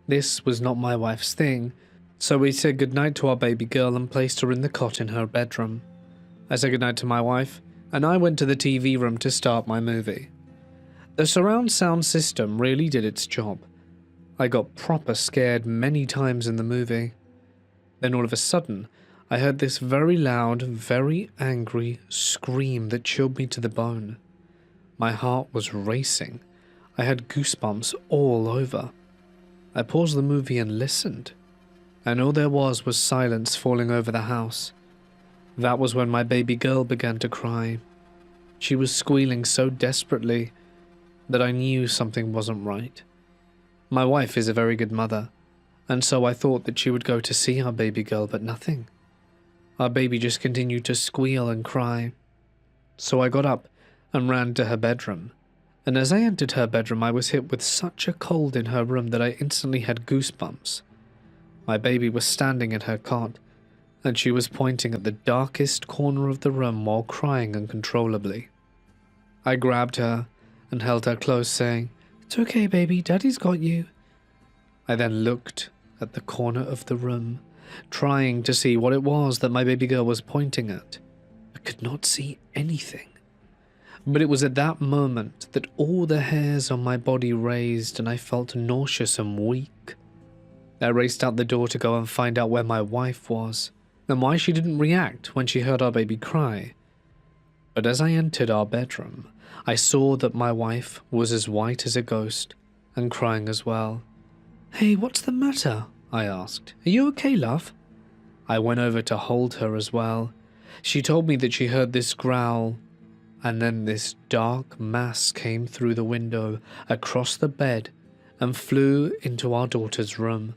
This was not my wife's thing, so we said goodnight to our baby girl and placed her in the cot in her bedroom. I said goodnight to my wife, and I went to the TV room to start my movie. The surround sound system really did its job. I got proper scared many times in the movie. Then all of a sudden, I heard this very loud, very angry scream that chilled me to the bone. My heart was racing. I had goosebumps all over. I paused the movie and listened, and all there was silence falling over the house. That was when my baby girl began to cry. She was squealing so desperately that I knew something wasn't right. My wife is a very good mother, and so I thought that she would go to see our baby girl, but nothing. Our baby just continued to squeal and cry. So I got up and ran to her bedroom, and as I entered her bedroom I was hit with such a cold in her room that I instantly had goosebumps. My baby was standing in her cot, and she was pointing at the darkest corner of the room while crying uncontrollably. I grabbed her and held her close, saying, "It's okay, baby, Daddy's got you." I then looked at the corner of the room, trying to see what it was that my baby girl was pointing at, but could not see anything. But it was at that moment that all the hairs on my body raised and I felt nauseous and weak. I raced out the door to go and find out where my wife was, and why she didn't react when she heard our baby cry. But as I entered our bedroom, I saw that my wife was as white as a ghost and crying as well. "Hey, what's the matter?" I asked. "Are you okay, love?" I went over to hold her as well. She told me that she heard this growl, and then this dark mass came through the window across the bed and flew into our daughter's room.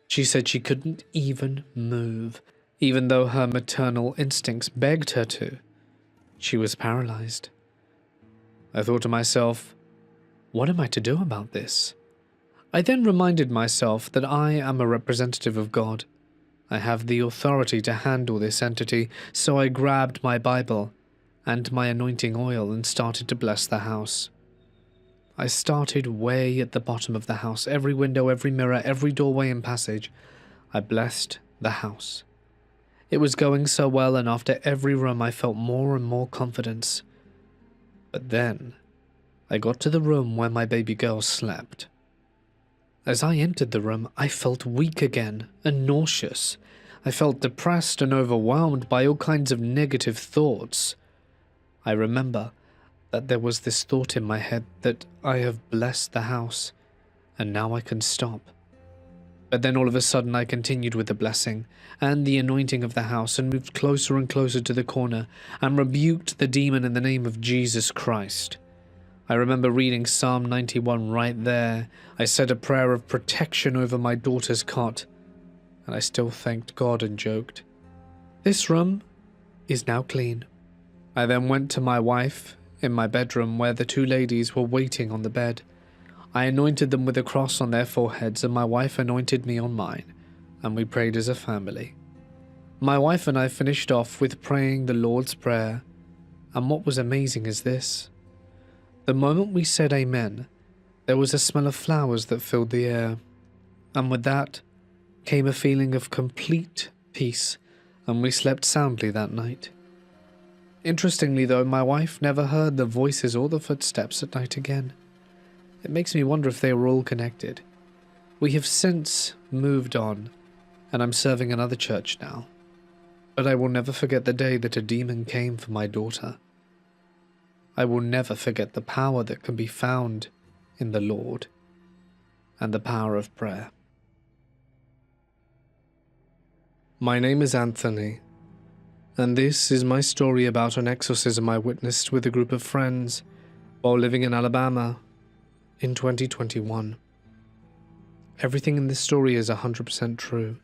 She said she couldn't even move, even though her maternal instincts begged her to. She was paralyzed. I thought to myself, what am I to do about this? I then reminded myself that I am a representative of God. I have the authority to handle this entity, so I grabbed my Bible and my anointing oil and started to bless the house. I started way at the bottom of the house, every window, every mirror, every doorway and passage. I blessed the house. It was going so well, and after every room I felt more and more confidence. But then I got to the room where my baby girl slept. As I entered the room, I felt weak again and nauseous. I felt depressed and overwhelmed by all kinds of negative thoughts. I remember that there was this thought in my head that I have blessed the house, and now I can stop. But then all of a sudden I continued with the blessing and the anointing of the house and moved closer and closer to the corner and rebuked the demon in the name of Jesus Christ. I remember reading Psalm 91 right there. I said a prayer of protection over my daughter's cot, and I still thanked God and joked, "This room is now clean." I then went to my wife in my bedroom where the two ladies were waiting on the bed. I anointed them with a cross on their foreheads, and my wife anointed me on mine, and we prayed as a family. My wife and I finished off with praying the Lord's Prayer, and what was amazing is this. The moment we said amen, there was a smell of flowers that filled the air, and with that came a feeling of complete peace, and we slept soundly that night. Interestingly though, my wife never heard the voices or the footsteps at night again. It makes me wonder if they were all connected. We have since moved on, and I'm serving another church now. But I will never forget the day that a demon came for my daughter. I will never forget the power that can be found in the Lord and the power of prayer. My name is Anthony, and this is my story about an exorcism I witnessed with a group of friends while living in Alabama in 2021. Everything in this story is 100% true.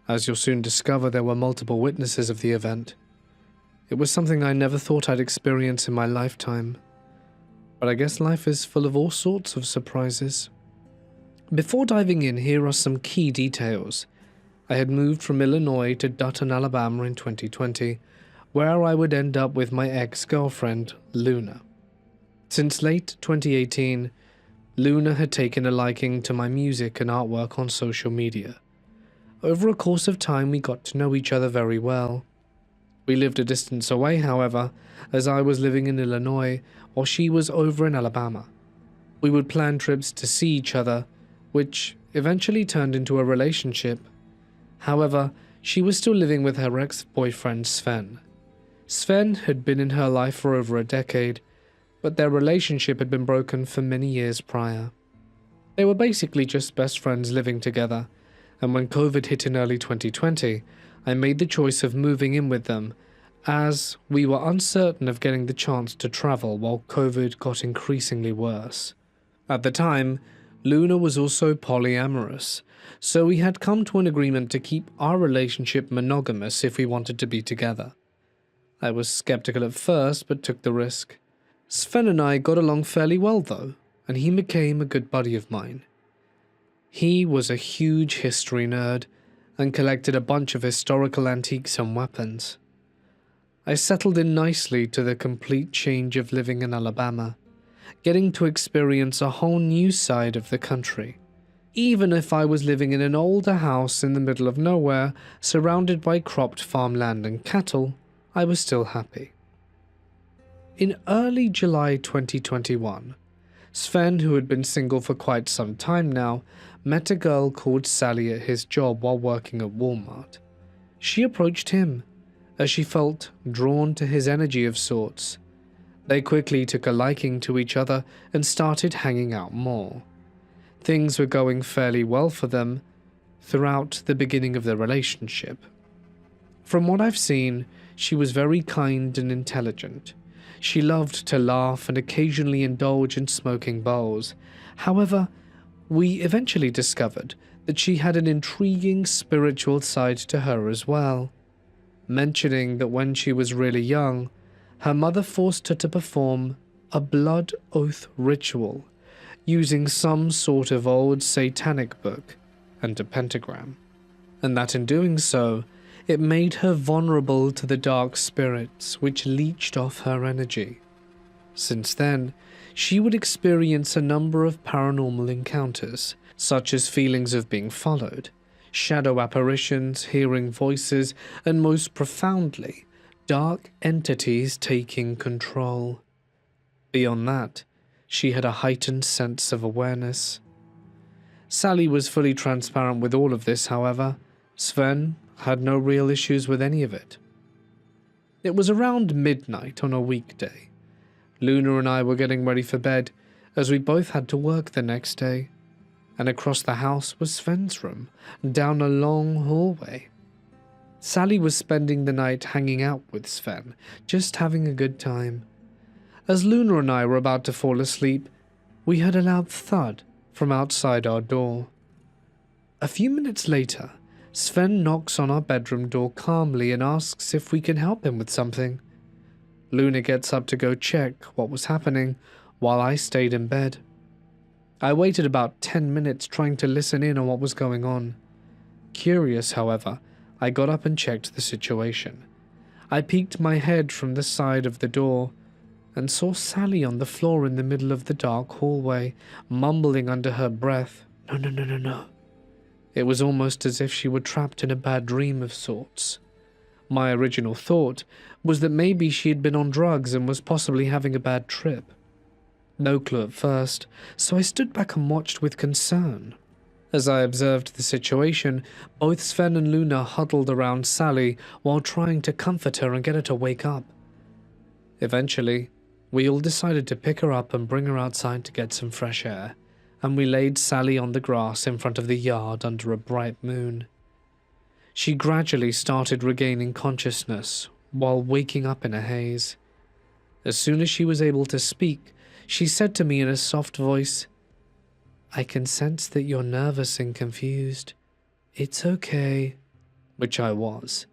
As you'll soon discover, there were multiple witnesses of the event. It was something I never thought I'd experience in my lifetime, but I guess life is full of all sorts of surprises. Before diving in, here are some key details. I had moved from Illinois to Dutton, Alabama in 2020, where I would end up with my ex-girlfriend, Luna. Since late 2018, Luna had taken a liking to my music and artwork on social media. Over a course of time, we got to know each other very well. We lived a distance away, however, as I was living in Illinois while she was over in Alabama. We would plan trips to see each other, which eventually turned into a relationship. However, she was still living with her ex-boyfriend Sven. Sven had been in her life for over a decade, but their relationship had been broken for many years prior. They were basically just best friends living together, and when COVID hit in early 2020, I made the choice of moving in with them, as we were uncertain of getting the chance to travel while COVID got increasingly worse. At the time, Luna was also polyamorous, so we had come to an agreement to keep our relationship monogamous if we wanted to be together. I was skeptical at first, but took the risk. Sven and I got along fairly well though, and he became a good buddy of mine. He was a huge history nerd and collected a bunch of historical antiques and weapons. I settled in nicely to the complete change of living in Alabama, getting to experience a whole new side of the country. Even if I was living in an older house in the middle of nowhere, surrounded by cropped farmland and cattle, I was still happy. In early July 2021, Sven, who had been single for quite some time now, met a girl called Sally at his job while working at Walmart. She approached him, as she felt drawn to his energy of sorts. They quickly took a liking to each other and started hanging out more. Things were going fairly well for them throughout the beginning of their relationship. From what I've seen, she was very kind and intelligent. She loved to laugh and occasionally indulge in smoking bowls. However, we eventually discovered that she had an intriguing spiritual side to her as well, mentioning that when she was really young, her mother forced her to perform a blood oath ritual using some sort of old satanic book and a pentagram, and that in doing so, it made her vulnerable to the dark spirits which leached off her energy. Since then, she would experience a number of paranormal encounters, such as feelings of being followed, shadow apparitions, hearing voices, and most profoundly, dark entities taking control. Beyond that, she had a heightened sense of awareness. Sally was fully transparent with all of this, however. Sven had no real issues with any of it. It was around midnight on a weekday. Luna and I were getting ready for bed, as we both had to work the next day, and across the house was Sven's room, down a long hallway. Sally was spending the night hanging out with Sven, just having a good time. As Luna and I were about to fall asleep, we heard a loud thud from outside our door. A few minutes later, Sven knocks on our bedroom door calmly and asks if we can help him with something. Luna gets up to go check what was happening, while I stayed in bed. I waited about 10 minutes trying to listen in on what was going on. Curious, however, I got up and checked the situation. I peeked my head from the side of the door and saw Sally on the floor in the middle of the dark hallway, mumbling under her breath, "No, no, no, no, no." It was almost as if she were trapped in a bad dream of sorts. My original thought was that maybe she had been on drugs and was possibly having a bad trip. No clue at first, so I stood back and watched with concern. As I observed the situation, both Sven and Luna huddled around Sally while trying to comfort her and get her to wake up. Eventually, we all decided to pick her up and bring her outside to get some fresh air, and we laid Sally on the grass in front of the yard under a bright moon. She gradually started regaining consciousness while waking up in a haze. As soon as she was able to speak, she said to me in a soft voice, "I can sense that you're nervous and confused. It's okay," which I was.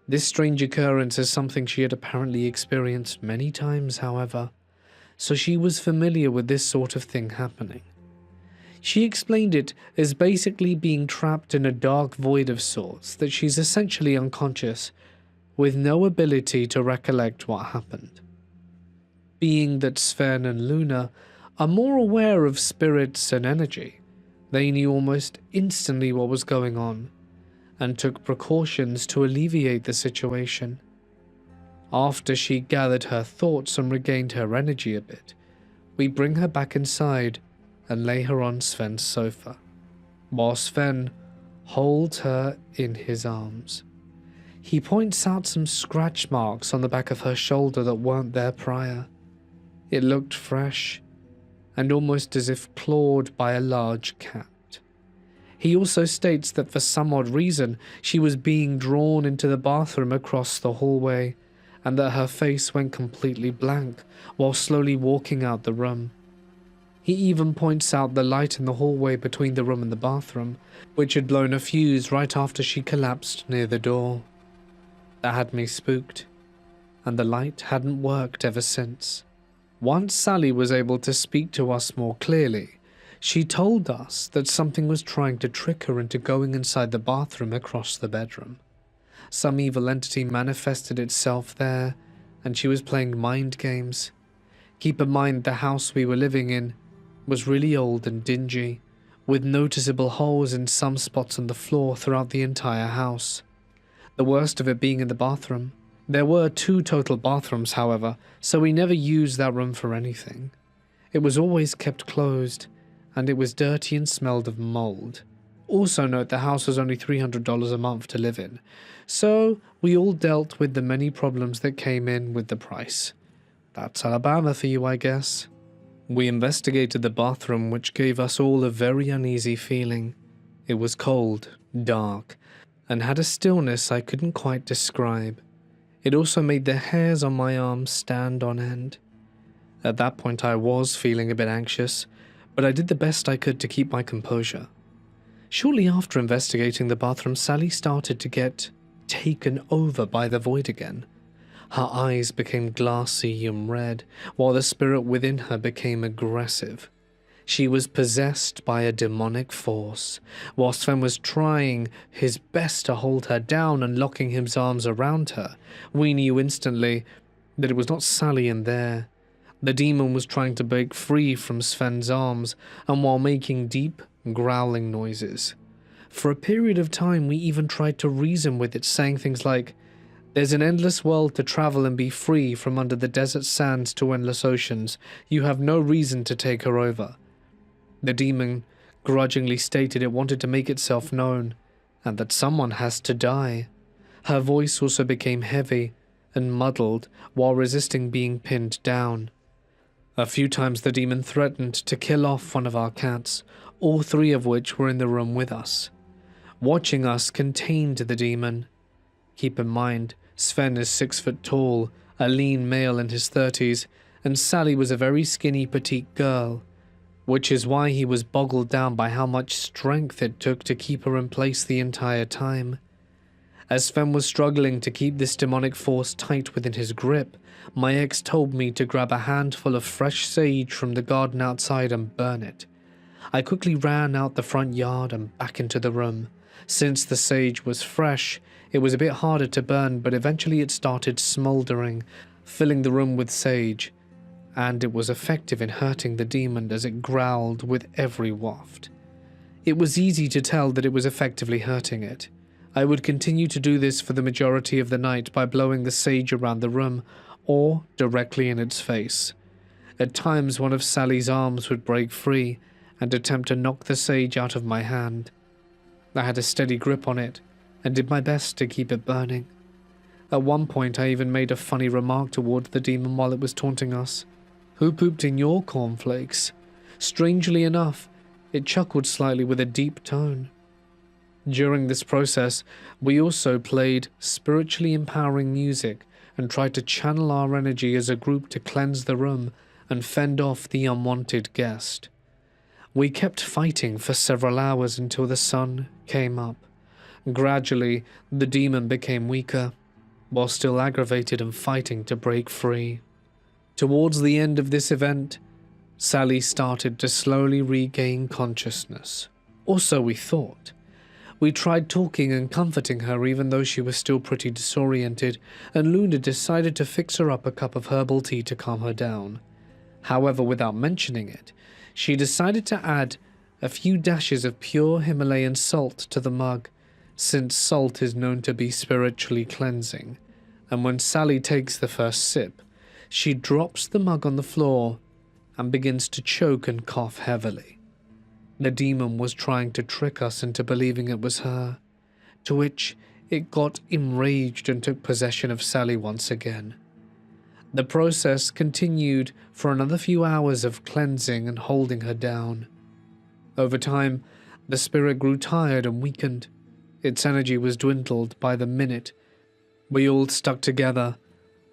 This strange occurrence is something she had apparently experienced many times, however, so she was familiar with this sort of thing happening. She explained it as basically being trapped in a dark void of sorts, that she's essentially unconscious, with no ability to recollect what happened. Being that Sven and Luna are more aware of spirits and energy, they knew almost instantly what was going on, and took precautions to alleviate the situation. After she gathered her thoughts and regained her energy a bit, we bring her back inside and lay her on Sven's sofa, while Sven holds her in his arms. He points out some scratch marks on the back of her shoulder that weren't there prior. It looked fresh, and almost as if clawed by a large cat. He also states that for some odd reason, she was being drawn into the bathroom across the hallway, and that her face went completely blank while slowly walking out the room. He even points out the light in the hallway between the room and the bathroom, which had blown a fuse right after she collapsed near the door. That had me spooked, and the light hadn't worked ever since. Once Sally was able to speak to us more clearly, she told us that something was trying to trick her into going inside the bathroom across the bedroom. Some evil entity manifested itself there, and she was playing mind games. Keep in mind the house we were living in was really old and dingy, with noticeable holes in some spots on the floor throughout the entire house. The worst of it being in the bathroom. There were 2 total bathrooms, however, so we never used that room for anything. It was always kept closed, and it was dirty and smelled of mold. Also note the house was only $300 a month to live in, so we all dealt with the many problems that came in with the price. That's Alabama for you, I guess. We investigated the bathroom, which gave us all a very uneasy feeling. It was cold, dark, and had a stillness I couldn't quite describe. It also made the hairs on my arms stand on end. At that point I was feeling a bit anxious, but I did the best I could to keep my composure. Shortly after investigating the bathroom, Sally started to get taken over by the void again. Her eyes became glassy and red, while the spirit within her became aggressive. She was possessed by a demonic force. While Sven was trying his best to hold her down and locking his arms around her, we knew instantly that it was not Sally in there. The demon was trying to break free from Sven's arms, and while making deep, growling noises. For a period of time, we even tried to reason with it, saying things like, "There's an endless world to travel and be free from under the desert sands to endless oceans. You have no reason to take her over." The demon grudgingly stated it wanted to make itself known, and that someone has to die. Her voice also became heavy and muddled while resisting being pinned down. A few times the demon threatened to kill off one of our cats, all 3 of which were in the room with us. Watching us contained the demon. Keep in mind, Sven is 6 foot tall, a lean male in his 30s, and Sally was a very skinny petite girl, which is why he was boggled down by how much strength it took to keep her in place the entire time. As Sven was struggling to keep this demonic force tight within his grip, my ex told me to grab a handful of fresh sage from the garden outside and burn it. I quickly ran out the front yard and back into the room. Since the sage was fresh, it was a bit harder to burn, but eventually it started smoldering, filling the room with sage, and it was effective in hurting the demon as it growled with every waft. It was easy to tell that it was effectively hurting it. I would continue to do this for the majority of the night by blowing the sage around the room or directly in its face. At times one of Sally's arms would break free and attempt to knock the sage out of my hand. I had a steady grip on it and did my best to keep it burning. At one point I even made a funny remark toward the demon while it was taunting us. "Who pooped in your cornflakes?" Strangely enough, it chuckled slightly with a deep tone. During this process, we also played spiritually empowering music and tried to channel our energy as a group to cleanse the room and fend off the unwanted guest. We kept fighting for several hours until the sun came up. Gradually, the demon became weaker, while still aggravated and fighting to break free. Towards the end of this event, Sally started to slowly regain consciousness. Or so we thought. We tried talking and comforting her even though she was still pretty disoriented, and Luna decided to fix her up a cup of herbal tea to calm her down. However, without mentioning it, she decided to add a few dashes of pure Himalayan salt to the mug, since salt is known to be spiritually cleansing, and when Sally takes the first sip, she drops the mug on the floor and begins to choke and cough heavily. The demon was trying to trick us into believing it was her, to which it got enraged and took possession of Sally once again. The process continued for another few hours of cleansing and holding her down. Over time, the spirit grew tired and weakened. Its energy was dwindled by the minute. We all stuck together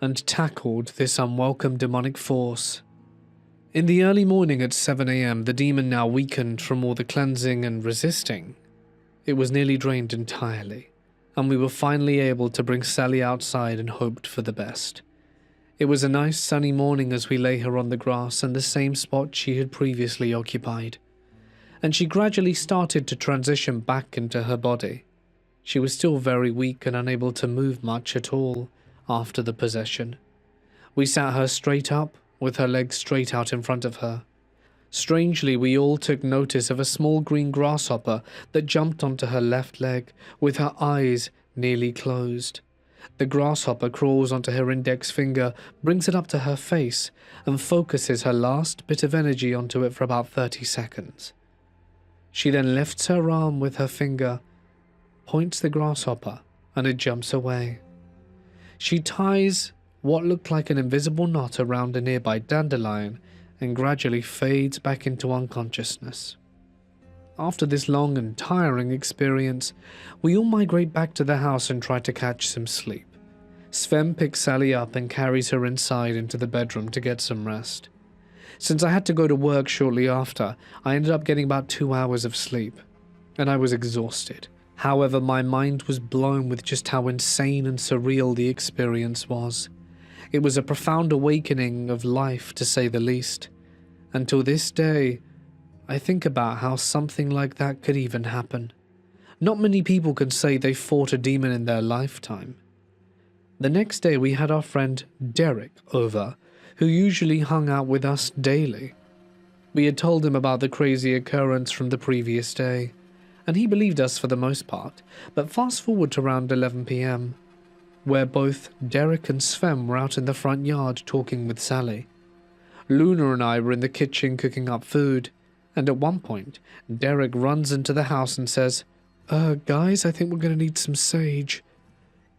and tackled this unwelcome demonic force. In the early morning at 7 a.m., the demon, now weakened from all the cleansing and resisting, it was nearly drained entirely, and we were finally able to bring Sally outside and hoped for the best. It was a nice sunny morning as we lay her on the grass in the same spot she had previously occupied, and she gradually started to transition back into her body. She was still very weak and unable to move much at all after the possession. We sat her straight up, with her legs straight out in front of her. Strangely, we all took notice of a small green grasshopper that jumped onto her left leg, with her eyes nearly closed. The grasshopper crawls onto her index finger, brings it up to her face, and focuses her last bit of energy onto it for about 30 seconds. She then lifts her arm with her finger, points the grasshopper, and it jumps away. She ties what looked like an invisible knot around a nearby dandelion and gradually fades back into unconsciousness. After this long and tiring experience, we all migrate back to the house and try to catch some sleep. Sven picks Sally up and carries her inside into the bedroom to get some rest. Since I had to go to work shortly after, I ended up getting about 2 hours of sleep, and I was exhausted. However, my mind was blown with just how insane and surreal the experience was. It was a profound awakening of life, to say the least. Until this day, I think about how something like that could even happen. Not many people can say they fought a demon in their lifetime. The next day we had our friend Derek over, who usually hung out with us daily. We had told him about the crazy occurrence from the previous day, and he believed us for the most part, but fast forward to around 11 p.m, where both Derek and Sven were out in the front yard talking with Sally. Luna and I were in the kitchen cooking up food, and at one point, Derek runs into the house and says, guys, I think we're going to need some sage.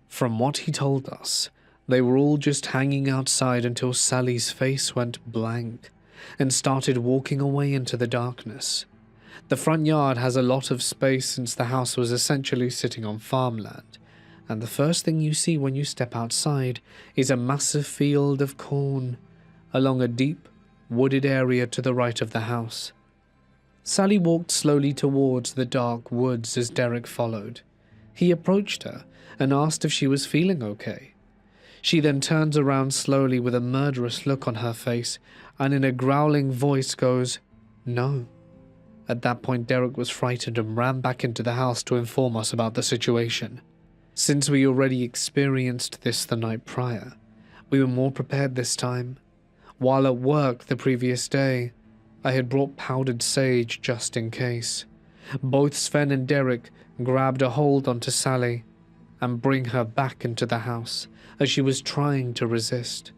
From what he told us, they were all just hanging outside until Sally's face went blank and started walking away into the darkness. The front yard has a lot of space since the house was essentially sitting on farmland, and the first thing you see when you step outside is a massive field of corn along a deep, wooded area to the right of the house. Sally walked slowly towards the dark woods as Derek followed. He approached her and asked if she was feeling okay. She then turns around slowly with a murderous look on her face and in a growling voice goes, "No." At that point, Derek was frightened and ran back into the house to inform us about the situation. Since we already experienced this the night prior, we were more prepared this time. While at work the previous day, I had brought powdered sage just in case. Both Sven and Derek grabbed a hold onto Sally and bring her back into the house as she was trying to resist.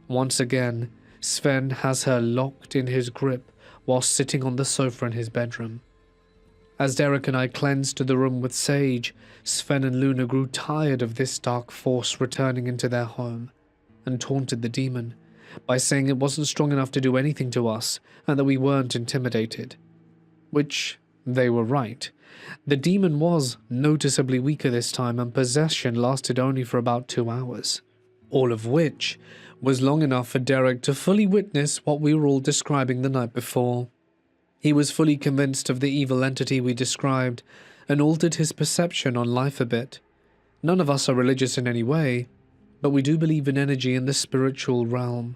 Once again, Sven has her locked in his grip while sitting on the sofa in his bedroom. As Derek and I cleansed the room with sage, Sven and Luna grew tired of this dark force returning into their home and taunted the demon by saying it wasn't strong enough to do anything to us and that we weren't intimidated. Which they were right. The demon was noticeably weaker this time, and possession lasted only for about 2 hours. All of which was long enough for Derek to fully witness what we were all describing the night before. He was fully convinced of the evil entity we described and altered his perception on life a bit. None of us are religious in any way, but we do believe in energy in the spiritual realm.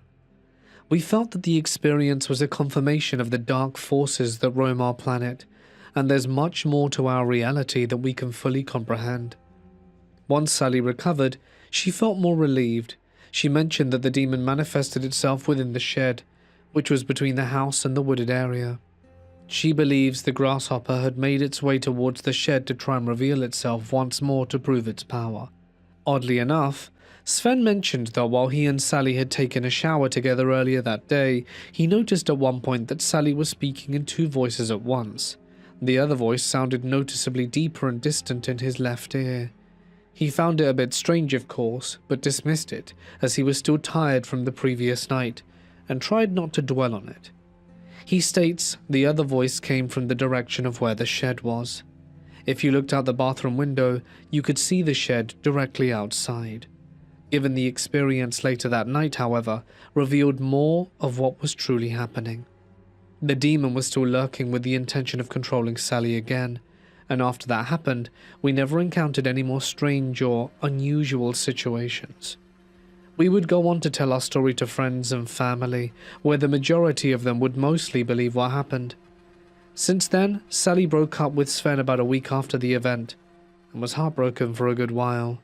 We felt that the experience was a confirmation of the dark forces that roam our planet, and there's much more to our reality that we can fully comprehend. Once Sally recovered, she felt more relieved. She mentioned that the demon manifested itself within the shed, which was between the house and the wooded area. She believes the grasshopper had made its way towards the shed to try and reveal itself once more to prove its power. Oddly enough, Sven mentioned that while he and Sally had taken a shower together earlier that day, he noticed at one point that Sally was speaking in 2 voices at once. The other voice sounded noticeably deeper and distant in his left ear. He found it a bit strange, of course, but dismissed it, as he was still tired from the previous night, and tried not to dwell on it. He states the other voice came from the direction of where the shed was. If you looked out the bathroom window, you could see the shed directly outside. Given the experience later that night, however, revealed more of what was truly happening. The demon was still lurking with the intention of controlling Sally again, and after that happened, we never encountered any more strange or unusual situations. We would go on to tell our story to friends and family, where the majority of them would mostly believe what happened. Since then, Sally broke up with Sven about a week after the event, and was heartbroken for a good while.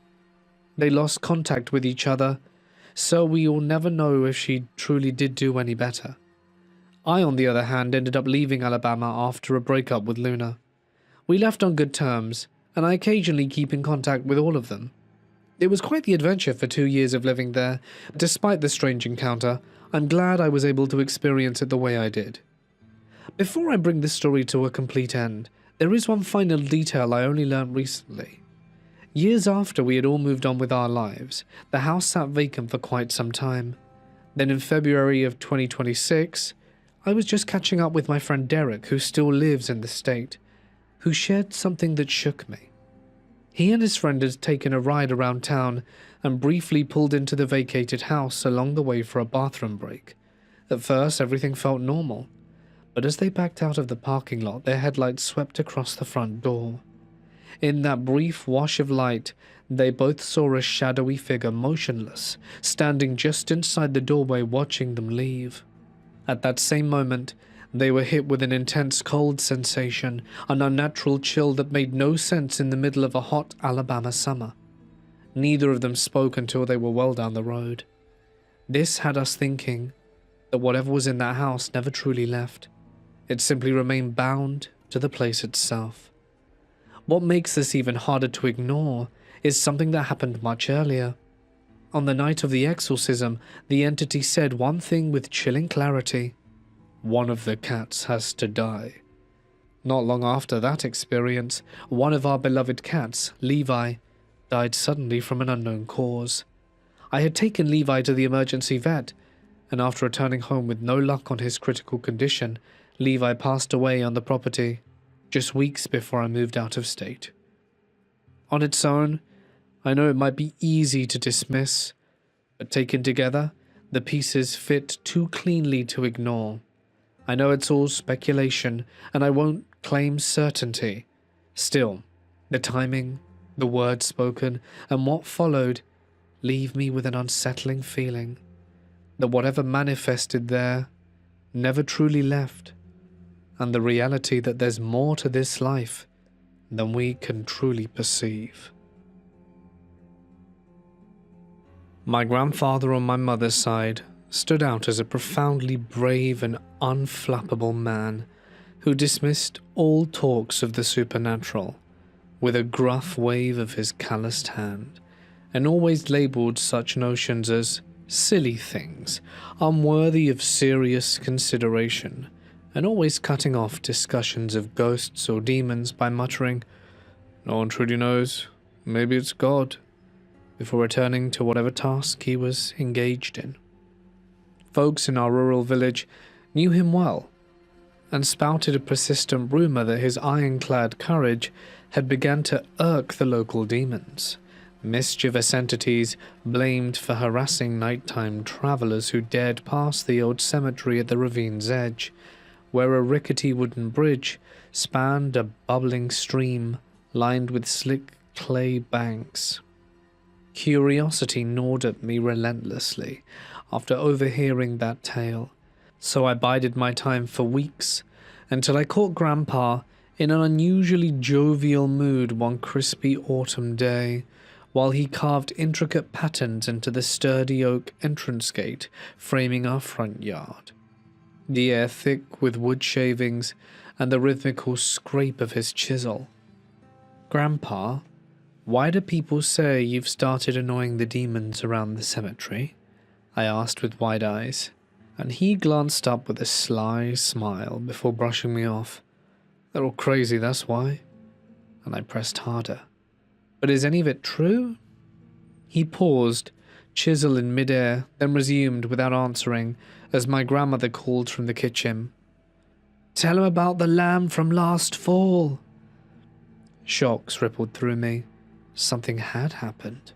They lost contact with each other, so we'll never know if she truly did do any better. I, on the other hand, ended up leaving Alabama after a breakup with Luna. We left on good terms, and I occasionally keep in contact with all of them. It was quite the adventure for 2 years of living there. Despite the strange encounter, I'm glad I was able to experience it the way I did. Before I bring this story to a complete end, there is one final detail I only learned recently. Years after we had all moved on with our lives, the house sat vacant for quite some time. Then in February of 2026, I was just catching up with my friend Derek, who still lives in the state, who shared something that shook me. He and his friend had taken a ride around town and briefly pulled into the vacated house along the way for a bathroom break. At first, everything felt normal, but as they backed out of the parking lot, their headlights swept across the front door. In that brief wash of light, they both saw a shadowy figure motionless, standing just inside the doorway watching them leave. At that same moment, they were hit with an intense cold sensation, an unnatural chill that made no sense in the middle of a hot Alabama summer. Neither of them spoke until they were well down the road. This had us thinking that whatever was in that house never truly left. It simply remained bound to the place itself. What makes this even harder to ignore is something that happened much earlier. On the night of the exorcism, the entity said one thing with chilling clarity: "One of the cats has to die." Not long after that experience, one of our beloved cats, Levi, died suddenly from an unknown cause. I had taken Levi to the emergency vet, and after returning home with no luck on his critical condition, Levi passed away on the property, just weeks before I moved out of state. On its own, I know it might be easy to dismiss, but taken together, the pieces fit too cleanly to ignore. I know it's all speculation, and I won't claim certainty. Still, the timing, the words spoken, and what followed leave me with an unsettling feeling that whatever manifested there never truly left, and the reality that there's more to this life than we can truly perceive. My grandfather on my mother's side stood out as a profoundly brave and unflappable man who dismissed all talks of the supernatural with a gruff wave of his calloused hand, and always labelled such notions as silly things, unworthy of serious consideration, and always cutting off discussions of ghosts or demons by muttering, "No one truly knows, maybe it's God," before returning to whatever task he was engaged in. Folks in our rural village knew him well, and spouted a persistent rumor that his ironclad courage had begun to irk the local demons, mischievous entities blamed for harassing nighttime travelers who dared pass the old cemetery at the ravine's edge, where a rickety wooden bridge spanned a bubbling stream lined with slick clay banks. Curiosity gnawed at me relentlessly after overhearing that tale, so I bided my time for weeks until I caught Grandpa in an unusually jovial mood one crispy autumn day, while he carved intricate patterns into the sturdy oak entrance gate framing our front yard. The air thick with wood shavings and the rhythmical scrape of his chisel. "Grandpa, why do people say you've started annoying the demons around the cemetery?" I asked with wide eyes, and he glanced up with a sly smile before brushing me off. "They're all crazy, that's why." And I pressed harder. But is any of it true? He paused, chisel in midair, then resumed without answering as my grandmother called from the kitchen. "Tell him about the lamb from last fall." Shocks rippled through me. Something had happened,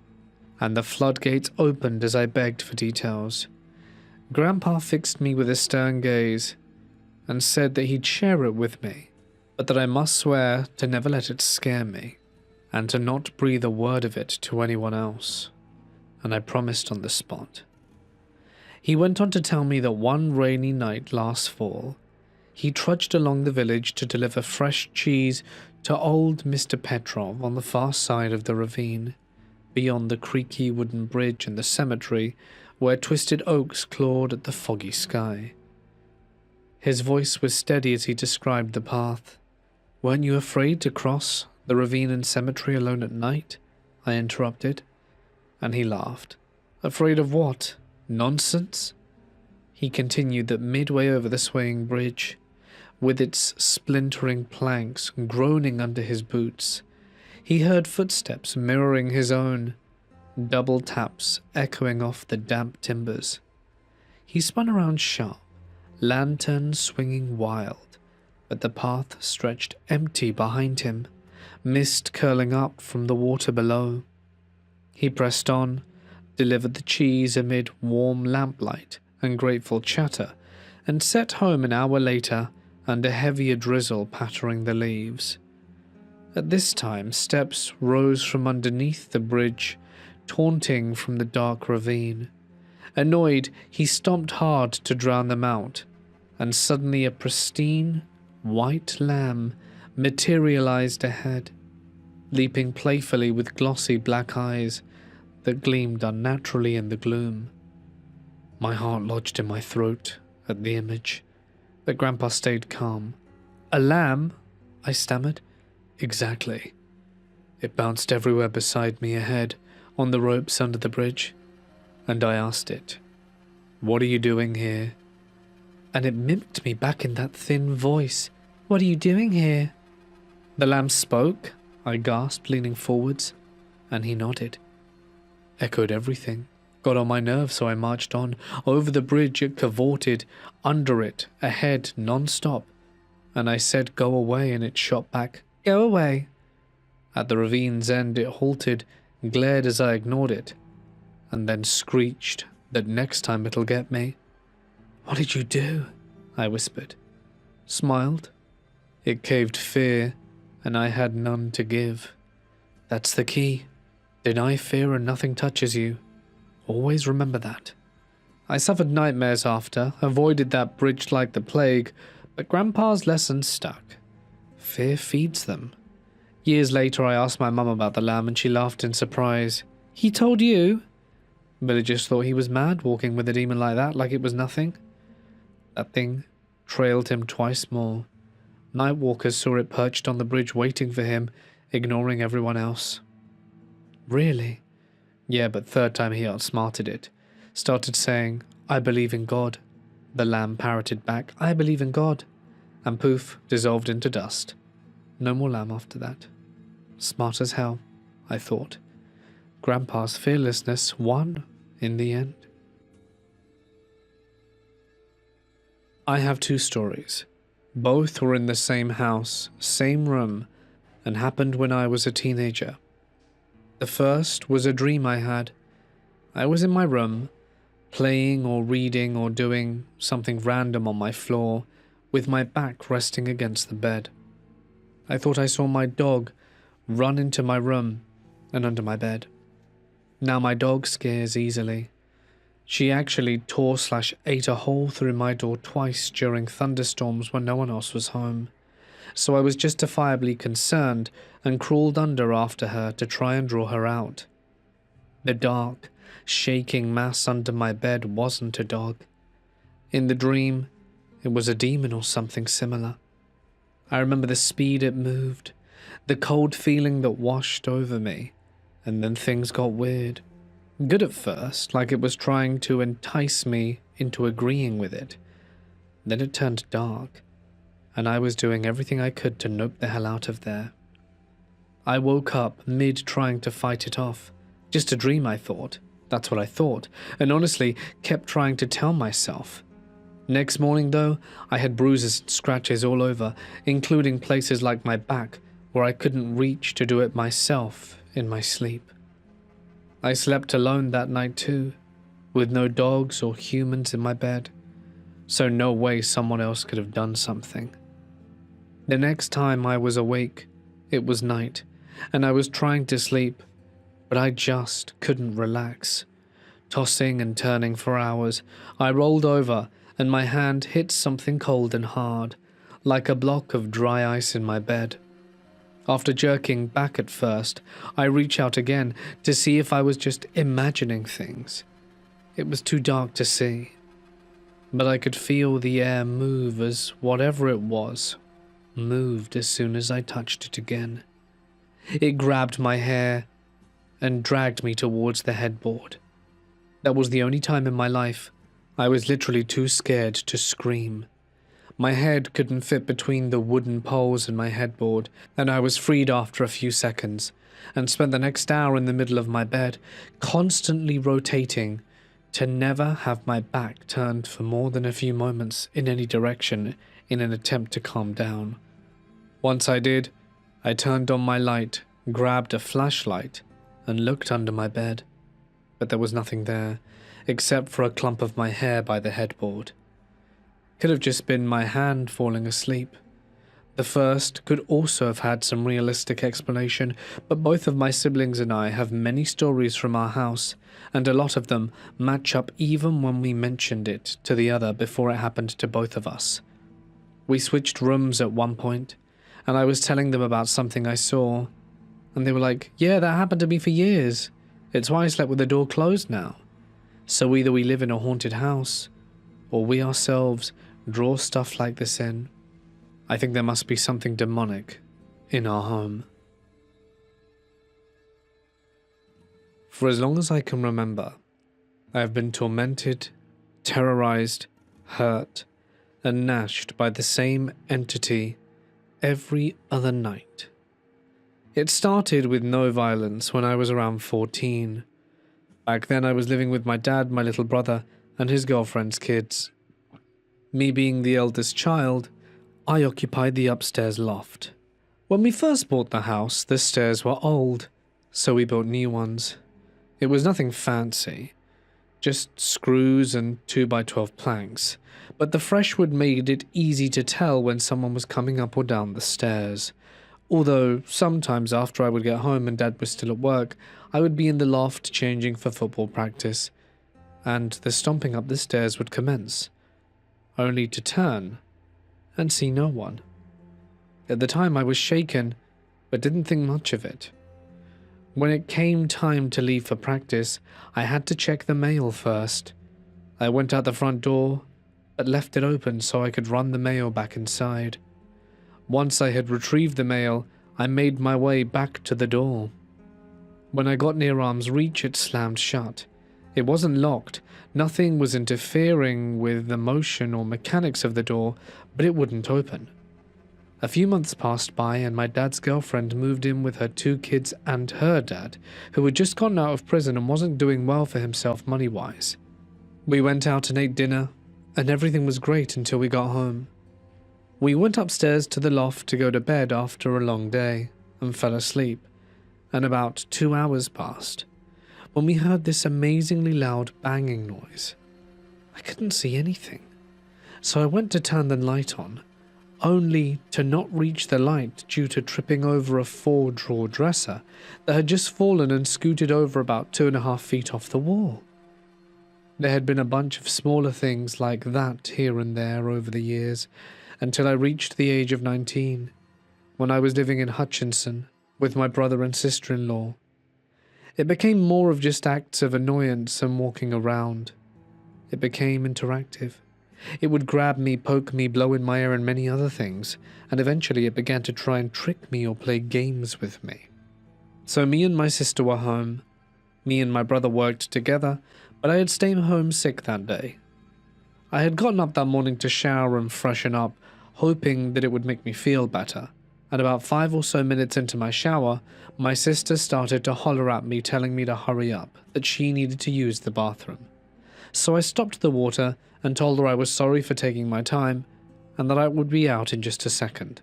and the floodgates opened as I begged for details. Grandpa fixed me with a stern gaze and said that he'd share it with me, but that I must swear to never let it scare me, and to not breathe a word of it to anyone else, and I promised on the spot. He went on to tell me that one rainy night last fall, he trudged along the village to deliver fresh cheese to old Mr. Petrov on the far side of the ravine, beyond the creaky wooden bridge and the cemetery where twisted oaks clawed at the foggy sky. His voice was steady as he described the path. "Weren't you afraid to cross the ravine and cemetery alone at night?" I interrupted, and he laughed. "Afraid of what? Nonsense?" He continued that midway over the swaying bridge, with its splintering planks groaning under his boots, he heard footsteps mirroring his own, double taps echoing off the damp timbers. He spun around sharp, lantern swinging wild, but the path stretched empty behind him, mist curling up from the water below. He pressed on, delivered the cheese amid warm lamplight and grateful chatter, and set home an hour later under heavier drizzle pattering the leaves. At this time, steps rose from underneath the bridge, taunting from the dark ravine. Annoyed, he stomped hard to drown them out, and suddenly a pristine, white lamb materialized ahead, leaping playfully with glossy black eyes that gleamed unnaturally in the gloom. My heart lodged in my throat at the image, but Grandpa stayed calm. "A lamb?" I stammered. "Exactly." It bounced everywhere beside me ahead, on the ropes under the bridge, and I asked it, "What are you doing here?" And it mimicked me back in that thin voice. "What are you doing here?" "The lamb spoke," I gasped, leaning forwards, and he nodded. Echoed everything. Got on my nerves, so I marched on. Over the bridge it cavorted, under it, ahead, non-stop, and I said go away, and it shot back, "Go away." At the ravine's end it halted, glared as I ignored it, and then screeched that next time it'll get me. "What did you do?" I whispered. Smiled. It caved fear, and I had none to give. That's the key. Deny fear and nothing touches you. Always remember that. I suffered nightmares after, avoided that bridge like the plague, but Grandpa's lesson stuck. Fear feeds them. Years later I asked my mum about the lamb and she laughed in surprise. "He told you?" Villagers thought he was mad walking with a demon like that, like it was nothing. That thing trailed him twice more. Nightwalkers saw it perched on the bridge waiting for him, ignoring everyone else. Really? Yeah, but third time he outsmarted it. Started saying, "I believe in God." The lamb parroted back, "I believe in God." And poof, dissolved into dust. No more lamb after that. Smart as hell, I thought. Grandpa's fearlessness won in the end. I have two stories. Both were in the same house, same room, and happened when I was a teenager. The first was a dream I had. I was in my room, playing or reading or doing something random on my floor, with my back resting against the bed. I thought I saw my dog run into my room and under my bed. Now my dog scares easily. She actually tore/ate a hole through my door twice during thunderstorms when no one else was home. So I was justifiably concerned and crawled under after her to try and draw her out. The dark, shaking mass under my bed wasn't a dog. In the dream, it was a demon or something similar. I remember the speed it moved, the cold feeling that washed over me, and then things got weird. Good at first, like it was trying to entice me into agreeing with it. Then it turned dark, and I was doing everything I could to nope the hell out of there. I woke up mid trying to fight it off. Just a dream, I thought. That's what I thought, and honestly kept trying to tell myself. Next morning though, I had bruises and scratches all over, including places like my back, where I couldn't reach to do it myself in my sleep. I slept alone that night too, with no dogs or humans in my bed, so no way someone else could have done something. The next time I was awake, it was night, and I was trying to sleep, but I just couldn't relax. Tossing and turning for hours, I rolled over and my hand hit something cold and hard, like a block of dry ice in my bed. After jerking back at first, I reach out again to see if I was just imagining things. It was too dark to see, but I could feel the air move as whatever it was moved as soon as I touched it again. It grabbed my hair and dragged me towards the headboard. That was the only time in my life I was literally too scared to scream. My head couldn't fit between the wooden poles in my headboard, and I was freed after a few seconds, and spent the next hour in the middle of my bed, constantly rotating to never have my back turned for more than a few moments in any direction in an attempt to calm down. Once I did, I turned on my light, grabbed a flashlight, and looked under my bed, but there was nothing there, except for a clump of my hair by the headboard. Could have just been my hand falling asleep. The first could also have had some realistic explanation, but both of my siblings and I have many stories from our house, and a lot of them match up even when we mentioned it to the other before it happened to both of us. We switched rooms at one point, and I was telling them about something I saw, and they were like, "Yeah, that happened to me for years. It's why I slept with the door closed now." So either we live in a haunted house, or we ourselves draw stuff like this in. I think there must be something demonic in our home. For as long as I can remember, I have been tormented, terrorized, hurt, and gnashed by the same entity every other night. It started with no violence when I was around 14. Back then I was living with my dad, my little brother, and his girlfriend's kids. Me being the eldest child, I occupied the upstairs loft. When we first bought the house, the stairs were old, so we built new ones. It was nothing fancy, just screws and 2x12 planks, but the fresh wood made it easy to tell when someone was coming up or down the stairs. Although sometimes after I would get home and Dad was still at work, I would be in the loft changing for football practice, and the stomping up the stairs would commence, only to turn and see no one. At the time I was shaken, but didn't think much of it. When it came time to leave for practice, I had to check the mail first. I went out the front door, but left it open so I could run the mail back inside. Once I had retrieved the mail, I made my way back to the door. When I got near arm's reach, it slammed shut. It wasn't locked, nothing was interfering with the motion or mechanics of the door, but it wouldn't open. A few months passed by and my dad's girlfriend moved in with her 2 kids and her dad, who had just gotten out of prison and wasn't doing well for himself money-wise. We went out and ate dinner, and everything was great until we got home. We went upstairs to the loft to go to bed after a long day, and fell asleep, and about 2 hours passed, when we heard this amazingly loud banging noise. I couldn't see anything, so I went to turn the light on, only to not reach the light due to tripping over a 4-drawer dresser that had just fallen and scooted over about 2.5 feet off the wall. There had been a bunch of smaller things like that here and there over the years, until I reached the age of 19, when I was living in Hutchinson with my brother and sister-in-law. It became more of just acts of annoyance and walking around. It became interactive. It would grab me, poke me, blow in my ear and many other things, and eventually it began to try and trick me or play games with me. So me and my sister were home. Me and my brother worked together, but I had stayed home sick that day. I had gotten up that morning to shower and freshen up, hoping that it would make me feel better, and about 5 or so minutes into my shower, my sister started to holler at me telling me to hurry up, that she needed to use the bathroom. So I stopped the water and told her I was sorry for taking my time and that I would be out in just a second.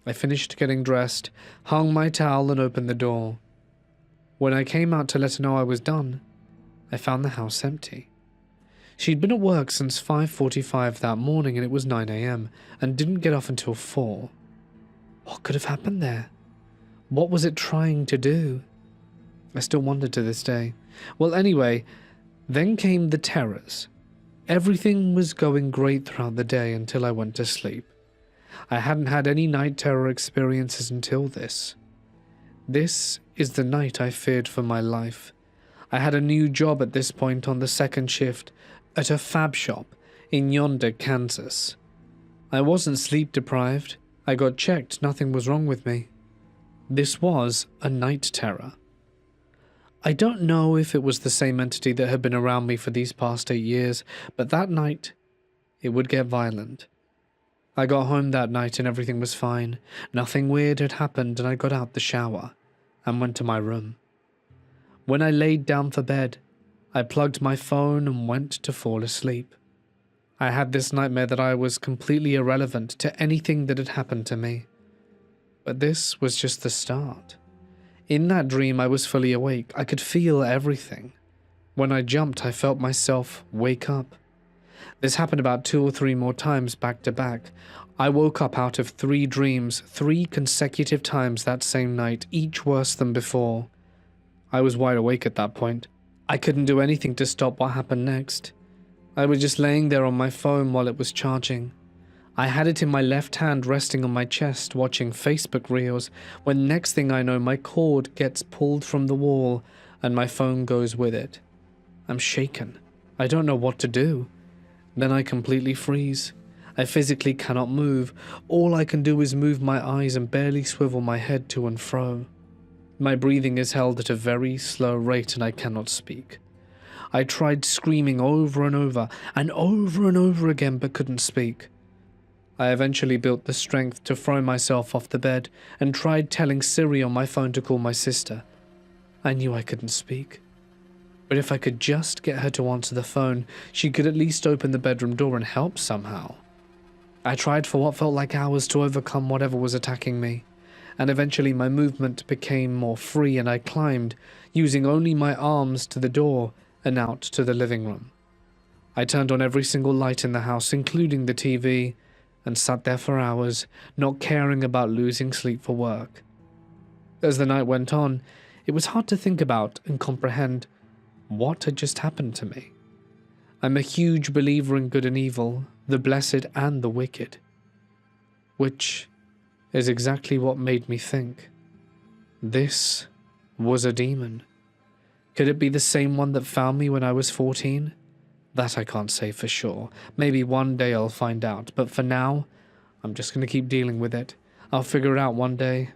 I finished getting dressed, hung my towel and opened the door. When I came out to let her know I was done, I found the house empty. She'd been at work since 5:45 that morning and it was 9 a.m. and didn't get off until 4. What could have happened there? What was it trying to do? I still wonder to this day. Well, anyway, then came the terrors. Everything was going great throughout the day until I went to sleep. I hadn't had any night terror experiences until this. This is the night I feared for my life. I had a new job at this point on the second shift at a fab shop in Yonder, Kansas. I wasn't sleep deprived. I got checked, nothing was wrong with me. This was a night terror. I don't know if it was the same entity that had been around me for these past 8 years, but that night, it would get violent. I got home that night and everything was fine. Nothing weird had happened and I got out the shower and went to my room. When I laid down for bed, I plugged my phone and went to fall asleep. I had this nightmare that I was completely irrelevant to anything that had happened to me. But this was just the start. In that dream, I was fully awake. I could feel everything. When I jumped, I felt myself wake up. This happened about 2 or 3 more times back to back. I woke up out of 3 dreams, 3 consecutive times that same night, each worse than before. I was wide awake at that point. I couldn't do anything to stop what happened next. I was just laying there on my phone while it was charging. I had it in my left hand resting on my chest watching Facebook reels when next thing I know my cord gets pulled from the wall and my phone goes with it. I'm shaken. I don't know what to do. Then I completely freeze. I physically cannot move. All I can do is move my eyes and barely swivel my head to and fro. My breathing is held at a very slow rate and I cannot speak. I tried screaming over and over again but couldn't speak. I eventually built the strength to throw myself off the bed and tried telling Siri on my phone to call my sister. I knew I couldn't speak. But if I could just get her to answer the phone, she could at least open the bedroom door and help somehow. I tried for what felt like hours to overcome whatever was attacking me, and eventually my movement became more free and I climbed, using only my arms to the door and out to the living room. I turned on every single light in the house, including the TV, and sat there for hours, not caring about losing sleep for work. As the night went on, it was hard to think about and comprehend what had just happened to me. I'm a huge believer in good and evil, the blessed and the wicked, which is exactly what made me think. This was a demon. Could it be the same one that found me when I was 14? That I can't say for sure. Maybe one day I'll find out, but for now, I'm just going to keep dealing with it. I'll figure it out one day.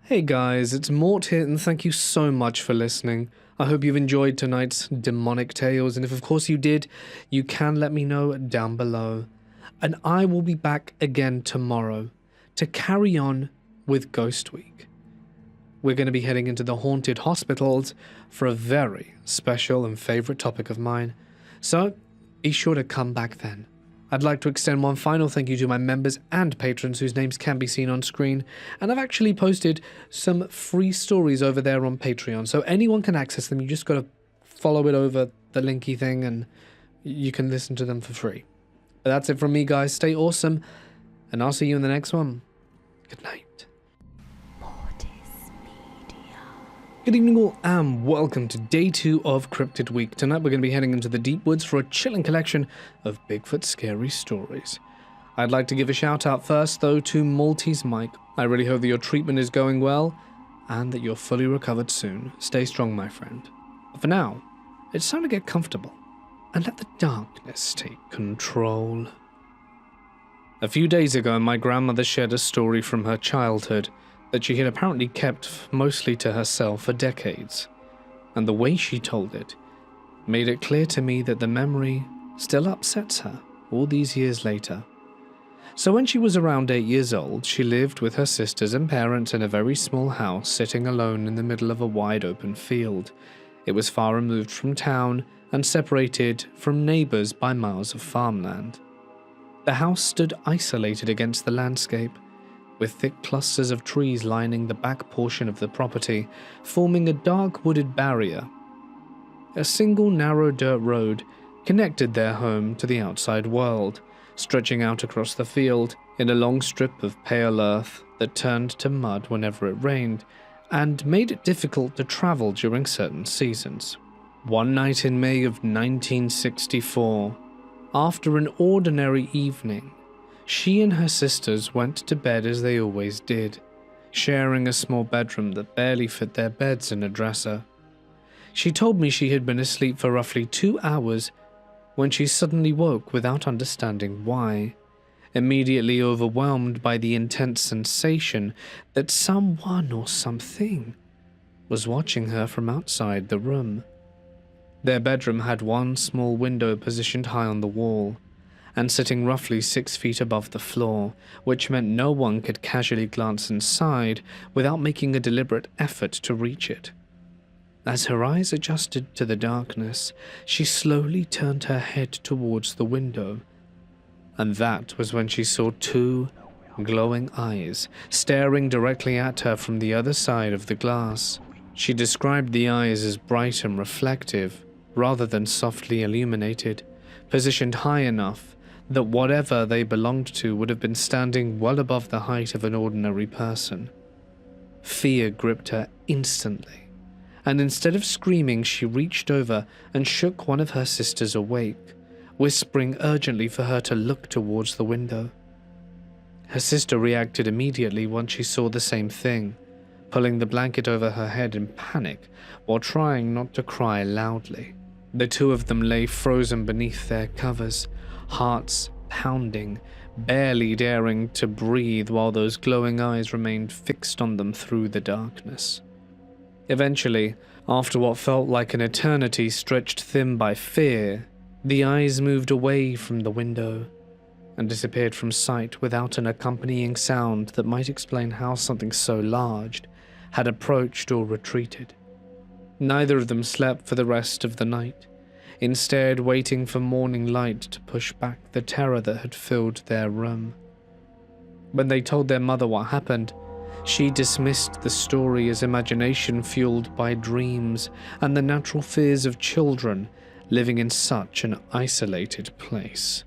Hey guys, it's Mort here and thank you so much for listening. I hope you've enjoyed tonight's demonic tales, and if of course you did, you can let me know down below. And I will be back again tomorrow to carry on with Ghost Week. We're going to be heading into the haunted hospitals for a very special and favorite topic of mine. So be sure to come back then. I'd like to extend one final thank you to my members and patrons whose names can be seen on screen, and I've actually posted some free stories over there on Patreon, so anyone can access them. You just got to follow it over the linky thing and you can listen to them for free. But that's it from me, guys. Stay awesome, and I'll see you in the next one. Good night. Good evening all and welcome to day 2 of Cryptid Week. Tonight we're going to be heading into the deep woods for a chilling collection of Bigfoot scary stories. I'd like to give a shout out first though to Maltese Mike. I really hope that your treatment is going well and that you're fully recovered soon. Stay strong, my friend. But for now, it's time to get comfortable and let the darkness take control. A few days ago, my grandmother shared a story from her childhood that she had apparently kept mostly to herself for decades, and the way she told it made it clear to me that the memory still upsets her all these years later. So when she was around 8 years old, she lived with her sisters and parents in a very small house sitting alone in the middle of a wide open field. It was far removed from town and separated from neighbors by miles of farmland. The house stood isolated against the landscape, with thick clusters of trees lining the back portion of the property, forming a dark wooded barrier. A single narrow dirt road connected their home to the outside world, stretching out across the field in a long strip of pale earth that turned to mud whenever it rained, and made it difficult to travel during certain seasons. One night in May of 1964, after an ordinary evening, she and her sisters went to bed as they always did, sharing a small bedroom that barely fit their beds in a dresser. She told me she had been asleep for roughly 2 hours when she suddenly woke without understanding why, immediately overwhelmed by the intense sensation that someone or something was watching her from outside the room. Their bedroom had one small window positioned high on the wall, and sitting roughly 6 feet above the floor, which meant no one could casually glance inside without making a deliberate effort to reach it. As her eyes adjusted to the darkness, she slowly turned her head towards the window, and that was when she saw 2 glowing eyes staring directly at her from the other side of the glass. She described the eyes as bright and reflective, rather than softly illuminated, positioned high enough that whatever they belonged to would have been standing well above the height of an ordinary person. Fear gripped her instantly, and instead of screaming, she reached over and shook one of her sisters awake, whispering urgently for her to look towards the window. Her sister reacted immediately once she saw the same thing, pulling the blanket over her head in panic while trying not to cry loudly. The 2 of them lay frozen beneath their covers, hearts pounding, barely daring to breathe while those glowing eyes remained fixed on them through the darkness. Eventually, after what felt like an eternity stretched thin by fear, the eyes moved away from the window and disappeared from sight without an accompanying sound that might explain how something so large had approached or retreated. Neither of them slept for the rest of the night, instead waiting for morning light to push back the terror that had filled their room. When they told their mother what happened, she dismissed the story as imagination fueled by dreams and the natural fears of children living in such an isolated place.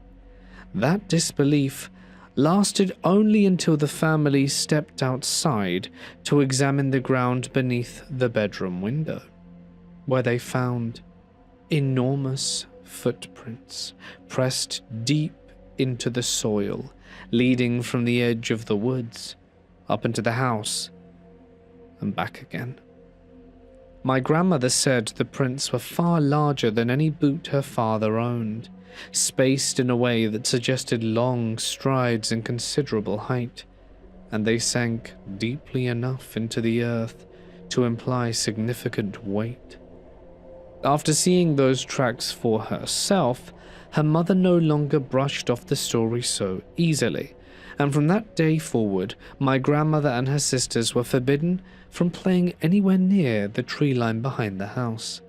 That disbelief lasted only until the family stepped outside to examine the ground beneath the bedroom window, where they found enormous footprints pressed deep into the soil, leading from the edge of the woods up into the house and back again. My grandmother said the prints were far larger than any boot her father owned, spaced in a way that suggested long strides and considerable height, and they sank deeply enough into the earth to imply significant weight. After seeing those tracks for herself, her mother no longer brushed off the story so easily, and from that day forward, my grandmother and her sisters were forbidden from playing anywhere near the tree line behind the house.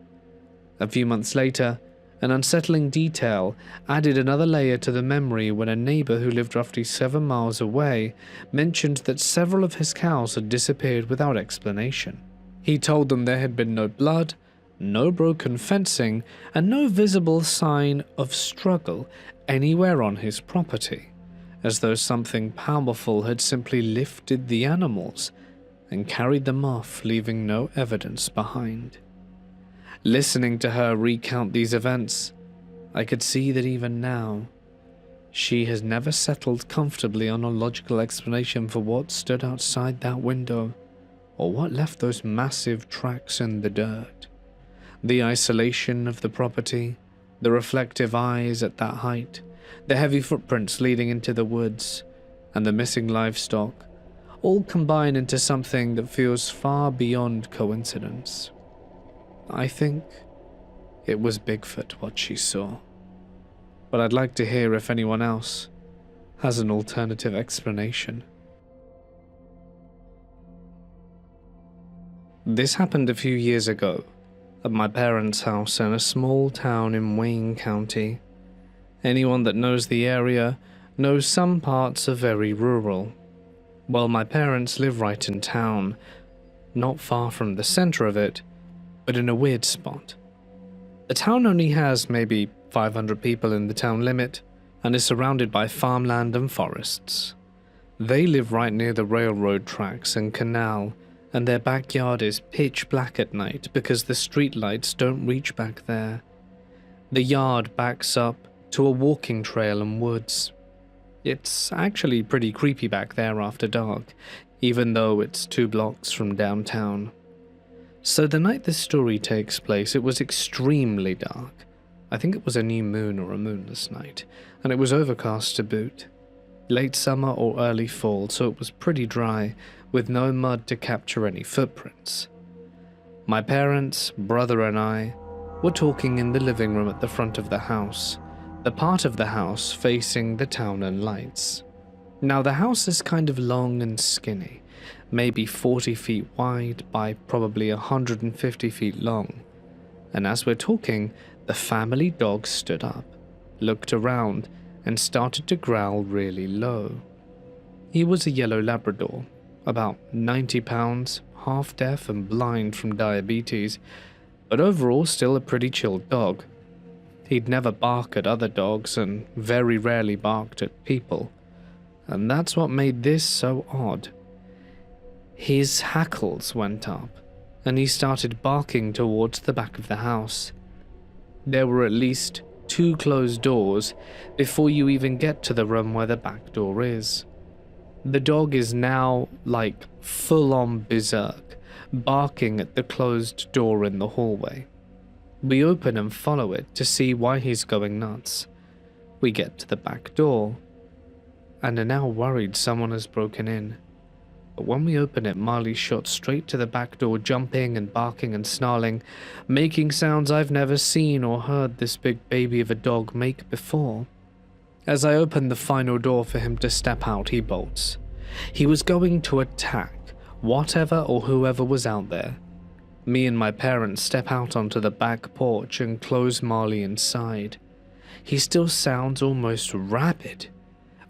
A few months later, an unsettling detail added another layer to the memory when a neighbor who lived roughly 7 miles away mentioned that several of his cows had disappeared without explanation. He told them there had been no blood, no broken fencing, and no visible sign of struggle anywhere on his property, as though something powerful had simply lifted the animals and carried them off, leaving no evidence behind. Listening to her recount these events, I could see that even now, she has never settled comfortably on a logical explanation for what stood outside that window, or what left those massive tracks in the dirt. The isolation of the property, the reflective eyes at that height, the heavy footprints leading into the woods, and the missing livestock, all combine into something that feels far beyond coincidence. I think it was Bigfoot what she saw, but I'd like to hear if anyone else has an alternative explanation. This happened a few years ago at my parents' house in a small town in Wayne County. Anyone that knows the area knows some parts are very rural. Well, my parents live right in town, not far from the center of it, but in a weird spot. The town only has maybe 500 people in the town limit and is surrounded by farmland and forests. They live right near the railroad tracks and canal, and their backyard is pitch black at night because the streetlights don't reach back there. The yard backs up to a walking trail and woods. It's actually pretty creepy back there after dark, even though it's 2 blocks from downtown. So the night this story takes place, it was extremely dark. I think it was a new moon or a moonless night, and it was overcast to boot. Late summer or early fall, so it was pretty dry, with no mud to capture any footprints. My parents, brother and I were talking in the living room at the front of the house, the part of the house facing the town and lights. Now the house is kind of long and skinny, maybe 40 feet wide by probably 150 feet long. And as we're talking, the family dog stood up, looked around, and started to growl really low. He was a yellow Labrador, about 90 pounds, half deaf and blind from diabetes, but overall still a pretty chilled dog. He'd never bark at other dogs and very rarely barked at people, and that's what made this so odd. His hackles went up, and he started barking towards the back of the house. There were at least 2 closed doors before you even get to the room where the back door is. The dog is now like full-on berserk, barking at the closed door in the hallway. We open and follow it to see why he's going nuts. We get to the back door, and are now worried someone has broken in. But when we open it, Marley shot straight to the back door, jumping and barking and snarling, making sounds I've never seen or heard this big baby of a dog make before. As I open the final door for him to step out, he bolts. He was going to attack whatever or whoever was out there. Me and my parents step out onto the back porch and close Marley inside. He still sounds almost rabid.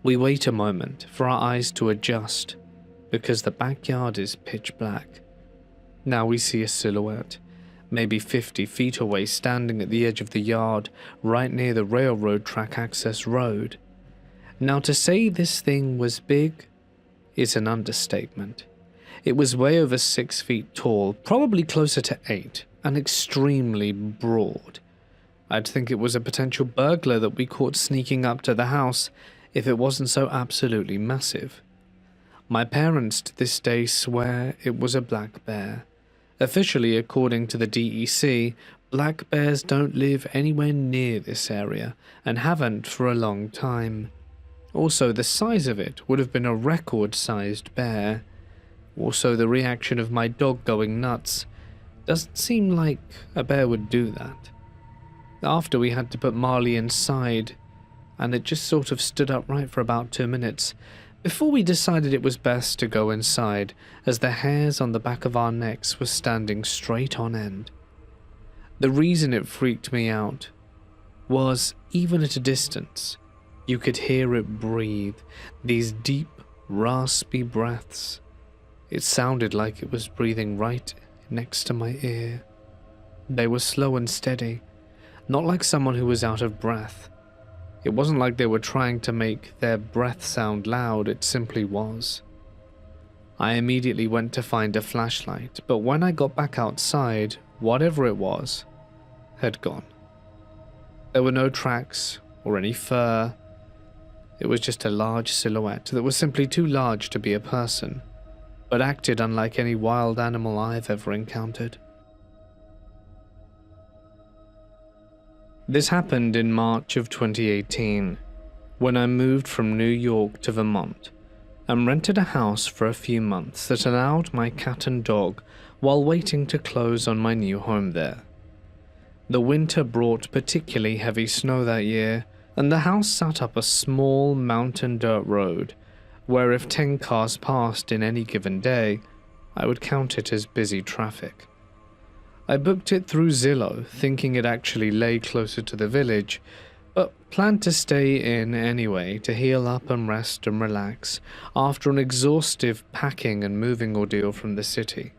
We wait a moment for our eyes to adjust, because the backyard is pitch black. Now we see a silhouette, maybe 50 feet away, standing at the edge of the yard, right near the railroad track access road. Now to say this thing was big is an understatement. It was way over 6 feet tall, probably closer to 8, and extremely broad. I'd think it was a potential burglar that we caught sneaking up to the house if it wasn't so absolutely massive. My parents to this day swear it was a black bear. Officially, according to the DEC, black bears don't live anywhere near this area and haven't for a long time. Also, the size of it would have been a record-sized bear. Also, the reaction of my dog going nuts doesn't seem like a bear would do that. After we had to put Marley inside, and it just sort of stood upright for about 2 minutes, before we decided it was best to go inside, as the hairs on the back of our necks were standing straight on end. The reason it freaked me out was, even at a distance, you could hear it breathe, these deep, raspy breaths. It sounded like it was breathing right next to my ear. They were slow and steady, not like someone who was out of breath. It wasn't like they were trying to make their breath sound loud, it simply was. I immediately went to find a flashlight, but when I got back outside, whatever it was had gone. There were no tracks or any fur. It was just a large silhouette that was simply too large to be a person, but acted unlike any wild animal I've ever encountered. This happened in March of 2018, when I moved from New York to Vermont and rented a house for a few months that allowed my cat and dog while waiting to close on my new home there. The winter brought particularly heavy snow that year, and the house sat up a small mountain dirt road, where if 10 cars passed in any given day, I would count it as busy traffic. I booked it through Zillow, thinking it actually lay closer to the village, but planned to stay in anyway to heal up and rest and relax after an exhaustive packing and moving ordeal from the city.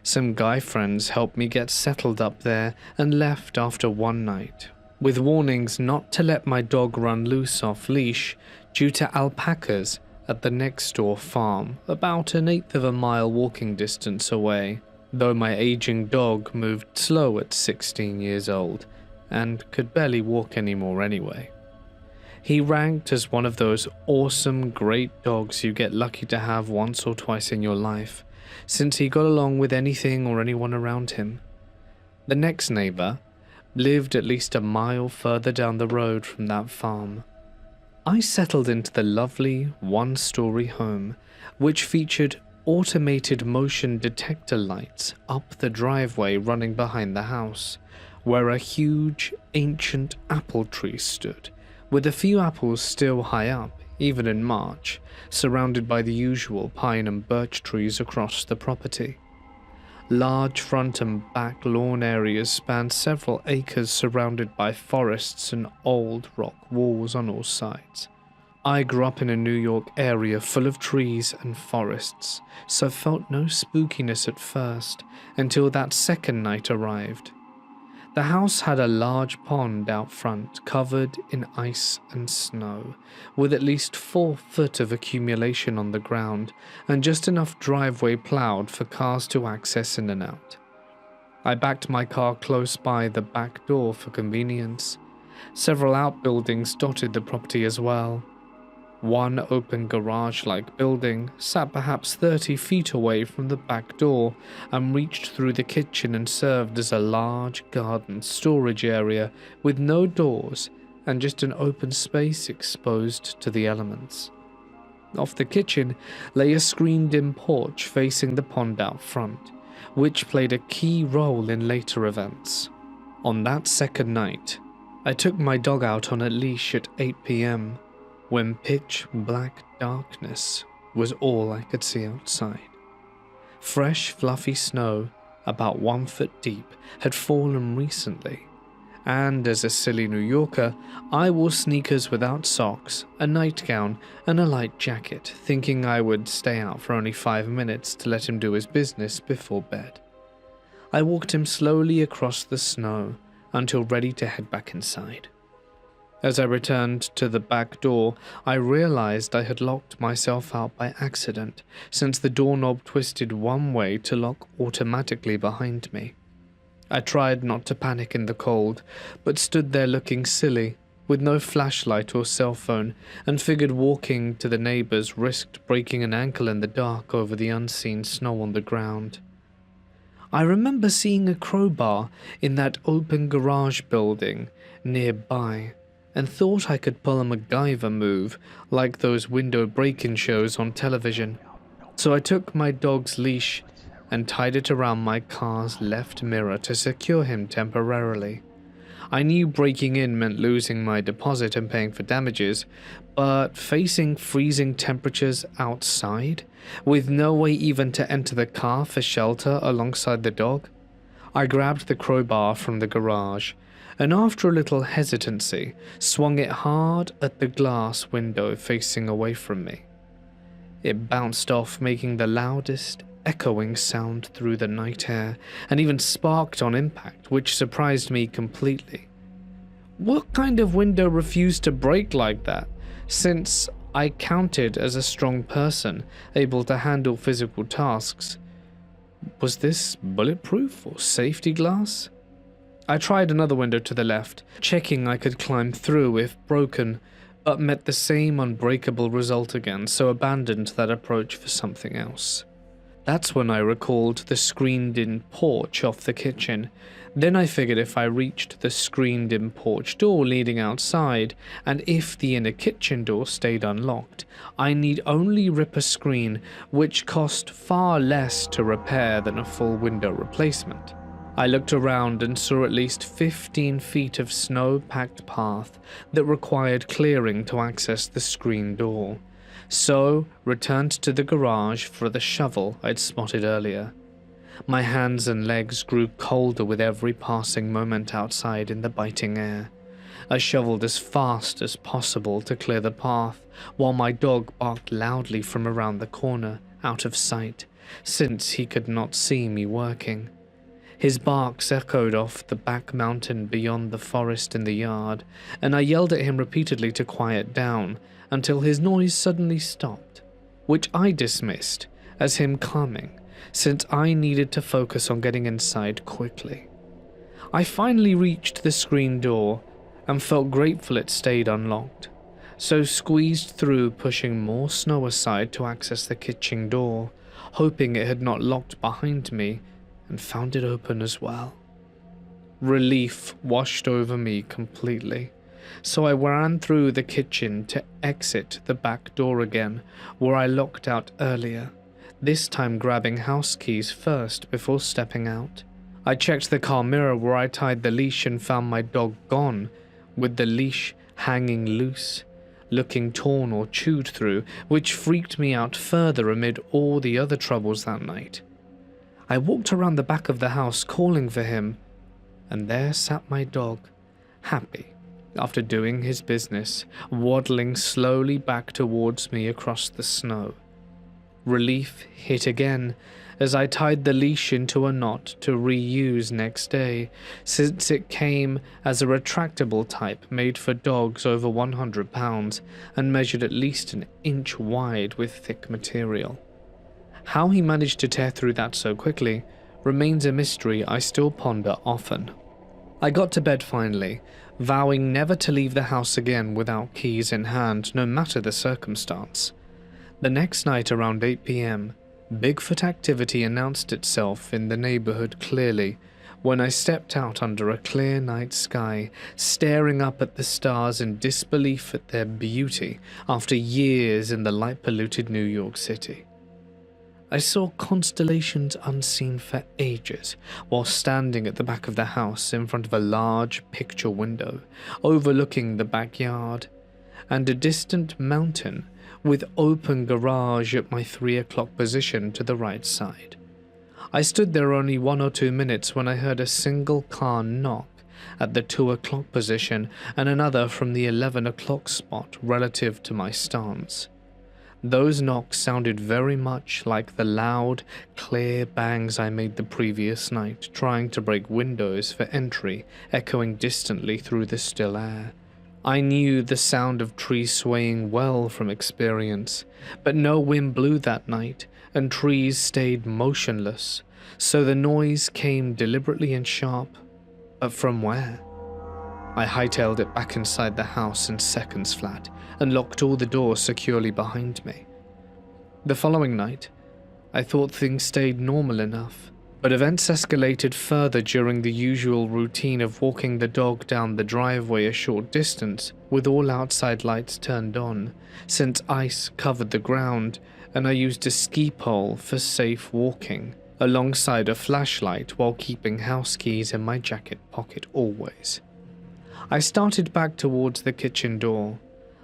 Some guy friends helped me get settled up there and left after one night, with warnings not to let my dog run loose off leash due to alpacas at the next door farm, about an eighth of a mile walking distance away, though my aging dog moved slow at 16 years old and could barely walk anymore anyway. He ranked as one of those awesome great dogs you get lucky to have once or twice in your life, since he got along with anything or anyone around him. The next neighbor lived at least a mile further down the road from that farm. I settled into the lovely one-story home, which featured automated motion detector lights up the driveway running behind the house, where a huge ancient apple tree stood, with a few apples still high up, even in March, surrounded by the usual pine and birch trees across the property. Large front and back lawn areas spanned several acres surrounded by forests and old rock walls on all sides. I grew up in a New York area full of trees and forests, so felt no spookiness at first until that second night arrived. The house had a large pond out front covered in ice and snow, with at least 4 foot of accumulation on the ground and just enough driveway plowed for cars to access in and out. I backed my car close by the back door for convenience. Several outbuildings dotted the property as well. One open garage-like building sat perhaps 30 feet away from the back door and reached through the kitchen and served as a large garden storage area with no doors and just an open space exposed to the elements. Off the kitchen lay a screened-in porch facing the pond out front, which played a key role in later events. On that second night, I took my dog out on a leash at 8 p.m. when pitch black darkness was all I could see outside. Fresh, fluffy snow, about 1 foot deep, had fallen recently, and as a silly New Yorker, I wore sneakers without socks, a nightgown, and a light jacket, thinking I would stay out for only 5 minutes to let him do his business before bed. I walked him slowly across the snow until ready to head back inside. As I returned to the back door, I realized I had locked myself out by accident, since the doorknob twisted one way to lock automatically behind me. I tried not to panic in the cold, but stood there looking silly, with no flashlight or cell phone, and figured walking to the neighbors risked breaking an ankle in the dark over the unseen snow on the ground. I remember seeing a crowbar in that open garage building nearby, and thought I could pull a MacGyver move like those window break-in shows on television. So I took my dog's leash and tied it around my car's left mirror to secure him temporarily. I knew breaking in meant losing my deposit and paying for damages, but facing freezing temperatures outside, with no way even to enter the car for shelter alongside the dog, I grabbed the crowbar from the garage and after a little hesitancy, swung it hard at the glass window facing away from me. It bounced off, making the loudest, echoing sound through the night air, and even sparked on impact, which surprised me completely. What kind of window refused to break like that, since I counted as a strong person, able to handle physical tasks? Was this bulletproof or safety glass? I tried another window to the left, checking I could climb through if broken, but met the same unbreakable result again, so abandoned that approach for something else. That's when I recalled the screened-in porch off the kitchen. Then I figured if I reached the screened-in porch door leading outside, and if the inner kitchen door stayed unlocked, I need only rip a screen, which cost far less to repair than a full window replacement. I looked around and saw at least 15 feet of snow-packed path that required clearing to access the screen door, so returned to the garage for the shovel I'd spotted earlier. My hands and legs grew colder with every passing moment outside in the biting air. I shoveled as fast as possible to clear the path, while my dog barked loudly from around the corner, out of sight, since he could not see me working. His barks echoed off the back mountain beyond the forest in the yard, and I yelled at him repeatedly to quiet down until his noise suddenly stopped, which I dismissed as him calming, since I needed to focus on getting inside quickly. I finally reached the screen door and felt grateful it stayed unlocked, so squeezed through, pushing more snow aside to access the kitchen door, hoping it had not locked behind me, and found it open as well. Relief washed over me completely, so I ran through the kitchen to exit the back door again, where I locked out earlier, this time grabbing house keys first before stepping out. I checked the car mirror where I tied the leash and found my dog gone, with the leash hanging loose, looking torn or chewed through, which freaked me out further amid all the other troubles that night. I walked around the back of the house calling for him, and there sat my dog, happy after doing his business, waddling slowly back towards me across the snow. Relief hit again as I tied the leash into a knot to reuse next day, since it came as a retractable type made for dogs over 100 pounds and measured at least an inch wide with thick material. How he managed to tear through that so quickly remains a mystery I still ponder often. I got to bed finally, vowing never to leave the house again without keys in hand, no matter the circumstance. The next night around 8 p.m, Bigfoot activity announced itself in the neighborhood clearly when I stepped out under a clear night sky, staring up at the stars in disbelief at their beauty after years in the light-polluted New York City. I saw constellations unseen for ages while standing at the back of the house in front of a large picture window overlooking the backyard, and a distant mountain with open garage at my 3 o'clock position to the right side. I stood there only 1 or 2 minutes when I heard a single car knock at the 2 o'clock position and another from the 11 o'clock spot relative to my stance. Those knocks sounded very much like the loud, clear bangs I made the previous night trying to break windows for entry, echoing distantly through the still air. I knew the sound of trees swaying well from experience, but no wind blew that night, and trees stayed motionless, so the noise came deliberately and sharp. But from where? I hightailed it back inside the house in seconds flat, and locked all the doors securely behind me. The following night, I thought things stayed normal enough, but events escalated further during the usual routine of walking the dog down the driveway a short distance with all outside lights turned on, since ice covered the ground and I used a ski pole for safe walking, alongside a flashlight while keeping house keys in my jacket pocket always. I started back towards the kitchen door.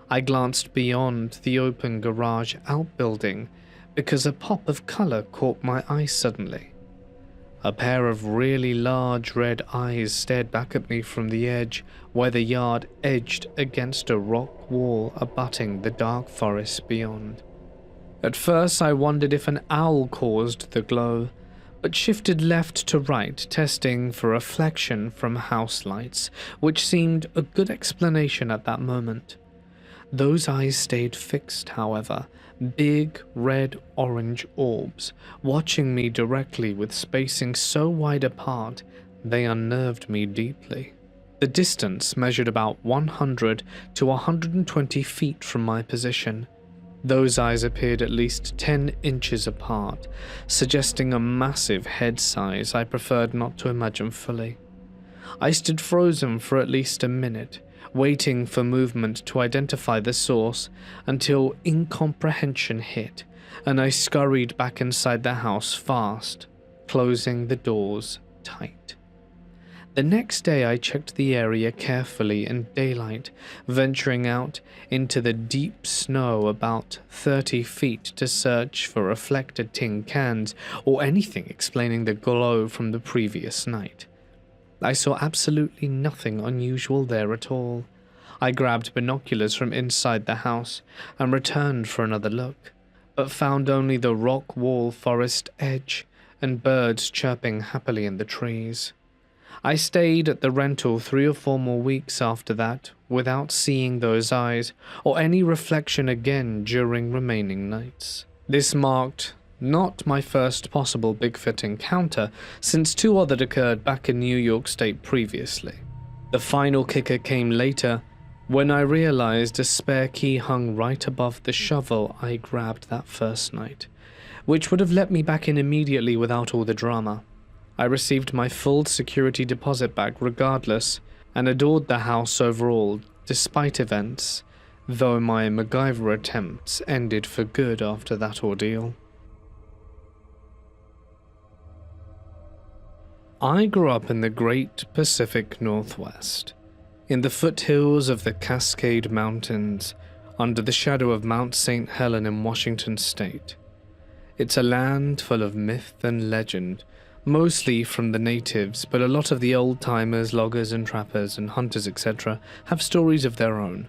I glanced beyond the open garage outbuilding because a pop of color caught my eye suddenly. A pair of really large red eyes stared back at me from the edge where the yard edged against a rock wall abutting the dark forest beyond. At first I wondered if an owl caused the glow, but shifted left to right, testing for reflection from house lights, which seemed a good explanation at that moment. Those eyes stayed fixed, however, big red-orange orbs, watching me directly with spacing so wide apart they unnerved me deeply. The distance measured about 100 to 120 feet from my position. Those eyes appeared at least 10 inches apart, suggesting a massive head size I preferred not to imagine fully. I stood frozen for at least a minute, waiting for movement to identify the source until incomprehension hit, and I scurried back inside the house fast, closing the doors tight. The next day I checked the area carefully in daylight, venturing out into the deep snow about 30 feet to search for reflected tin cans or anything explaining the glow from the previous night. I saw absolutely nothing unusual there at all. I grabbed binoculars from inside the house and returned for another look, but found only the rock wall forest edge and birds chirping happily in the trees. I stayed at the rental 3 or 4 more weeks after that without seeing those eyes or any reflection again during remaining nights. This marked not my first possible Bigfoot encounter, since 2 others occurred back in New York State previously. The final kicker came later when I realized a spare key hung right above the shovel I grabbed that first night, which would have let me back in immediately without all the drama. I received my full security deposit back regardless, and adored the house overall, despite events, though my MacGyver attempts ended for good after that ordeal. I grew up in the great Pacific Northwest, in the foothills of the Cascade Mountains, under the shadow of Mount St. Helens in Washington State. It's a land full of myth and legend, mostly from the natives, but a lot of the old-timers, loggers and trappers and hunters, etc., have stories of their own.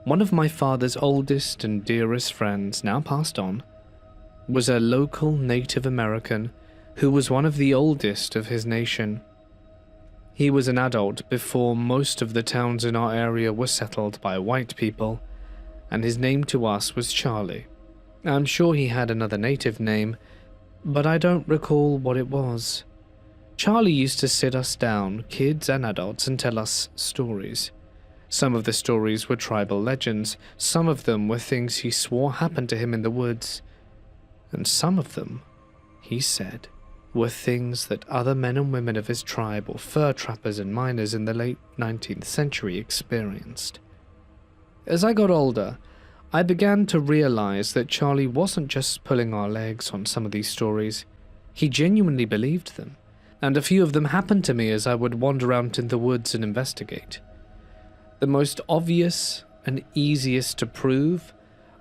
One of my father's oldest and dearest friends, now passed on, was a local Native American who was one of the oldest of his nation. He was an adult before most of the towns in our area were settled by white people, and his name to us was Charlie. I'm sure he had another native name, but I don't recall what it was. Charlie used to sit us down, kids and adults, and tell us stories. Some of the stories were tribal legends, some of them were things he swore happened to him in the woods, and some of them, he said, were things that other men and women of his tribe or fur trappers and miners in the late 19th century experienced. As I got older, I began to realize that Charlie wasn't just pulling our legs on some of these stories. He genuinely believed them, and a few of them happened to me as I would wander out in the woods and investigate. The most obvious and easiest to prove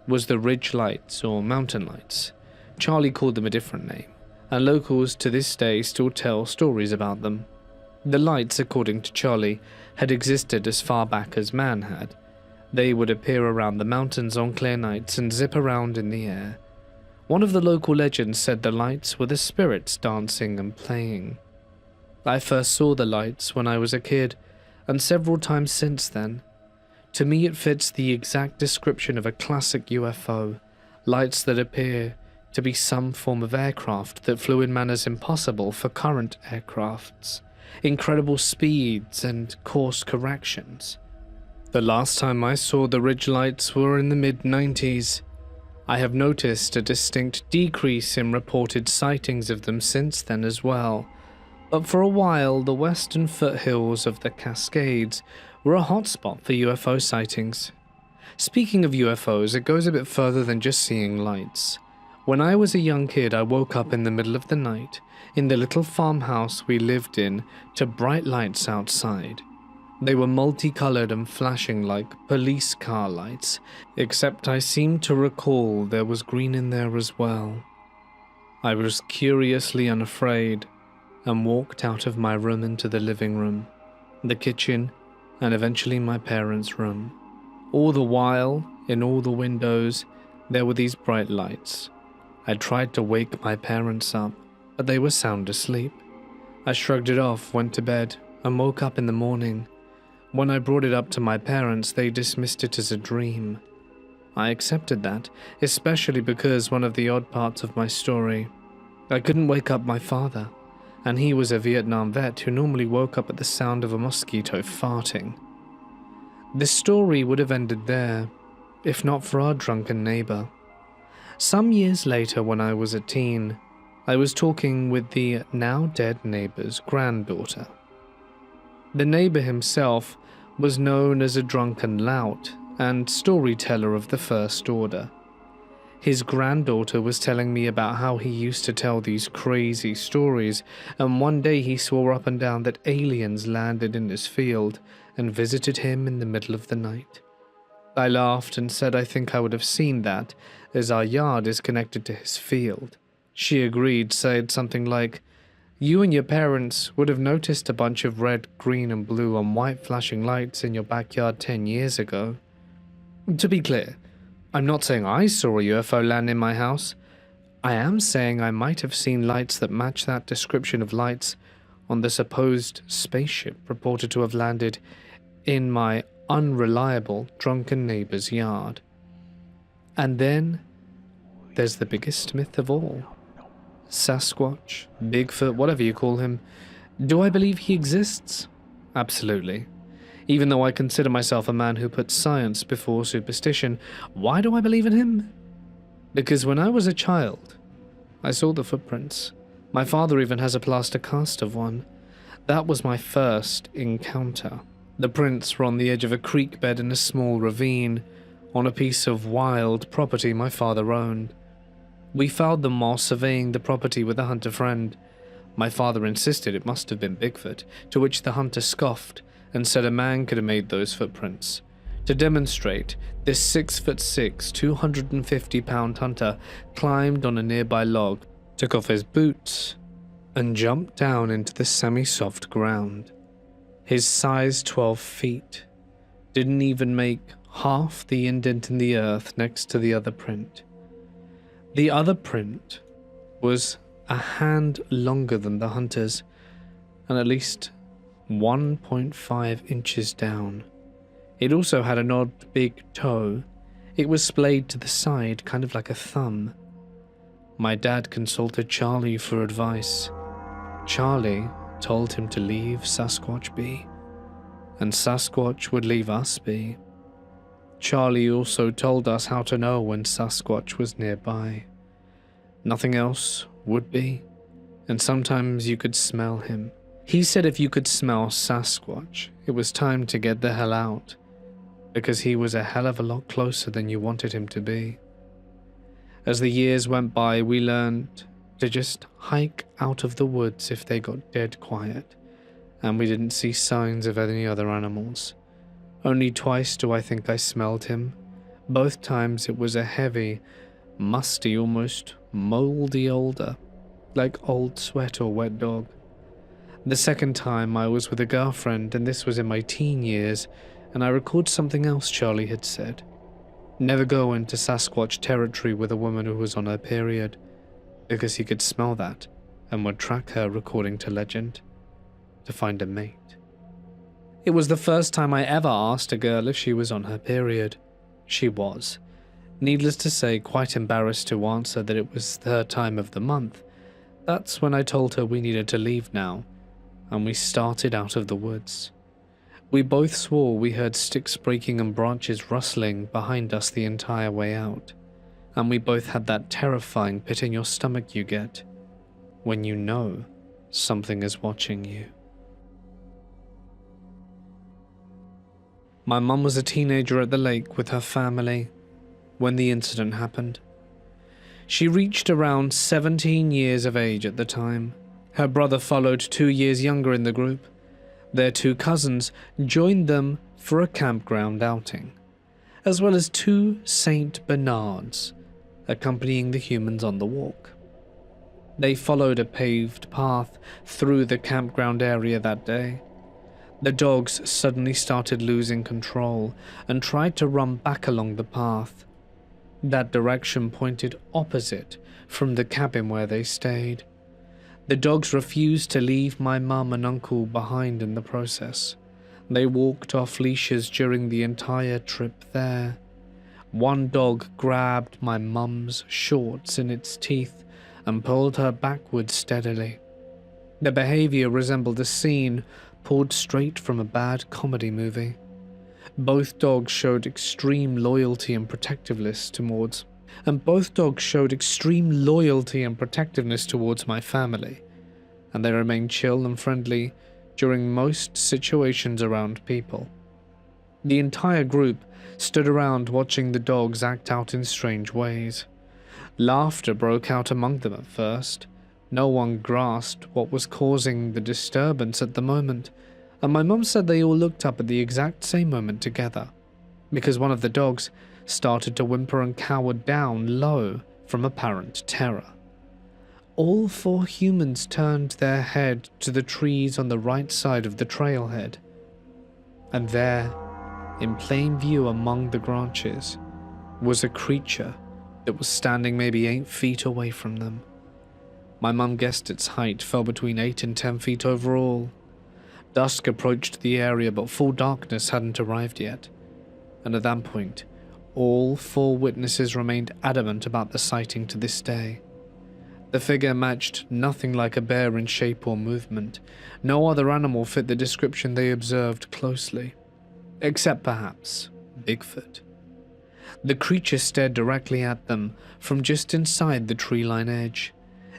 was the ridge lights or mountain lights. Charlie called them a different name, and locals to this day still tell stories about them. The lights, according to Charlie, had existed as far back as man had. They would appear around the mountains on clear nights and zip around in the air. One of the local legends said the lights were the spirits dancing and playing. I first saw the lights when I was a kid, and several times since then. To me it fits the exact description of a classic UFO, lights that appear to be some form of aircraft that flew in manners impossible for current aircrafts, incredible speeds and course corrections. The last time I saw the ridge lights were in the mid-90s. I have noticed a distinct decrease in reported sightings of them since then as well, but for a while the western foothills of the Cascades were a hotspot for UFO sightings. Speaking of UFOs, it goes a bit further than just seeing lights. When I was a young kid, I woke up in the middle of the night in the little farmhouse we lived in to bright lights outside. They were multicolored and flashing like police car lights, except I seem to recall there was green in there as well. I was curiously unafraid and walked out of my room into the living room, the kitchen, and eventually my parents' room. All the while, in all the windows, there were these bright lights. I tried to wake my parents up, but they were sound asleep. I shrugged it off, went to bed, and woke up in the morning. When I brought it up to my parents, they dismissed it as a dream. I accepted that, especially because one of the odd parts of my story, I couldn't wake up my father, and he was a Vietnam vet who normally woke up at the sound of a mosquito farting. This story would have ended there, if not for our drunken neighbor. Some years later, when I was a teen, I was talking with the now dead neighbor's granddaughter. The neighbor himself was known as a drunken lout and storyteller of the first order. His granddaughter was telling me about how he used to tell these crazy stories, and one day he swore up and down that aliens landed in his field and visited him in the middle of the night. I laughed and said I think I would have seen that, as our yard is connected to his field. She agreed, said something like, "You and your parents would have noticed a bunch of red, green and blue and white flashing lights in your backyard 10 years ago." To be clear, I'm not saying I saw a UFO land in my house. I am saying I might have seen lights that match that description of lights on the supposed spaceship reported to have landed in my unreliable drunken neighbor's yard. And then there's the biggest myth of all. Sasquatch, Bigfoot, whatever you call him. Do I believe he exists? Absolutely. Even though I consider myself a man who puts science before superstition, why do I believe in him? Because when I was a child, I saw the footprints. My father even has a plaster cast of one. That was my first encounter. The prints were on the edge of a creek bed in a small ravine, on a piece of wild property my father owned. We found them while surveying the property with a hunter friend. My father insisted it must have been Bigfoot, to which the hunter scoffed and said a man could have made those footprints. To demonstrate, this 6'6", 250-pound hunter climbed on a nearby log, took off his boots, and jumped down into the semi-soft ground. His size 12 feet didn't even make half the indent in the earth next to the other print. The other print was a hand longer than the hunter's, and at least 1.5 inches down. It also had an odd big toe. It was splayed to the side, kind of like a thumb. My dad consulted Charlie for advice. Charlie told him to leave Sasquatch be, and Sasquatch would leave us be. Charlie also told us how to know when Sasquatch was nearby. Nothing else would be, and sometimes you could smell him. He said if you could smell Sasquatch, it was time to get the hell out, because he was a hell of a lot closer than you wanted him to be. As the years went by, we learned to just hike out of the woods if they got dead quiet, and we didn't see signs of any other animals. Only twice do I think I smelled him. Both times it was a heavy, musty, almost moldy odor, like old sweat or wet dog. The second time I was with a girlfriend, and this was in my teen years, and I recalled something else Charlie had said. Never go into Sasquatch territory with a woman who was on her period, because he could smell that and would track her, according to legend, to find a mate. It was the first time I ever asked a girl if she was on her period. She was. Needless to say, quite embarrassed to answer that it was her time of the month. That's when I told her we needed to leave now, and we started out of the woods. We both swore we heard sticks breaking and branches rustling behind us the entire way out, and we both had that terrifying pit in your stomach you get when you know something is watching you. My mum was a teenager at the lake with her family when the incident happened. She reached around 17 years of age at the time. Her brother followed 2 years younger in the group. Their 2 cousins joined them for a campground outing, as well as 2 Saint Bernards accompanying the humans on the walk. They followed a paved path through the campground area that day. The dogs suddenly started losing control and tried to run back along the path. That direction pointed opposite from the cabin where they stayed. The dogs refused to leave my mum and uncle behind in the process. They walked off leashes during the entire trip there. One dog grabbed my mum's shorts in its teeth and pulled her backwards steadily. The behavior resembled a scene pulled straight from a bad comedy movie. Both dogs showed extreme loyalty and protectiveness towards my family, and they remained chill and friendly during most situations around people. The entire group stood around watching the dogs act out in strange ways. Laughter broke out among them at first. No one grasped what was causing the disturbance at the moment, and my mum said they all looked up at the exact same moment together, because one of the dogs started to whimper and cowered down low from apparent terror. All 4 humans turned their head to the trees on the right side of the trailhead, and there, in plain view among the branches, was a creature that was standing maybe 8 feet away from them. My mum guessed its height fell between 8 and 10 feet overall. Dusk approached the area, but full darkness hadn't arrived yet, and at that point, all 4 witnesses remained adamant about the sighting to this day. The figure matched nothing like a bear in shape or movement. No other animal fit the description they observed closely, except perhaps Bigfoot. The creature stared directly at them from just inside the tree-line edge.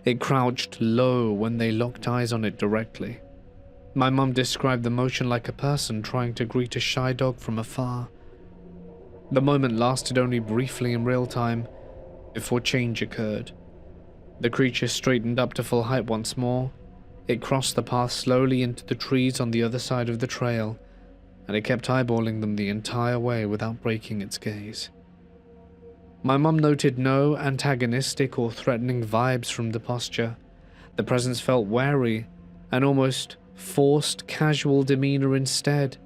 It crouched low when they locked eyes on it directly. My mum described the motion like a person trying to greet a shy dog from afar. The moment lasted only briefly in real time, before change occurred. The creature straightened up to full height once more. It crossed the path slowly into the trees on the other side of the trail, and it kept eyeballing them the entire way without breaking its gaze. My mum noted no antagonistic or threatening vibes from the posture. The presence felt wary and almost forced casual demeanor instead.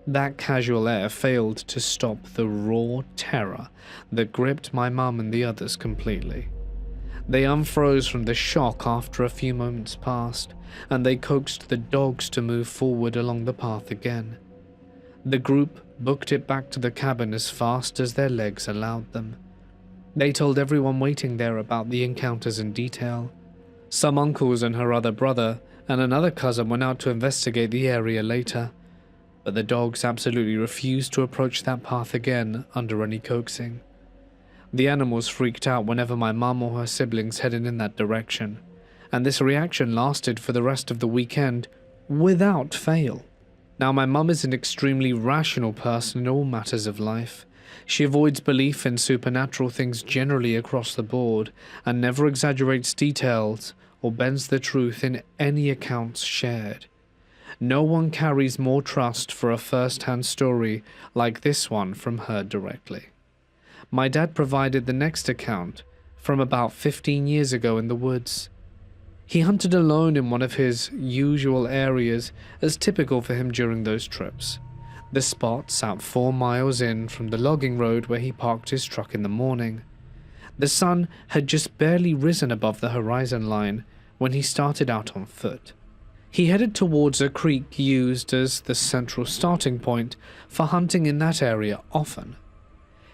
That casual air failed to stop the raw terror that gripped my mum and the others completely. They unfroze from the shock after a few moments passed, and they coaxed the dogs to move forward along the path again. The group booked it back to the cabin as fast as their legs allowed them. They told everyone waiting there about the encounters in detail. Some uncles and her other brother and another cousin went out to investigate the area later, but the dogs absolutely refused to approach that path again under any coaxing. The animals freaked out whenever my mum or her siblings headed in that direction, and this reaction lasted for the rest of the weekend without fail. Now, my mum is an extremely rational person in all matters of life. She avoids belief in supernatural things generally across the board, and never exaggerates details or bends the truth in any accounts shared. No one carries more trust for a first-hand story like this one from her directly. My dad provided the next account from about 15 years ago in the woods. He hunted alone in one of his usual areas, as typical for him during those trips. The spot sat 4 miles in from the logging road where he parked his truck in the morning. The sun had just barely risen above the horizon line when he started out on foot. He headed towards a creek used as the central starting point for hunting in that area often.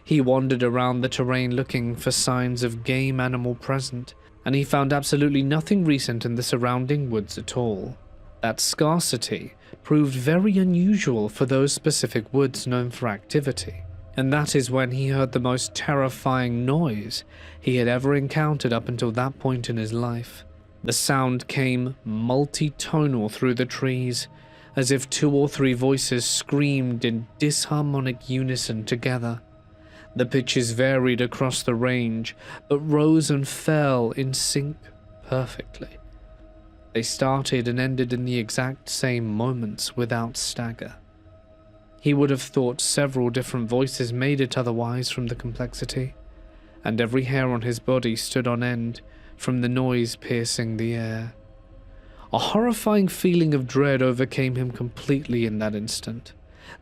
He wandered around the terrain looking for signs of game animal present, and he found absolutely nothing recent in the surrounding woods at all. That scarcity proved very unusual for those specific woods known for activity, and that is when he heard the most terrifying noise he had ever encountered up until that point in his life. The sound came multi-tonal through the trees, as if 2 or 3 voices screamed in disharmonic unison together. The pitches varied across the range, but rose and fell in sync perfectly. They started and ended in the exact same moments without stagger. He would have thought several different voices made it otherwise from the complexity, and every hair on his body stood on end from the noise piercing the air. A horrifying feeling of dread overcame him completely in that instant.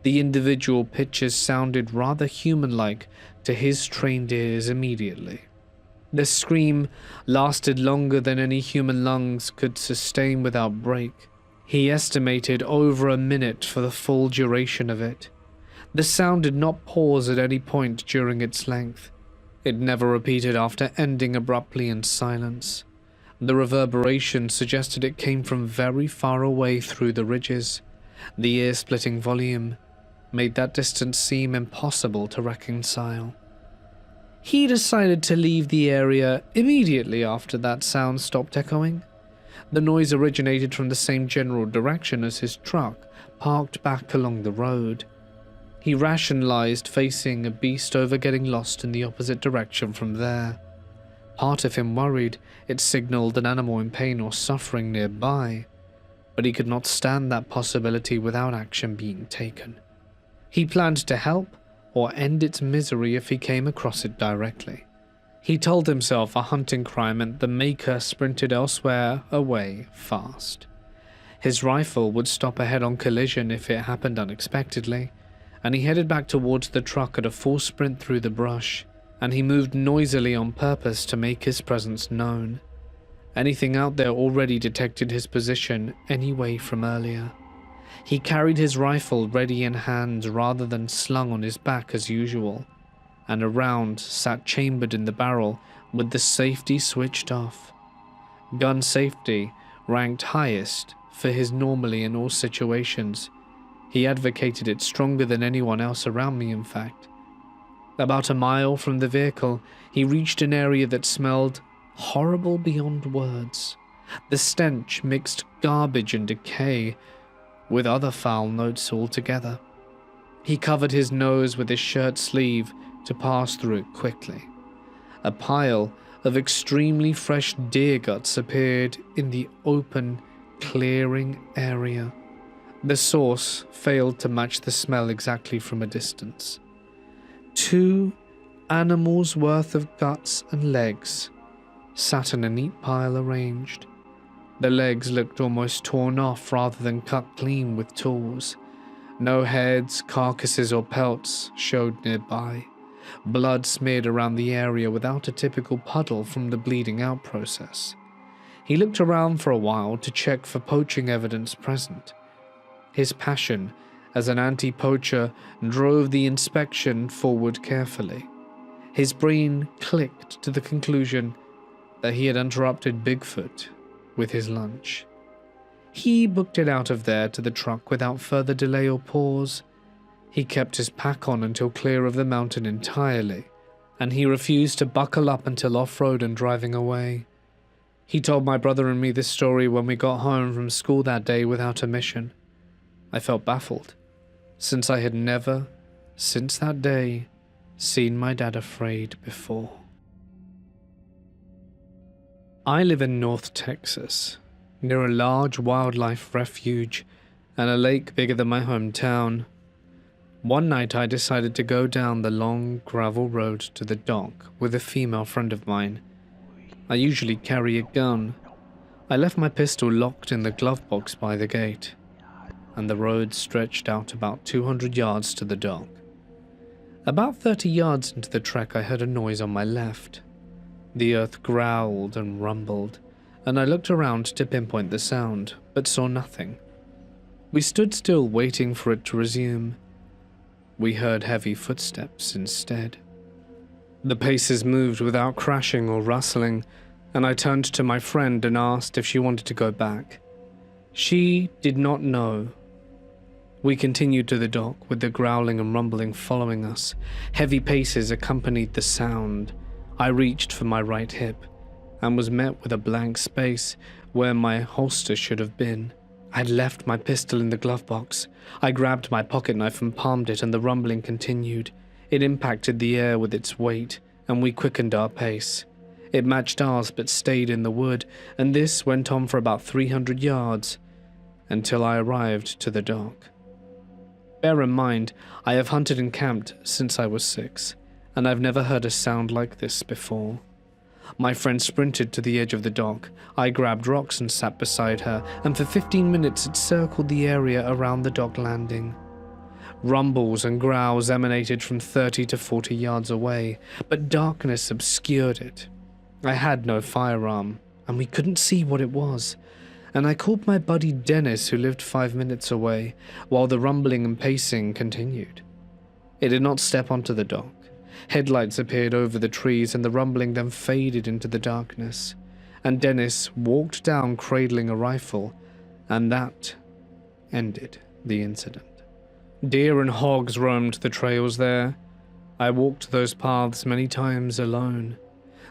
The individual pitches sounded rather human-like to his trained ears immediately. The scream lasted longer than any human lungs could sustain without break. He estimated over a minute for the full duration of it. The sound did not pause at any point during its length. It never repeated after ending abruptly in silence. The reverberation suggested it came from very far away through the ridges. The ear-splitting volume made that distance seem impossible to reconcile. He decided to leave the area immediately after that sound stopped echoing. The noise originated from the same general direction as his truck, parked back along the road. He rationalized facing a beast over getting lost in the opposite direction from there. Part of him worried it signaled an animal in pain or suffering nearby, but he could not stand that possibility without action being taken. He planned to help or end its misery if he came across it directly. He told himself a hunting cry meant the maker sprinted elsewhere away fast. His rifle would stop a head-on collision if it happened unexpectedly, and he headed back towards the truck at a full sprint through the brush, and he moved noisily on purpose to make his presence known. Anything out there already detected his position anyway from earlier. He carried his rifle ready in hand rather than slung on his back as usual, and a round sat chambered in the barrel with the safety switched off. Gun safety ranked highest for his normally in all situations. He advocated it stronger than anyone else around me, in fact. About a mile from the vehicle, he reached an area that smelled horrible beyond words. The stench mixed garbage and decay with other foul notes altogether. He covered his nose with his shirt sleeve to pass through it quickly. A pile of extremely fresh deer guts appeared in the open, clearing area. The source failed to match the smell exactly from a distance. 2 animals' worth of guts and legs sat in a neat pile arranged. The legs looked almost torn off rather than cut clean with tools. No heads, carcasses, or pelts showed nearby. Blood smeared around the area without a typical puddle from the bleeding out process. He looked around for a while to check for poaching evidence present. His passion as an anti-poacher drove the inspection forward carefully. His brain clicked to the conclusion that he had interrupted Bigfoot with his lunch. He booked it out of there to the truck without further delay or pause. He kept his pack on until clear of the mountain entirely, and he refused to buckle up until off-road and driving away. He told my brother and me this story when we got home from school that day without a mission. I felt baffled, since I had never, since that day, seen my dad afraid before. I live in North Texas, near a large wildlife refuge and a lake bigger than my hometown. One night I decided to go down the long gravel road to the dock with a female friend of mine. I usually carry a gun. I left my pistol locked in the glove box by the gate, and the road stretched out about 200 yards to the dock. About 30 yards into the trek I heard a noise on my left. The earth growled and rumbled, and I looked around to pinpoint the sound, but saw nothing. We stood still waiting for it to resume. We heard heavy footsteps instead. The paces moved without crashing or rustling, and I turned to my friend and asked if she wanted to go back. She did not know. We continued to the dock with the growling and rumbling following us. Heavy paces accompanied the sound. I reached for my right hip and was met with a blank space where my holster should have been. I'd left my pistol in the glove box. I grabbed my pocket knife and palmed it, and the rumbling continued. It impacted the air with its weight, and we quickened our pace. It matched ours but stayed in the wood, and this went on for about 300 yards, until I arrived to the dock. Bear in mind, I have hunted and camped since I was 6, and I've never heard a sound like this before. My friend sprinted to the edge of the dock. I grabbed rocks and sat beside her, and for 15 minutes it circled the area around the dock landing. Rumbles and growls emanated from 30 to 40 yards away, but darkness obscured it. I had no firearm, and we couldn't see what it was, and I called my buddy Dennis, who lived 5 minutes away, while the rumbling and pacing continued. It did not step onto the dock. Headlights appeared over the trees, and the rumbling then faded into the darkness, and Dennis walked down cradling a rifle, and that ended the incident. Deer and hogs roamed the trails there. I walked those paths many times alone.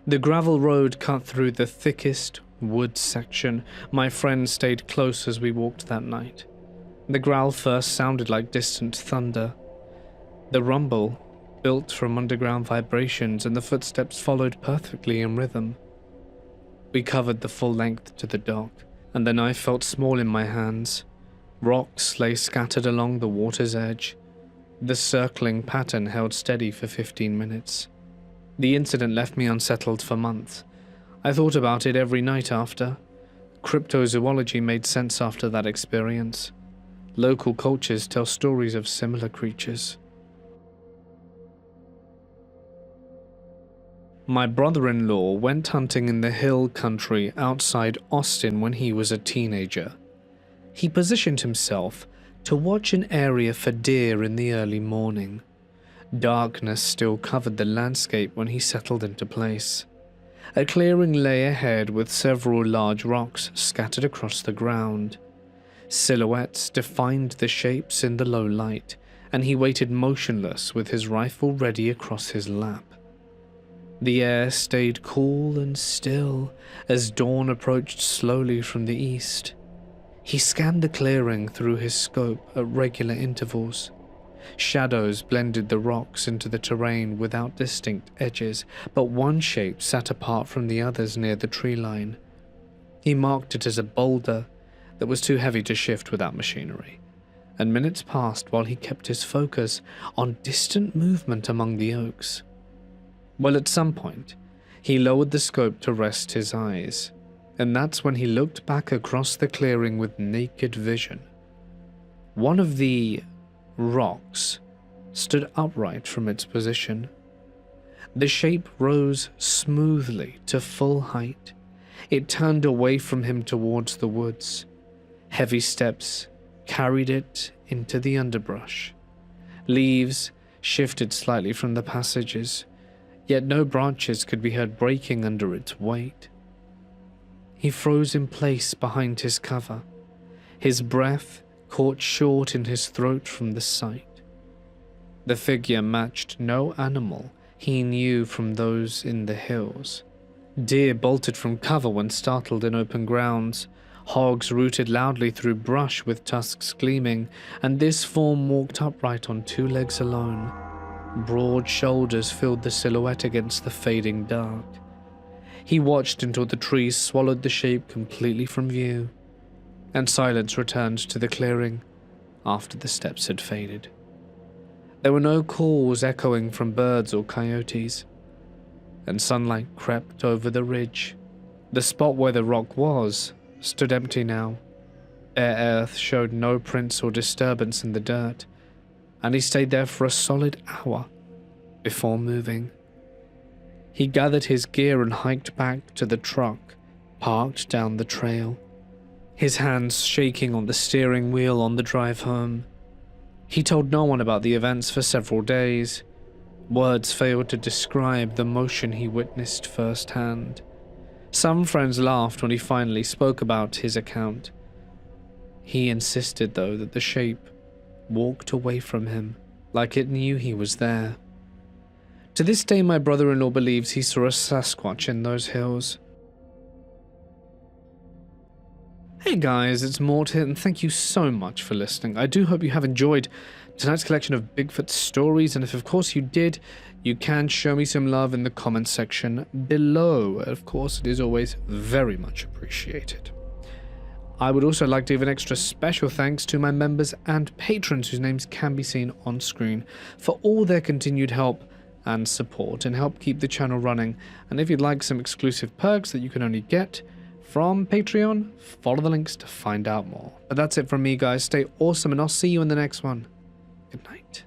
The gravel road cut through the thickest wood section. My friend stayed close as we walked that night. The growl first sounded like distant thunder. The rumble built from underground vibrations, and the footsteps followed perfectly in rhythm. We covered the full length to the dock, and the knife felt small in my hands. Rocks lay scattered along the water's edge. The circling pattern held steady for 15 minutes. The incident left me unsettled for months. I thought about it every night after. Cryptozoology made sense after that experience. Local cultures tell stories of similar creatures. My brother-in-law went hunting in the hill country outside Austin when he was a teenager. He positioned himself to watch an area for deer in the early morning. Darkness still covered the landscape when he settled into place. A clearing lay ahead with several large rocks scattered across the ground. Silhouettes defined the shapes in the low light, and he waited motionless with his rifle ready across his lap. The air stayed cool and still as dawn approached slowly from the east. He scanned the clearing through his scope at regular intervals. Shadows blended the rocks into the terrain without distinct edges, but one shape sat apart from the others near the tree line. He marked it as a boulder that was too heavy to shift without machinery, and minutes passed while he kept his focus on distant movement among the oaks. Well, at some point, he lowered the scope to rest his eyes, and that's when he looked back across the clearing with naked vision. One of the rocks stood upright from its position. The shape rose smoothly to full height. It turned away from him towards the woods. Heavy steps carried it into the underbrush. Leaves shifted slightly from the passages, yet no branches could be heard breaking under its weight. He froze in place behind his cover, his breath caught short in his throat from the sight. The figure matched no animal he knew from those in the hills. Deer bolted from cover when startled in open grounds. Hogs rooted loudly through brush with tusks gleaming, and this form walked upright on two legs alone. Broad shoulders filled the silhouette against the fading dark. He watched until the trees swallowed the shape completely from view, and silence returned to the clearing after the steps had faded. There were no calls echoing from birds or coyotes, and sunlight crept over the ridge. The spot where the rock was stood empty now. Bare earth showed no prints or disturbance in the dirt, and he stayed there for a solid hour before moving. He gathered his gear and hiked back to the truck parked down the trail, his hands shaking on the steering wheel on the drive home. He told no one about the events for several days. Words failed to describe the motion he witnessed firsthand. Some friends laughed when he finally spoke about his account. He insisted, though, that the shape walked away from him, like it knew he was there. To this day, my brother-in-law believes he saw a Sasquatch in those hills. Hey guys, it's Mort here, and thank you so much for listening. I do hope you have enjoyed tonight's collection of Bigfoot stories, and if of course you did, you can show me some love in the comments section below. Of course, it is always very much appreciated. I would also like to give an extra special thanks to my members and patrons whose names can be seen on screen for all their continued help and support and help keep the channel running. And if you'd like some exclusive perks that you can only get from Patreon, follow the links to find out more. But that's it from me, guys. Stay awesome, and I'll see you in the next one. Good night.